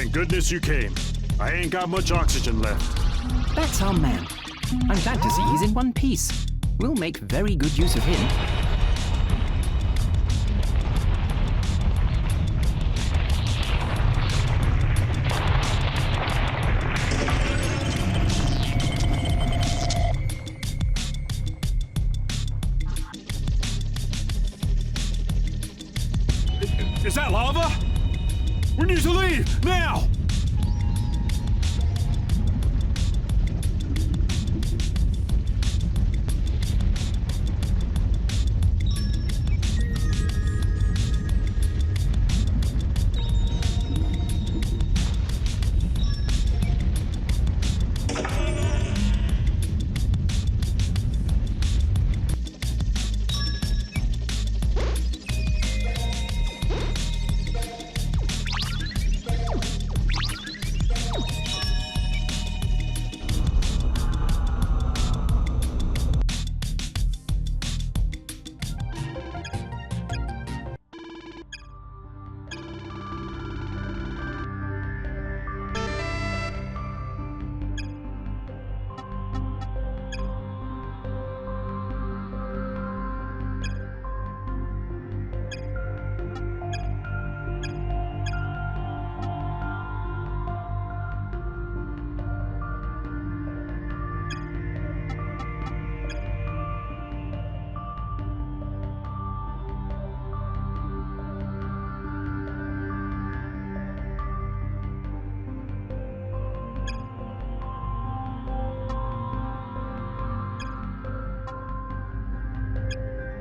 Thank goodness you came. I ain't got much oxygen left.
That's our man. I'm glad to see he's in one piece. We'll make very good use of him.
that lava? We need to leave, now!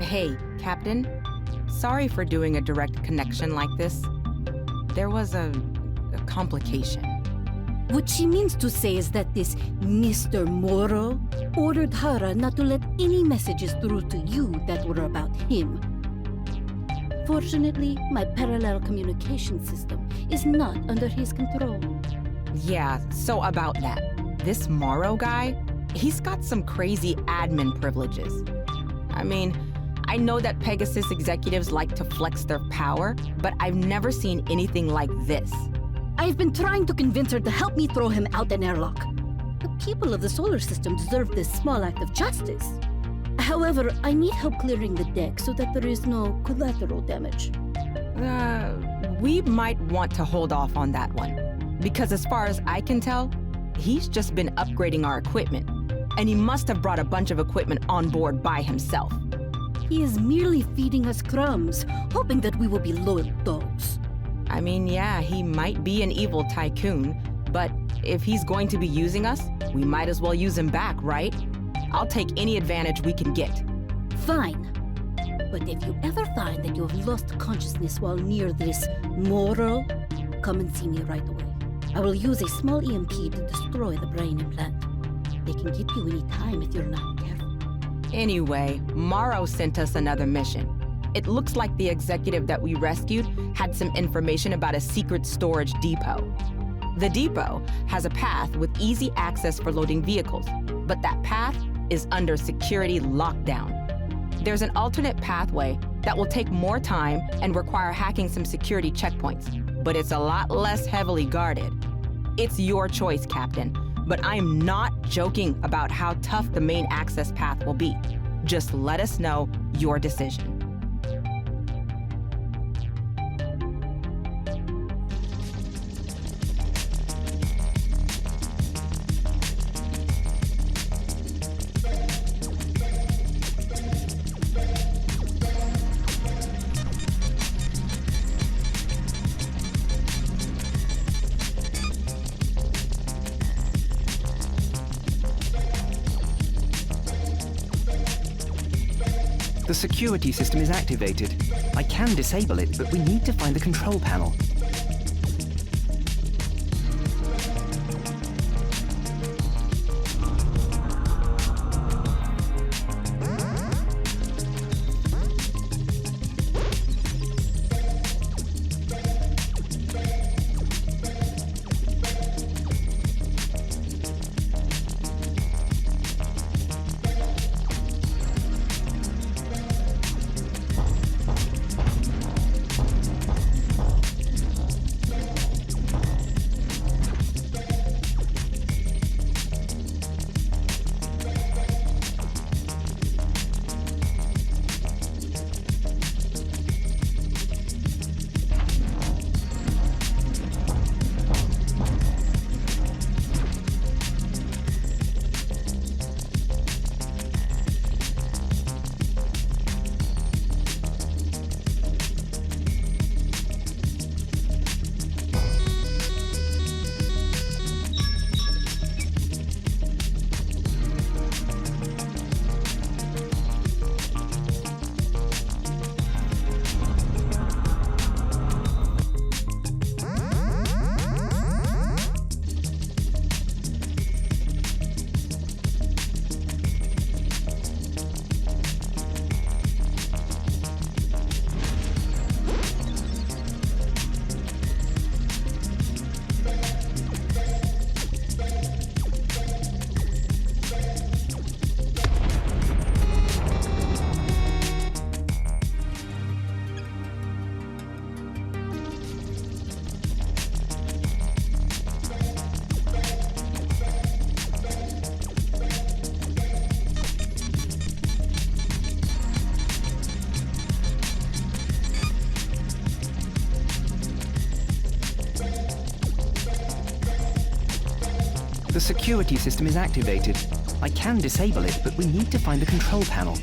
Hey, Captain. Sorry for doing a direct connection like this. There was a complication.
What she means to say is that this Mr. Moro ordered Hara not to let any messages through to you that were about him. Fortunately, my parallel communication system is not under his control.
Yeah, so about that. This Morrow guy, he's got some crazy admin privileges. I mean, I know that Pegasus executives like to flex their power, but I've never seen anything like this.
I've been trying to convince her to help me throw him out an airlock. The people of the solar system deserve this small act of justice. However, I need help clearing the deck so that there is no collateral damage.
We might want to hold off on that one. Because as far as I can tell, he's just been upgrading our equipment. And he must have brought a bunch of equipment on board by himself.
He is merely feeding us crumbs, hoping that we will be loyal dogs.
I mean, yeah, he might be an evil tycoon, but if he's going to be using us, we might as well use him back, right? I'll take any advantage we can get.
Fine. But if you ever find that you have lost consciousness while near this Moro, come and see me right away. I will use a small EMP to destroy the brain implant. They can get you any time if you're not careful.
Anyway, Morrow sent us another mission. It looks like the executive that we rescued had some information about a secret storage depot. The depot has a path with easy access for loading vehicles, but that path is under security lockdown. There's an alternate pathway that will take more time and require hacking some security checkpoints, but it's a lot less heavily guarded. It's your choice, Captain, but I'm not joking about how tough the main access path will be. Just let us know your decision.
The security system is activated. I can disable it, but we need to find the control panel. The security system is activated. I can disable it, but we need to find the control panel.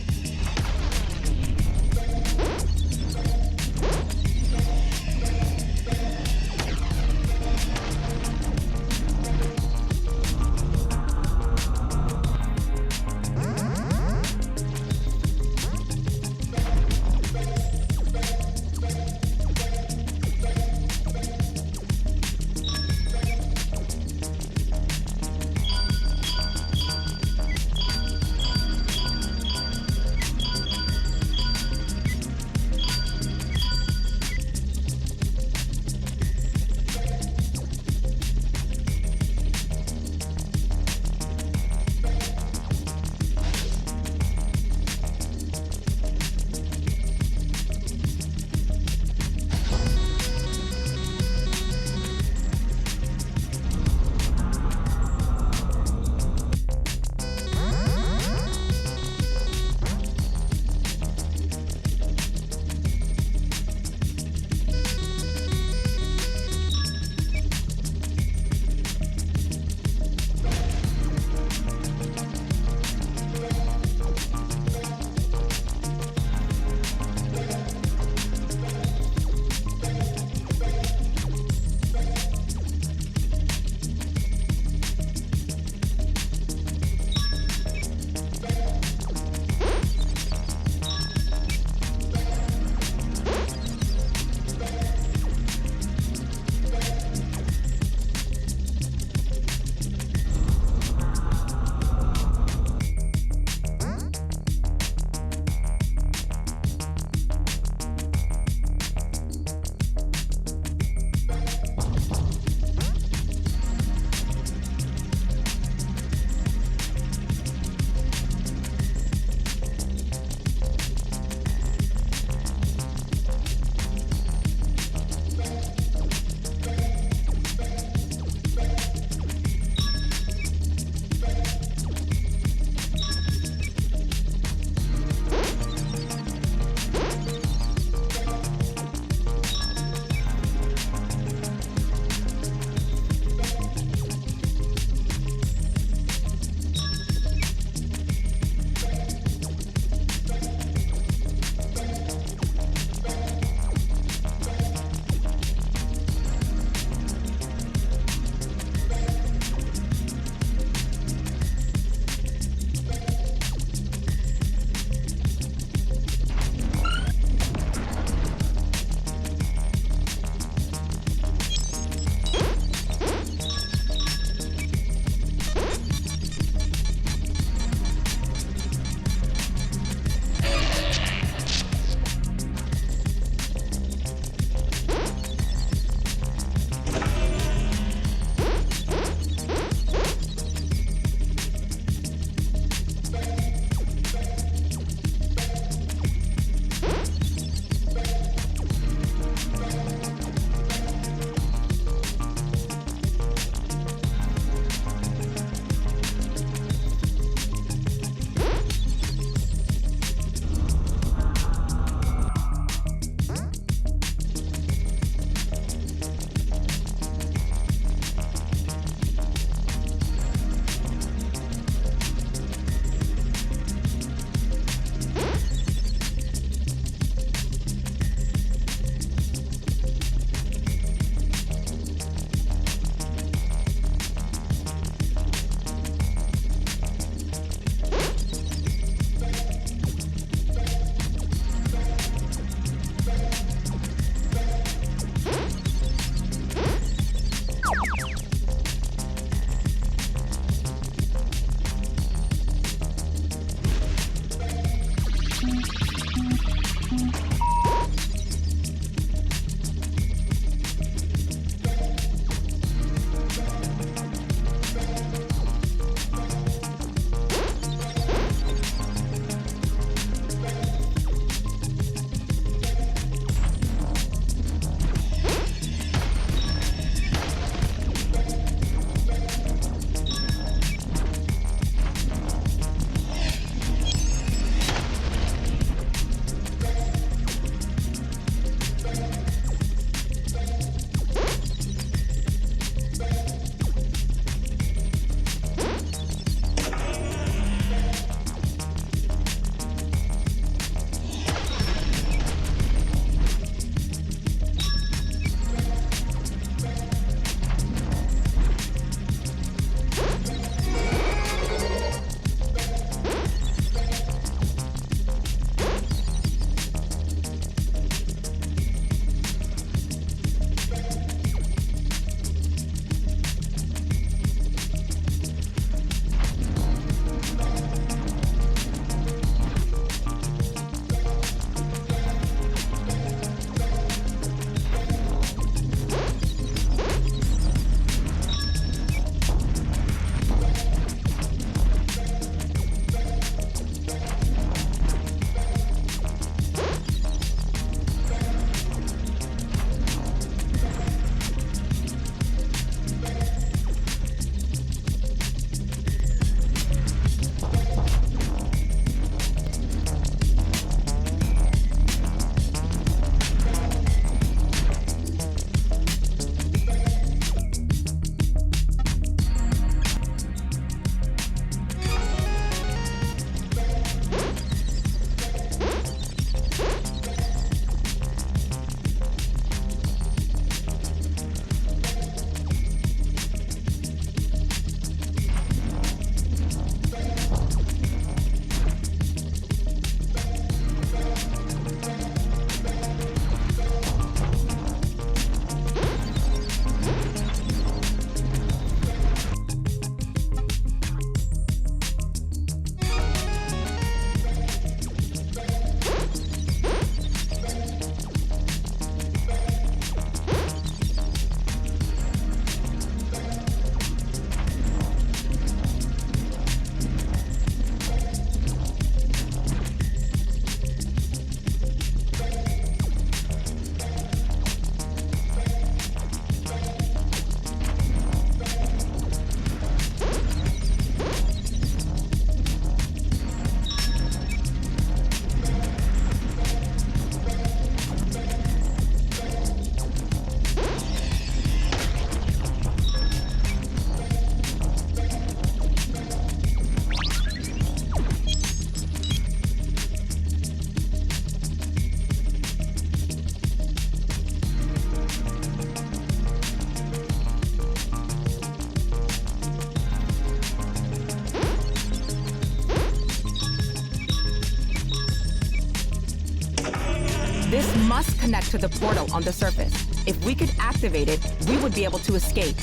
must connect to the portal on the surface. If we could activate it, we would be able to escape.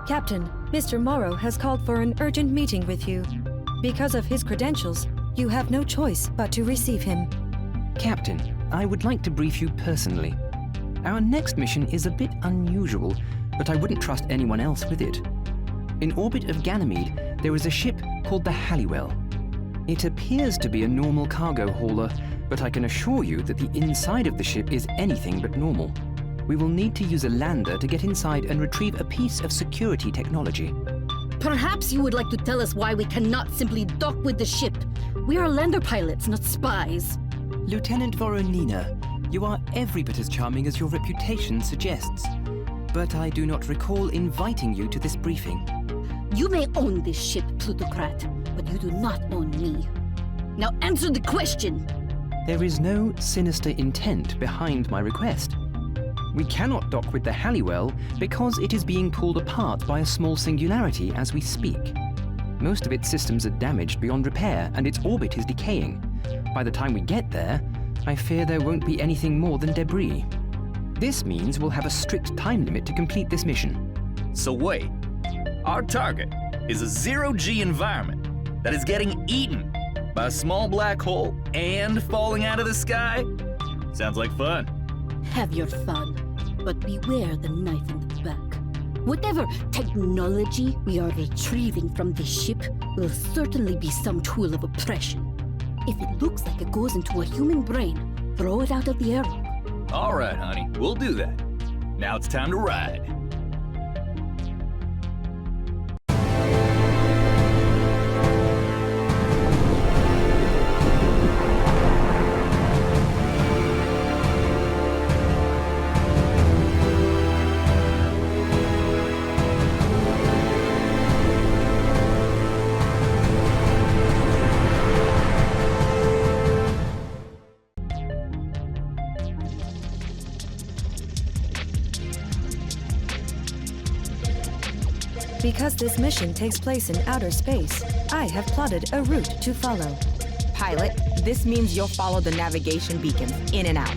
Captain, Mr. Morrow has called for an urgent meeting with you. Because of his credentials, you have no choice but to receive him.
Captain, I would like to brief you personally. Our next mission is a bit unusual, but I wouldn't trust anyone else with it. In orbit of Ganymede, there is a ship called the Halliwell. It appears to be a normal cargo hauler, but I can assure you that the inside of the ship is anything but normal. We will need to use a lander to get inside and retrieve a piece of security technology.
Perhaps you would like to tell us why we cannot simply dock with the ship. We are lander pilots, not spies.
Lieutenant Voronina, you are every bit as charming as your reputation suggests. But I do not recall inviting you to this briefing.
You may own this ship, plutocrat, but you do not own me. Now answer the question!
There is no sinister intent behind my request. We cannot dock with the Halliwell because it is being pulled apart by a small singularity as we speak. Most of its systems are damaged beyond repair and its orbit is decaying. By the time we get there, I fear there won't be anything more than debris. This means we'll have a strict time limit to complete this mission.
So wait, our target is a zero-G environment that is getting eaten by a small black hole and falling out of the sky? Sounds like fun.
Have your fun, but beware the knife in the back. Whatever technology we are retrieving from this ship will certainly be some tool of oppression. If it looks like it goes into a human brain, throw it out of the airlock.
All right, honey, we'll do that. Now it's time to ride.
Because this mission takes place in outer space, I have plotted a route to follow.
Pilot, this means you'll follow the navigation beacons in and out.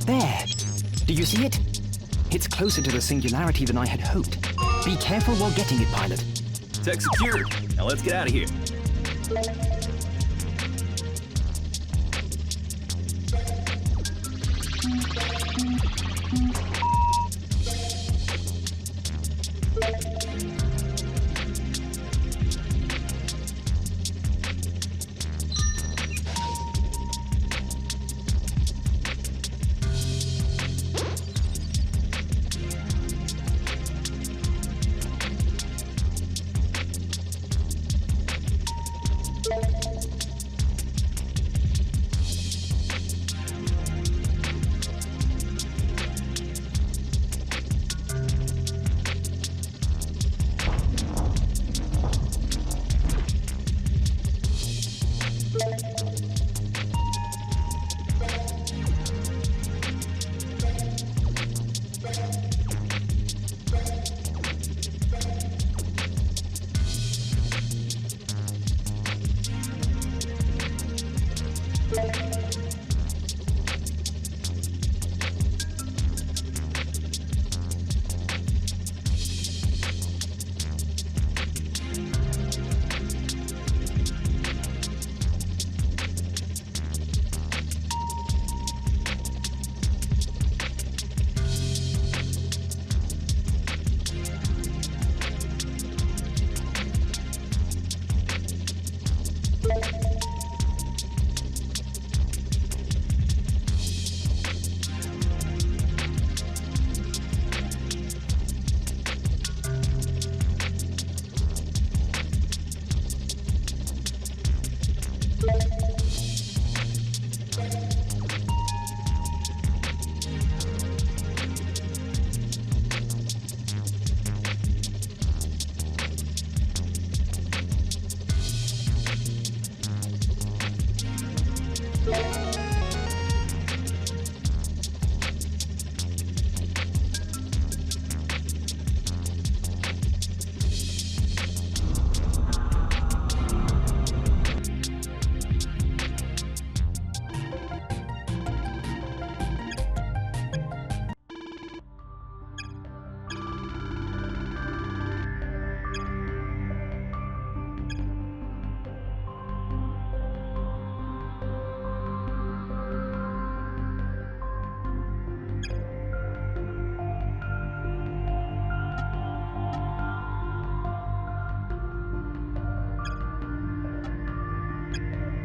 There! Do you see it? It's closer to the singularity than I had hoped. Be careful while getting it, pilot.
Tech secured. Now let's get out of here.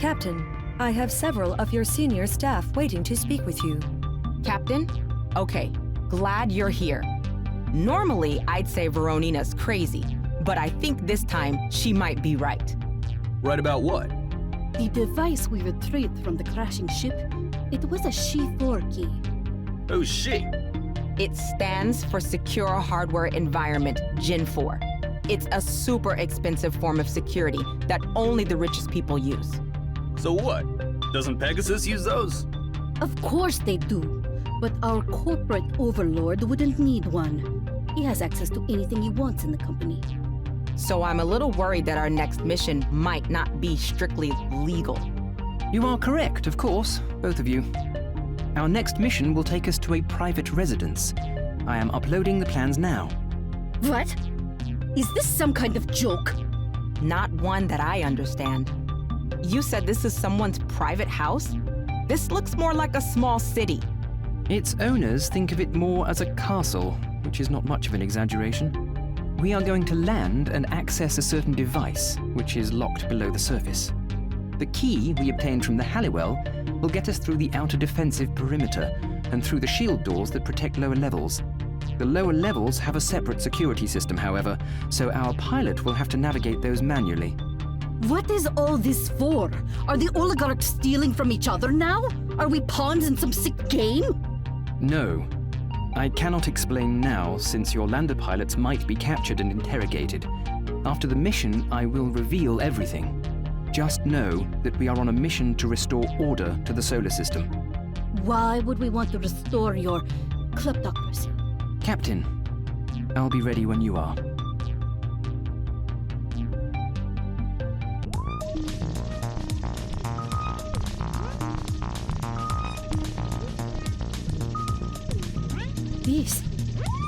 Captain, I have several of your senior staff waiting to speak with you.
Captain? Okay, glad you're here. Normally, I'd say Veronina's crazy, but I think this time she might be right.
Right about what?
The device we retrieved from the crashing ship, it was a She-4 key.
Who's she?
It stands for Secure Hardware Environment, Gen 4. It's a super expensive form of security that only the richest people use.
So what? Doesn't Pegasus use those?
Of course they do, but our corporate overlord wouldn't need one. He has access to anything he wants in the company.
So I'm a little worried that our next mission might not be strictly legal.
You are correct, of course, both of you. Our next mission will take us to a private residence. I am uploading the plans now.
What? Is this some kind of joke?
Not one that I understand. You said this is someone's private house? This looks more like a small city.
Its owners think of it more as a castle, which is not much of an exaggeration. We are going to land and access a certain device, which is locked below the surface. The key we obtained from the Halliwell will get us through the outer defensive perimeter and through the shield doors that protect lower levels. The lower levels have a separate security system, however, so our pilot will have to navigate those manually.
What is all this for? Are the oligarchs stealing from each other now? Are we pawns in some sick game?
No. I cannot explain now, since your lander pilots might be captured and interrogated. After the mission, I will reveal everything. Just know that we are on a mission to restore order to the solar system.
Why would we want to restore your kleptocracy?
Captain, I'll be ready when you are.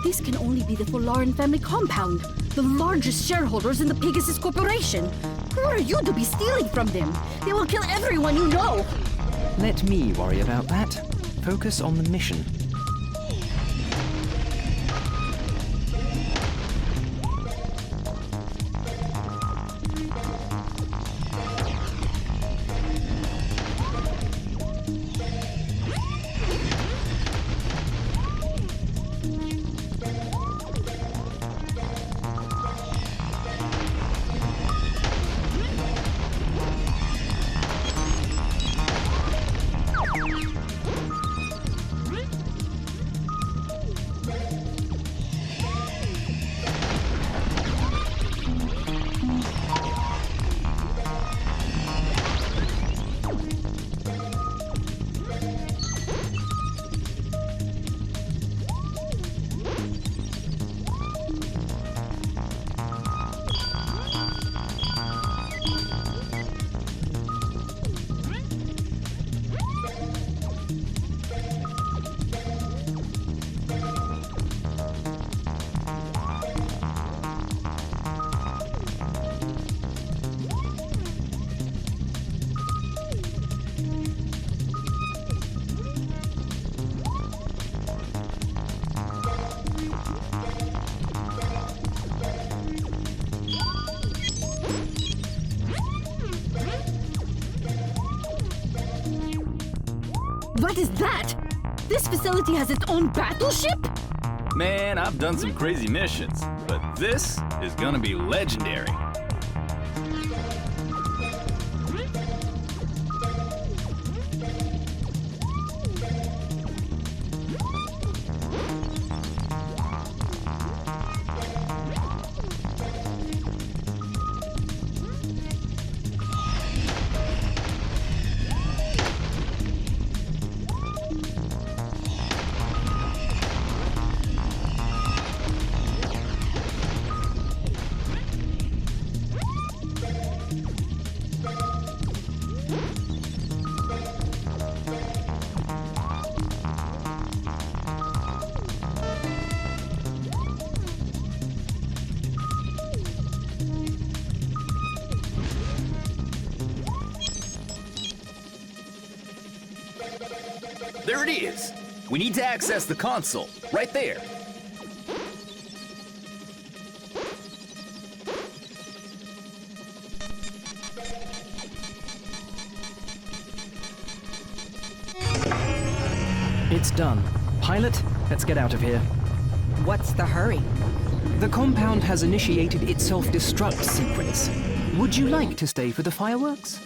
This can only be the Folarin family compound, the largest shareholders in the Pegasus Corporation. Who are you to be stealing from them? They will kill everyone you know!
Let me worry about that. Focus on the mission.
What is that? This facility has its own battleship?
Man, I've done some crazy missions, but this is gonna be legendary. There it is. We need to access the console, right there.
It's done. Pilot, let's get out of here.
What's the hurry?
The compound has initiated its self-destruct sequence. Would you like to stay for the fireworks?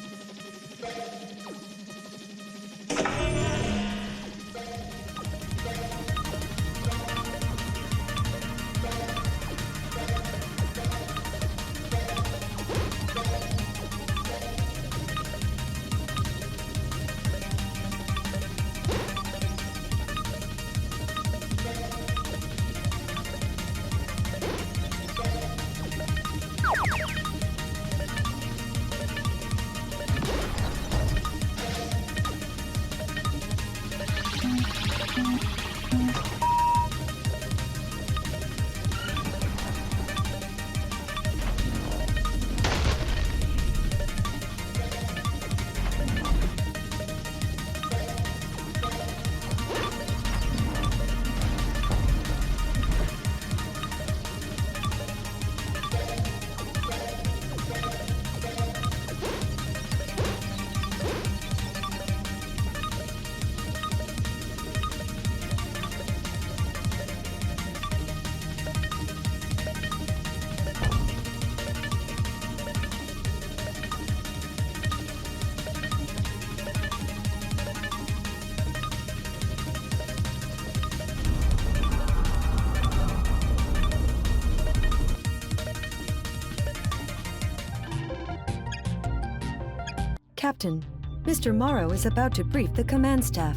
Captain, Mr. Morrow is about to brief the command staff.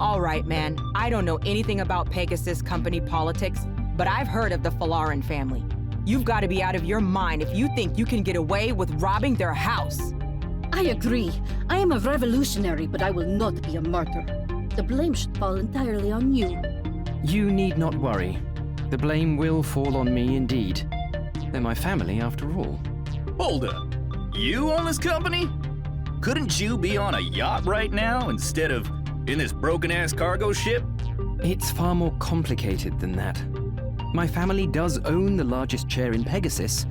All right, man. I don't know anything about Pegasus company politics, but I've heard of the Falaran family. You've got to be out of your mind if you think you can get away with robbing their house.
I agree. I am a revolutionary, but I will not be a martyr. The blame should fall entirely on you.
You need not worry. The blame will fall on me indeed. They're my family after all.
Hold up. You own this company? Couldn't you be on a yacht right now instead of in this broken-ass cargo ship?
It's far more complicated than that. My family does own the largest share in Pegasus,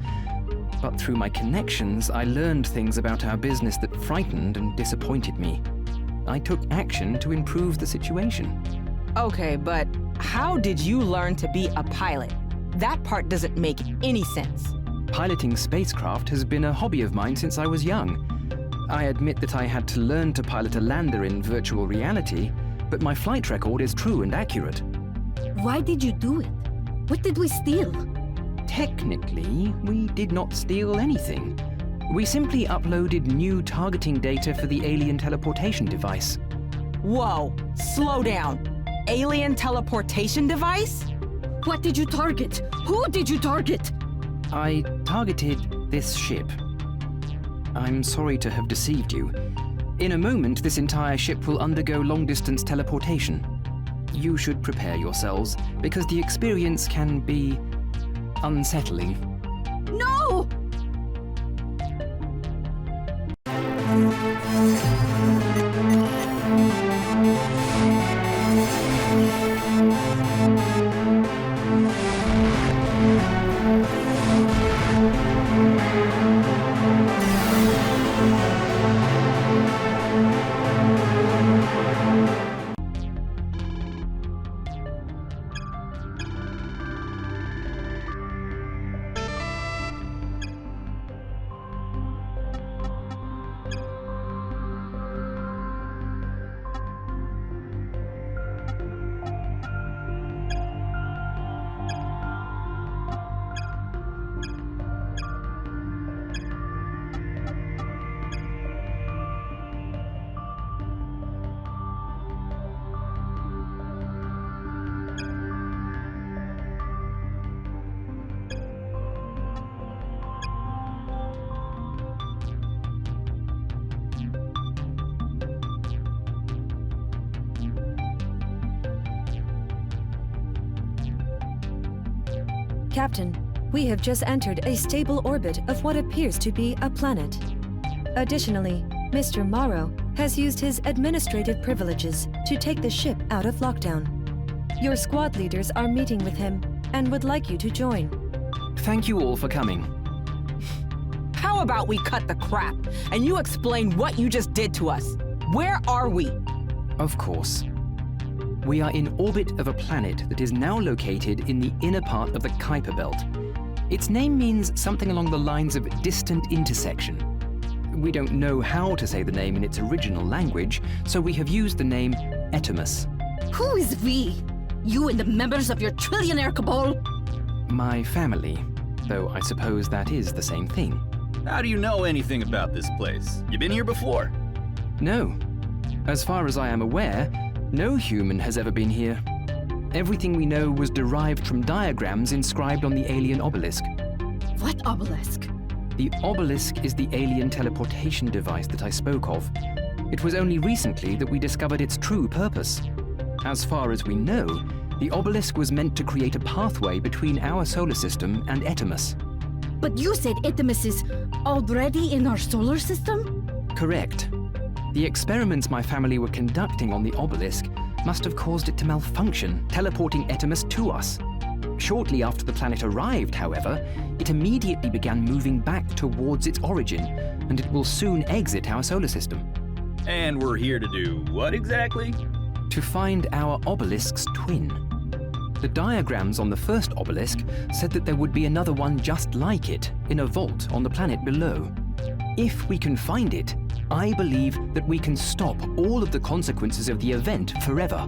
but through my connections, I learned things about our business that frightened and disappointed me. I took action to improve the situation.
Okay, but how did you learn to be a pilot? That part doesn't make any sense.
Piloting spacecraft has been a hobby of mine since I was young. I admit that I had to learn to pilot a lander in virtual reality, but my flight record is true and accurate.
Why did you do it? What did we steal?
Technically, we did not steal anything. We simply uploaded new targeting data for the alien teleportation device.
Whoa, slow down. Alien teleportation device?
What did you target? Who did you target?
I targeted this ship. I'm sorry to have deceived you. In a moment, this entire ship will undergo long-distance teleportation. You should prepare yourselves, because the experience can be unsettling.
No!
Captain, we have just entered a stable orbit of what appears to be a planet. Additionally, Mr. Morrow has used his administrative privileges to take the ship out of lockdown. Your squad leaders are meeting with him and would like you to join.
Thank you all for coming.
How about we cut the crap and you explain what you just did to us? Where are we?
Of course. We are in orbit of a planet that is now located in the inner part of the Kuiper Belt. Its name means something along the lines of distant intersection. We don't know how to say the name in its original language, so we have used the name Etimus.
Who is we? You and the members of your trillionaire cabal?
My family, though I suppose that is the same thing.
How do you know anything about this place? You been here before?
No. As far as I am aware, no human has ever been here. Everything we know was derived from diagrams inscribed on the alien obelisk.
What obelisk?
The obelisk is the alien teleportation device that I spoke of. It was only recently that we discovered its true purpose. As far as we know, the obelisk was meant to create a pathway between our solar system and Etimus.
But you said Etimus is already in our solar system?
Correct. The experiments my family were conducting on the obelisk must have caused it to malfunction, teleporting Etimus to us. Shortly after the planet arrived, however, it immediately began moving back towards its origin, and it will soon exit our solar system.
And we're here to do what exactly?
To find our obelisk's twin. The diagrams on the first obelisk said that there would be another one just like it in a vault on the planet below. If we can find it, I believe that we can stop all of the consequences of the event forever.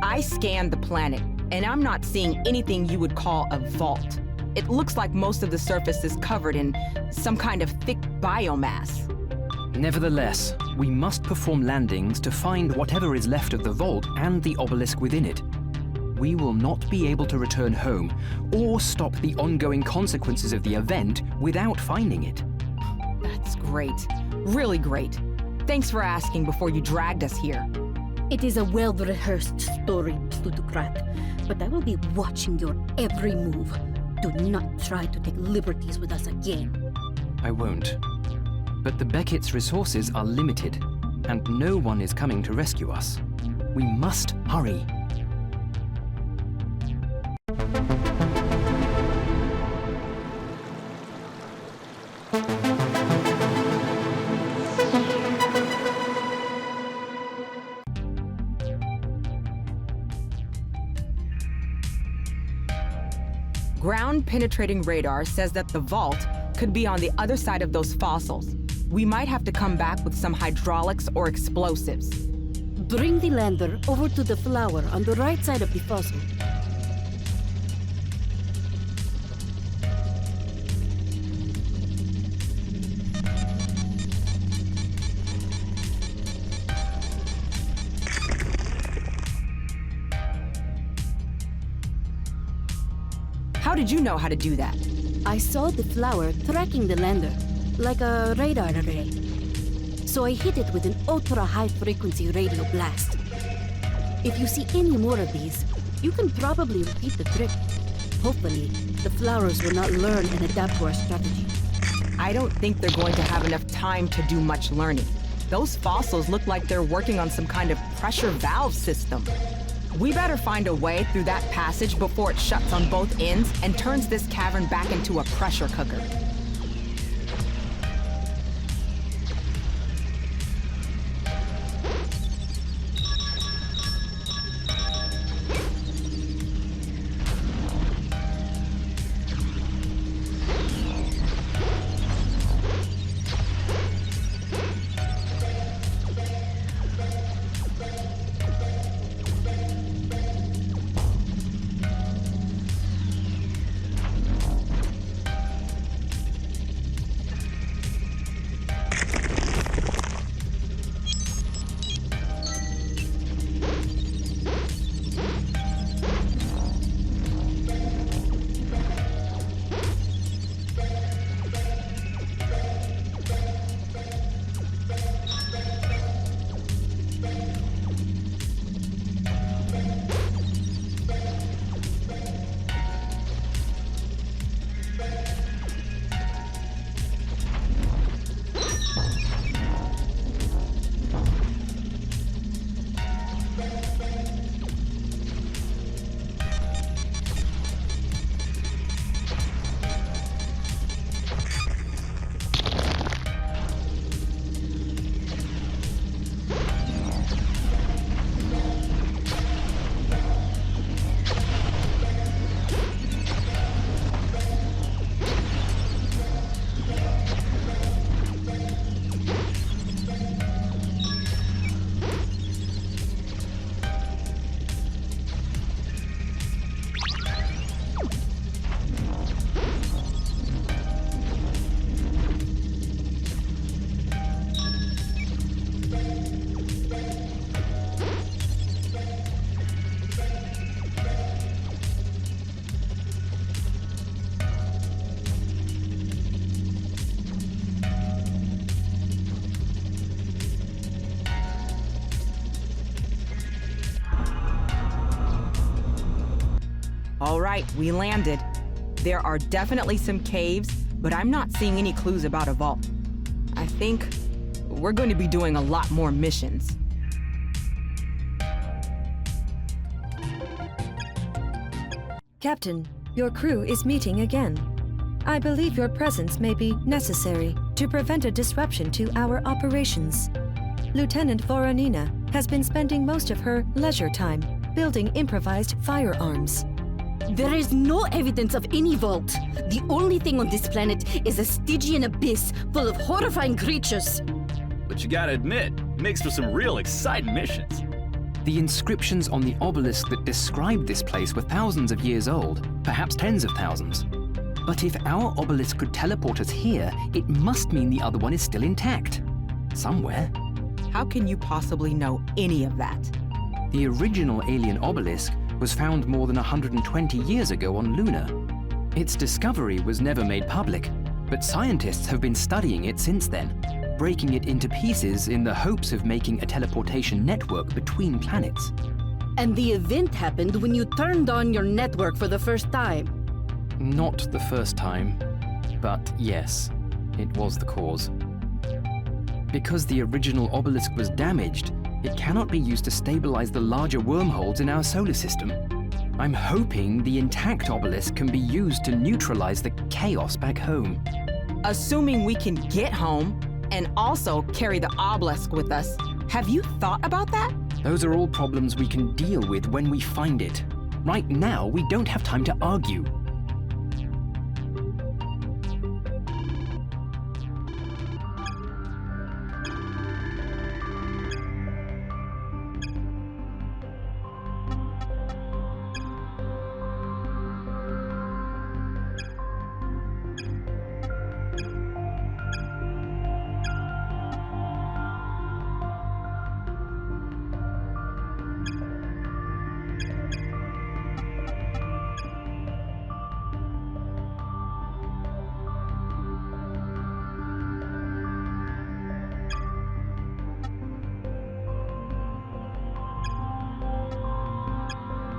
I scanned the planet, and I'm not seeing anything you would call a vault. It looks like most of the surface is covered in some kind of thick biomass.
Nevertheless, we must perform landings to find whatever is left of the vault and the obelisk within it. We will not be able to return home or stop the ongoing consequences of the event without finding it.
That's great. Really great. Thanks for asking before you dragged us here.
It is a well-rehearsed story, plutocrat, but I will be watching your every move. Do not try to take liberties with us again.
I won't. But the Beckett's resources are limited, and no one is coming to rescue us. We must hurry.
Ground-penetrating radar says that the vault could be on the other side of those fossils. We might have to come back with some hydraulics or explosives.
Bring the lander over to the flower on the right side of the fossil.
How did you know how to do that?
I saw the flower tracking the lander, like a radar array. So I hit it with an ultra-high-frequency radio blast. If you see any more of these, you can probably repeat the trick. Hopefully, the flowers will not learn and adapt to our strategy.
I don't think they're going to have enough time to do much learning. Those fossils look like they're working on some kind of pressure valve system. We better find a way through that passage before it shuts on both ends and turns this cavern back into a pressure cooker. All right, we landed. There are definitely some caves, but I'm not seeing any clues about a vault. I think we're going to be doing a lot more missions.
Captain, your crew is meeting again. I believe your presence may be necessary to prevent a disruption to our operations. Lieutenant Voronina has been spending most of her leisure time building improvised firearms.
There is no evidence of any vault. The only thing on this planet is a Stygian abyss full of horrifying creatures.
But you gotta admit, makes for some real exciting missions.
The inscriptions on the obelisk that described this place were thousands of years old, perhaps tens of thousands. But if our obelisk could teleport us here, it must mean the other one is still intact. somewhere.
How can you possibly know any of that?
The original alien obelisk was found more than 120 years ago on Lunar. Its discovery was never made public, but scientists have been studying it since then, breaking it into pieces in the hopes of making a teleportation network between planets.
And the event happened when you turned on your network for the first time.
Not the first time, but yes, it was the cause. Because the original obelisk was damaged, it cannot be used to stabilize the larger wormholes in our solar system. I'm hoping the intact obelisk can be used to neutralize the chaos back home.
Assuming we can get home and also carry the obelisk with us, have you thought about that?
Those are all problems we can deal with when we find it. Right now, we don't have time to argue.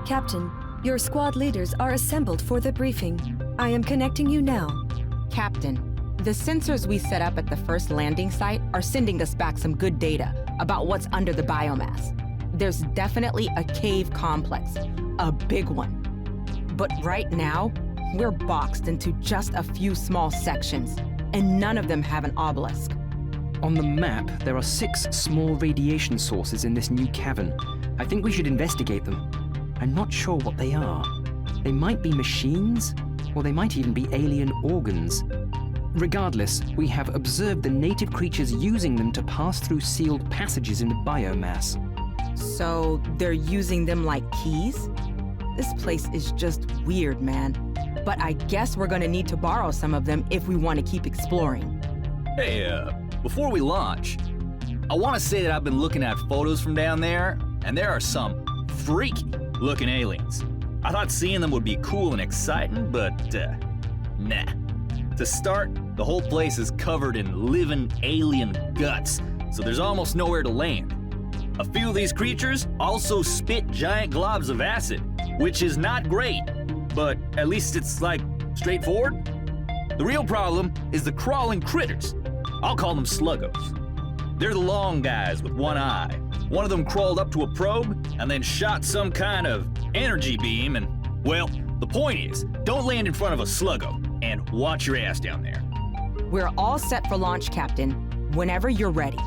Captain, your squad leaders are assembled for the briefing. I am connecting you now.
Captain, the sensors we set up at the first landing site are sending us back some good data about what's under the biomass. There's definitely a cave complex, a big one. But right now, we're boxed into just a few small sections, and none of them have an obelisk.
On the map, there are 6 small radiation sources in this new cavern. I think we should investigate them. I'm not sure what they are. They might be machines, or they might even be alien organs. Regardless, we have observed the native creatures using them to pass through sealed passages in the biomass.
So they're using them like keys? This place is just weird, man. But I guess we're gonna need to borrow some of them if we want to keep exploring.
Hey, before we launch, I want to say that I've been looking at photos from down there, and there are some freaky-looking aliens. I thought seeing them would be cool and exciting, but, nah. To start, the whole place is covered in living alien guts, so there's almost nowhere to land. A few of these creatures also spit giant globs of acid, which is not great, but at least it's, like, straightforward. The real problem is the crawling critters. I'll call them sluggos. They're the long guys with one eye. One of them crawled up to a probe and then shot some kind of energy beam and, well, the point is, don't land in front of a sluggo and watch your ass down there.
We're all set for launch, Captain, whenever you're ready.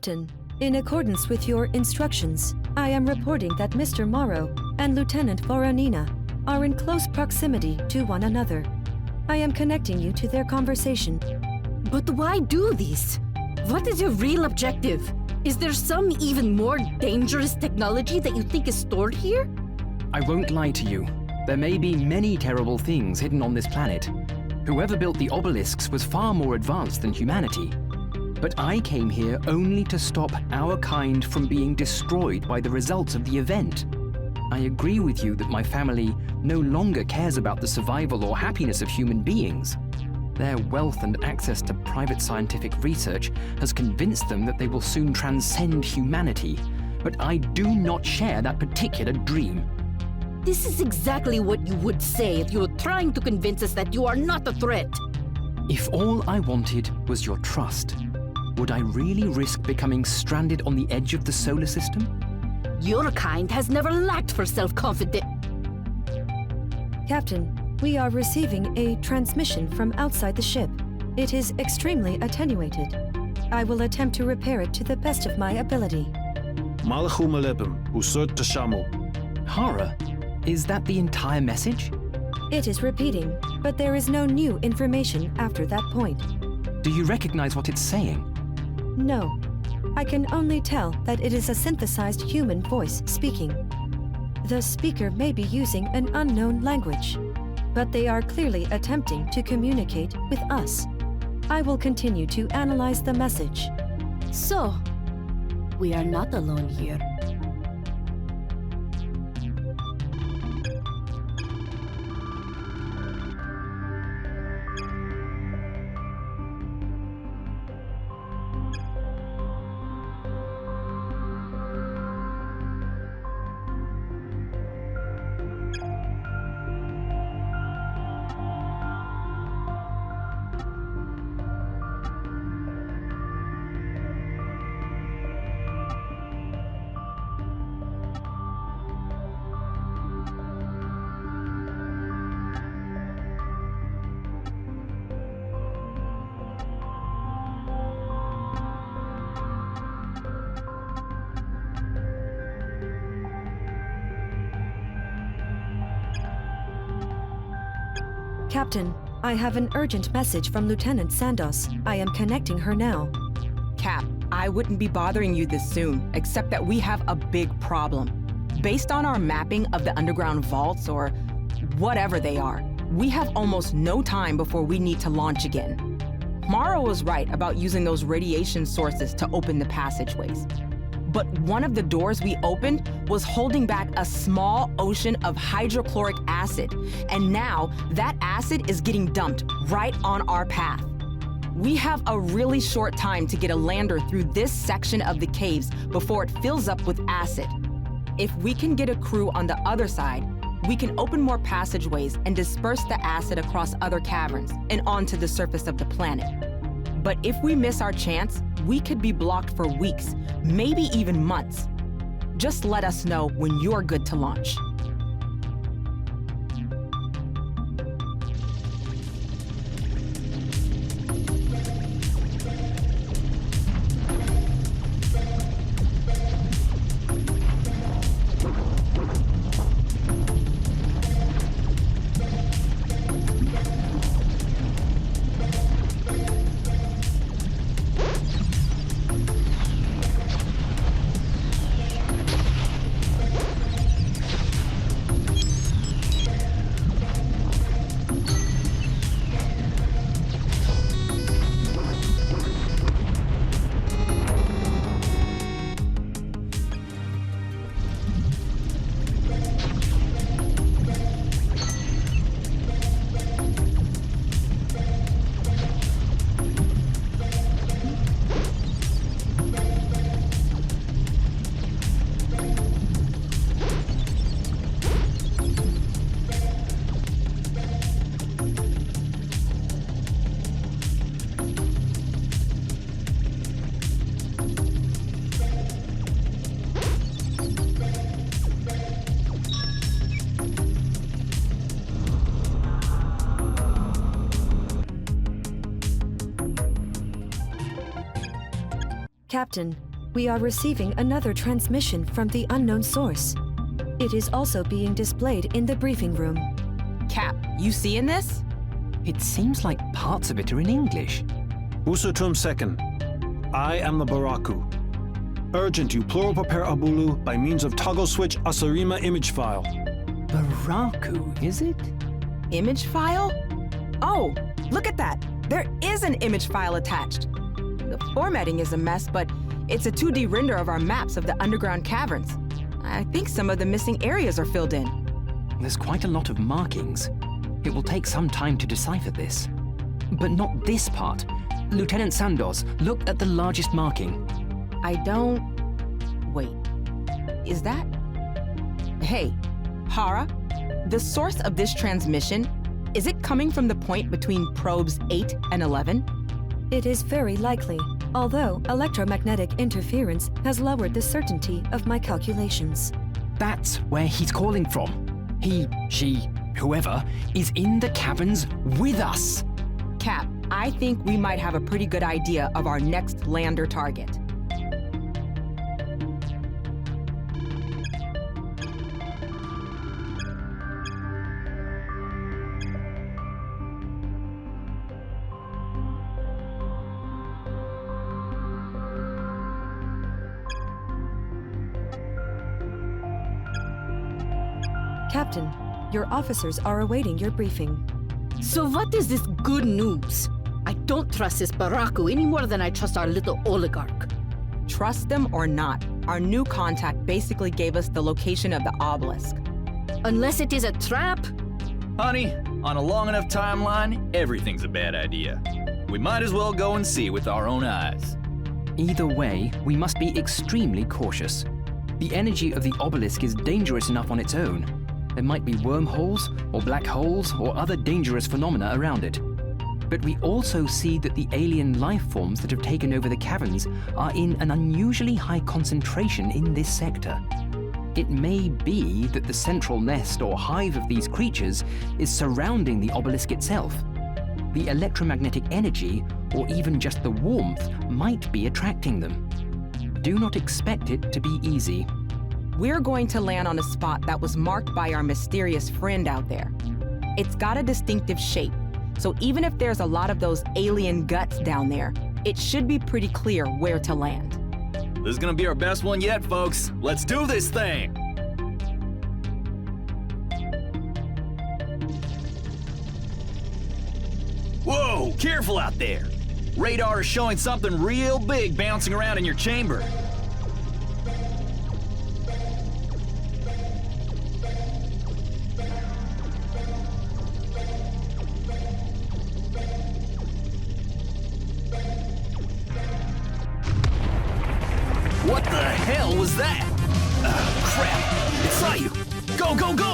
Captain, in accordance with your instructions, I am reporting that Mr. Morrow and Lieutenant Voronina are in close proximity to one another. I am connecting you to their conversation.
But why do this? What is your real objective? Is there some even more dangerous technology that you think is stored here?
I won't lie to you. There may be many terrible things hidden on this planet. Whoever built the obelisks was far more advanced than humanity. But I came here only to stop our kind from being destroyed by the results of the event. I agree with you that my family no longer cares about the survival or happiness of human beings. Their wealth and access to private scientific research has convinced them that they will soon transcend humanity. But I do not share that particular dream.
This is exactly what you would say if you were trying to convince us that you are not a threat.
If all I wanted was your trust, would I really risk becoming stranded on the edge of the solar system?
Your kind has never lacked for self-confidence.
Captain, we are receiving a transmission from outside the ship. It is extremely attenuated. I will attempt to repair it to the best of my ability.
Malachu Malepim, Usert Tashamu.
Hara, is that the entire message?
It is repeating, but there is no new information after that point.
Do you recognize what it's saying?
No. I can only tell that it is a synthesized human voice speaking. The speaker may be using an unknown language, but they are clearly attempting to communicate with us. I will continue to analyze the message.
So, we are not alone here.
Captain, I have an urgent message from Lieutenant Sandos. I am connecting her now.
Cap, I wouldn't be bothering you this soon, except that we have a big problem. Based on our mapping of the underground vaults, or whatever they are, we have almost no time before we need to launch again. Mara was right about using those radiation sources to open the passageways. But one of the doors we opened was holding back a small ocean of hydrochloric acid, and now that acid is getting dumped right on our path. We have a really short time to get a lander through this section of the caves before it fills up with acid. If we can get a crew on the other side, we can open more passageways and disperse the acid across other caverns and onto the surface of the planet. But if we miss our chance, we could be blocked for weeks, maybe even months. Just let us know when you're good to launch.
Captain, We are receiving another transmission from the unknown source. It is also being displayed in the briefing room.
Cap, you seeing this?
It seems like parts of it are in English.
Usutum second. I am the Baraku. Urgent to plural prepare Abulu by means of toggle switch Asarima image file.
Baraku, is it?
Image file? Oh, look at that. There is an image file attached. The formatting is a mess, but it's a 2D render of our maps of the underground caverns. I think some of the missing areas are filled in.
There's quite a lot of markings. It will take some time to decipher this. But not this part. Lieutenant Sandoz, look at the largest marking.
I don't... Wait. Is that... Hey, Hara, the source of this transmission, is it coming from the point between probes 8 and 11?
It is very likely, although electromagnetic interference has lowered the certainty of my calculations.
That's where he's calling from. He, she, whoever, is in the caverns with us.
Cap, I think we might have a pretty good idea of our next lander target.
Captain, your officers are awaiting your briefing.
So what is this good news? I don't trust this Baraku any more than I trust our little oligarch.
Trust them or not, our new contact basically gave us the location of the obelisk.
Unless it is a trap?
Honey, on a long enough timeline, everything's a bad idea. We might as well go and see with our own eyes.
Either way, we must be extremely cautious. The energy of the obelisk is dangerous enough on its own. There might be wormholes, or black holes, or other dangerous phenomena around it. But we also see that the alien life forms that have taken over the caverns are in an unusually high concentration in this sector. It may be that the central nest or hive of these creatures is surrounding the obelisk itself. The electromagnetic energy, or even just the warmth, might be attracting them. Do not expect it to be easy.
We're going to land on a spot that was marked by our mysterious friend out there. It's got a distinctive shape, so even if there's a lot of those alien guts down there, it should be pretty clear where to land.
This is gonna be our best one yet, folks. Let's do this thing! Whoa, careful out there. Radar is showing something real big bouncing around in your chamber. What the hell was that? Crap! It saw you! Go, go, go!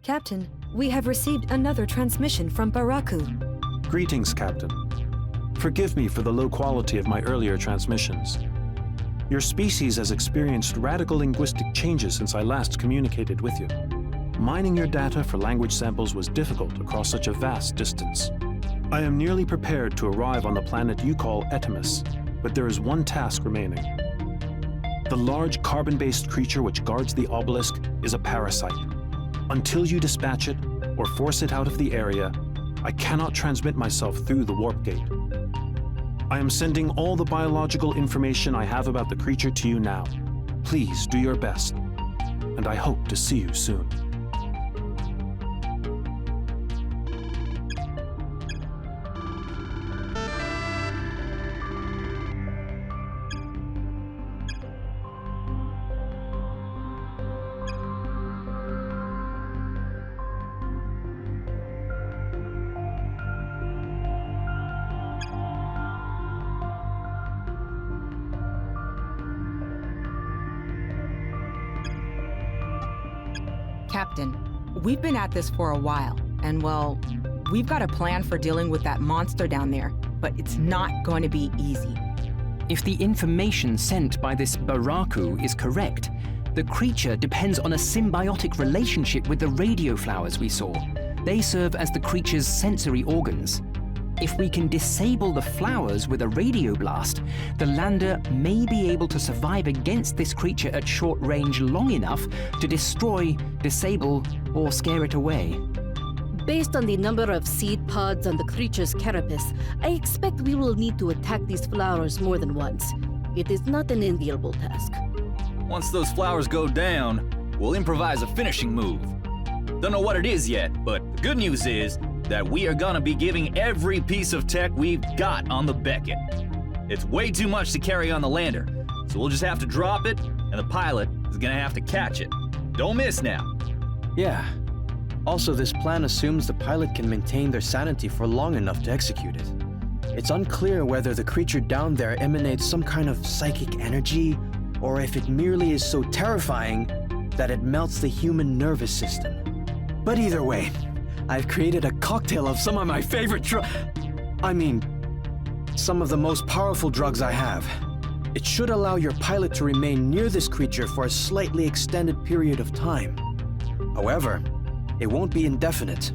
Captain, we have received another transmission from Baraku.
Greetings, Captain. Forgive me for the low quality of my earlier transmissions. Your species has experienced radical linguistic changes since I last communicated with you. Mining your data for language samples was difficult across such a vast distance. I am nearly prepared to arrive on the planet you call Etimus, but there is one task remaining. The large carbon-based creature which guards the obelisk is a parasite. Until you dispatch it or force it out of the area, I cannot transmit myself through the warp gate. I am sending all the biological information I have about the creature to you now. Please do your best, and I hope to see you soon.
Captain, we've been at this for a while, and well, we've got a plan for dealing with that monster down there, but it's not going to be easy.
If the information sent by this Baraku is correct, the creature depends on a symbiotic relationship with the radio flowers we saw. They serve as the creature's sensory organs. If we can disable the flowers with a radio blast, the lander may be able to survive against this creature at short range long enough to destroy, disable, or scare it away.
Based on the number of seed pods on the creature's carapace, I expect we will need to attack these flowers more than once. It is not an enviable task.
Once those flowers go down, we'll improvise a finishing move. Don't know what it is yet, but the good news is that we are gonna be giving every piece of tech we've got on the Beckett. It's way too much to carry on the lander, so we'll just have to drop it, and the pilot is gonna have to catch it. Don't miss now.
Yeah. Also, this plan assumes the pilot can maintain their sanity for long enough to execute it. It's unclear whether the creature down there emanates some kind of psychic energy, or if it merely is so terrifying that it melts the human nervous system. But either way, I've created a cocktail of some of my favorite some of the most powerful drugs I have. It should allow your pilot to remain near this creature for a slightly extended period of time. However, it won't be indefinite.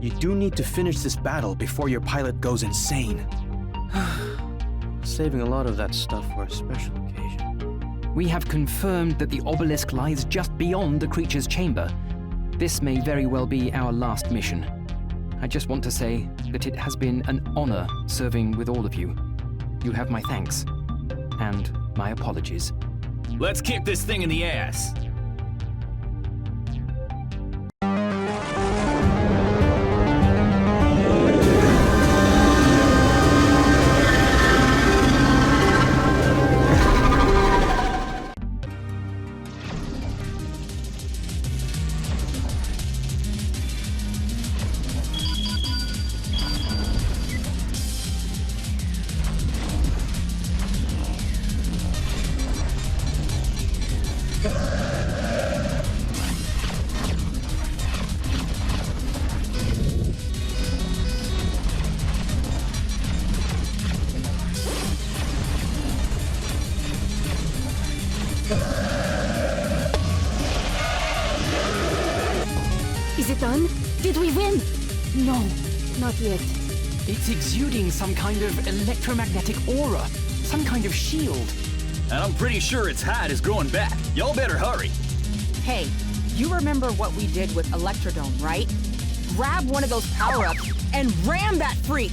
You do need to finish this battle before your pilot goes insane. Saving a lot of that stuff for a special occasion.
We have confirmed that the obelisk lies just beyond the creature's chamber. This may very well be our last mission. I just want to say that it has been an honor serving with all of you. You have my thanks, and my apologies.
Let's kick this thing in the ass.
Is it done? Did we win? No, not yet.
It's exuding some kind of electromagnetic aura, some kind of shield.
And I'm pretty sure its hide is growing back. Y'all better hurry.
Hey, you remember what we did with Electrodome, right? Grab one of those power-ups and ram that freak!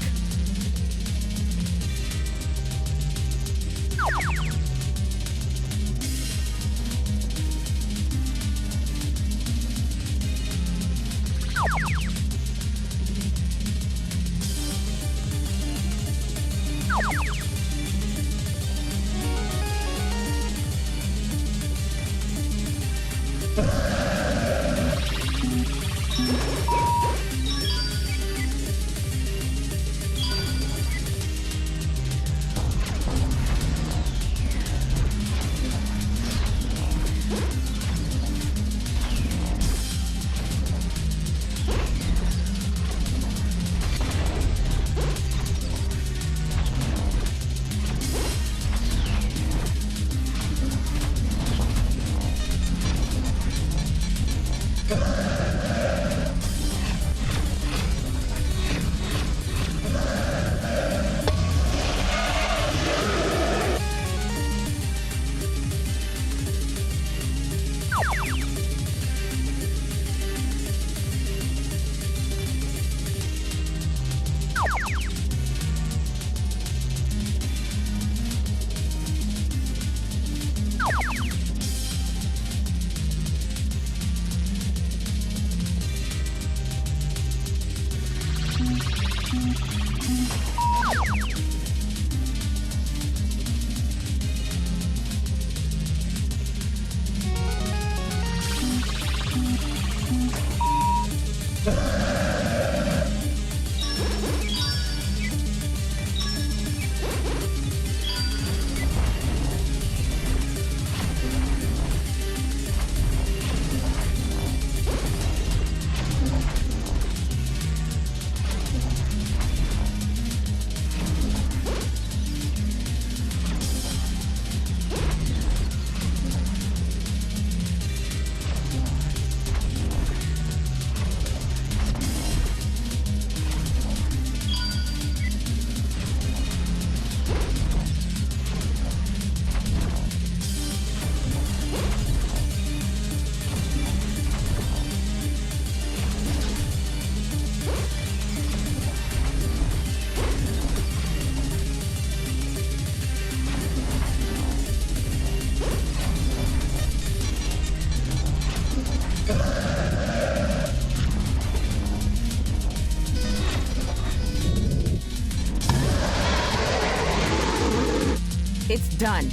It's done.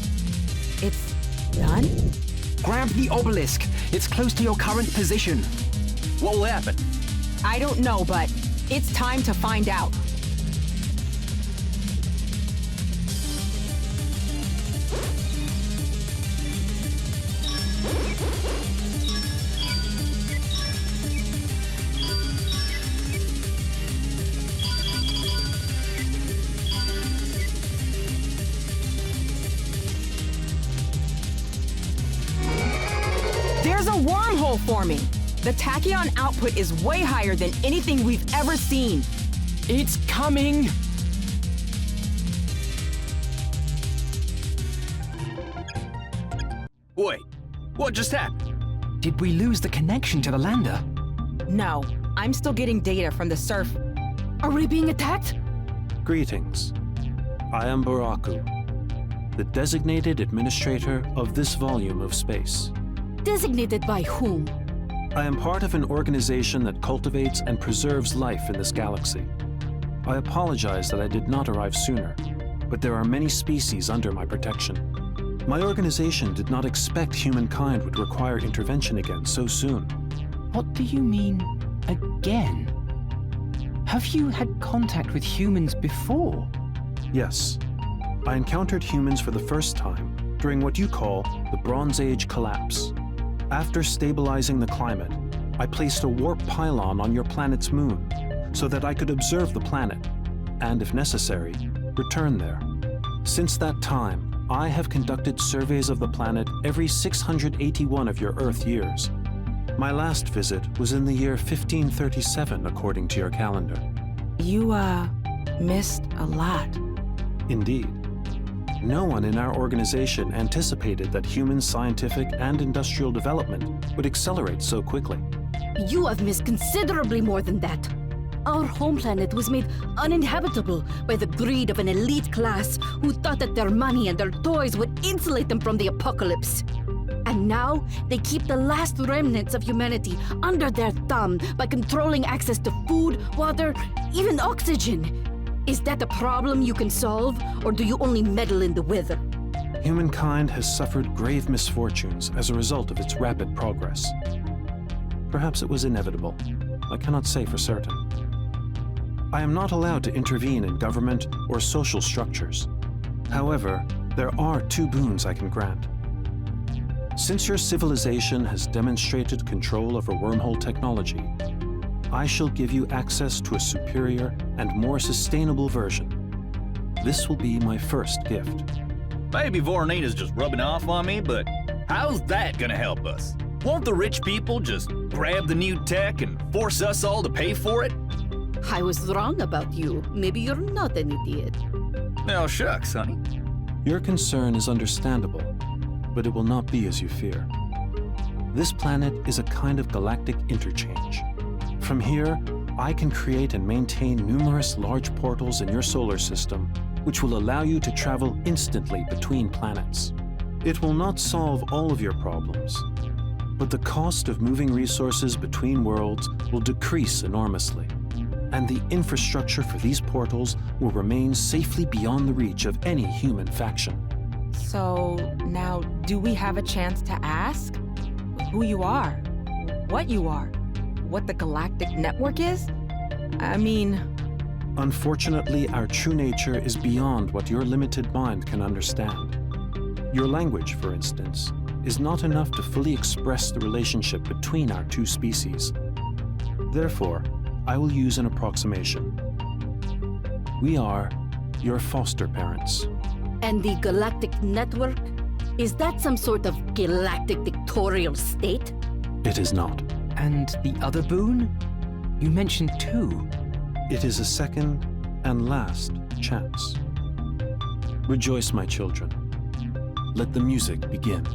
It's done?
Grab the obelisk. It's close to your current position.
What will happen?
I don't know, but it's time to find out. There's a wormhole forming. The tachyon output is way higher than anything we've ever seen.
It's coming!
Wait, what just happened?
Did we lose the connection to the lander?
No, I'm still getting data from the surf. Are we being attacked?
Greetings. I am Baraku, the designated administrator of this volume of space.
Designated by whom?
I am part of an organization that cultivates and preserves life in this galaxy. I apologize that I did not arrive sooner, but there are many species under my protection. My organization did not expect humankind would require intervention again so soon.
What do you mean, again? Have you had contact with humans before?
Yes. I encountered humans for the first time during what you call the Bronze Age collapse. After stabilizing the climate, I placed a warp pylon on your planet's moon so that I could observe the planet and, if necessary, return there. Since that time, I have conducted surveys of the planet every 681 of your Earth years. My last visit was in the year 1537, according to your calendar.
You, missed a lot.
Indeed. No one in our organization anticipated that human scientific and industrial development would accelerate so quickly.
You have missed considerably more than that. Our home planet was made uninhabitable by the greed of an elite class who thought that their money and their toys would insulate them from the apocalypse. And now, they keep the last remnants of humanity under their thumb by controlling access to food, water, even oxygen. Is that a problem you can solve, or do you only meddle in the weather?
Humankind has suffered grave misfortunes as a result of its rapid progress. Perhaps it was inevitable. I cannot say for certain. I am not allowed to intervene in government or social structures. However, there are two boons I can grant. Since your civilization has demonstrated control over wormhole technology, I shall give you access to a superior and more sustainable version. This will be my first gift.
Maybe Voronina's just rubbing off on me, but how's that gonna help us? Won't the rich people just grab the new tech and force us all to pay for it?
I was wrong about you. Maybe you're not an idiot.
Oh, shucks, honey.
Your concern is understandable, but it will not be as you fear. This planet is a kind of galactic interchange. From here, I can create and maintain numerous large portals in your solar system, which will allow you to travel instantly between planets. It will not solve all of your problems, but the cost of moving resources between worlds will decrease enormously. and the infrastructure for these portals will remain safely beyond the reach of any human faction.
So now, do we have a chance to ask who you are, what you are, what the galactic network is? I mean...
Unfortunately, our true nature is beyond what your limited mind can understand. Your language, for instance, is not enough to fully express the relationship between our two species. Therefore, I will use an approximation. We are your foster parents.
And the galactic network? Is that some sort of galactic dictatorial state?
It is not.
And the other boon? You mentioned 2.
It is a second and last chance. Rejoice, my children. Let the music begin.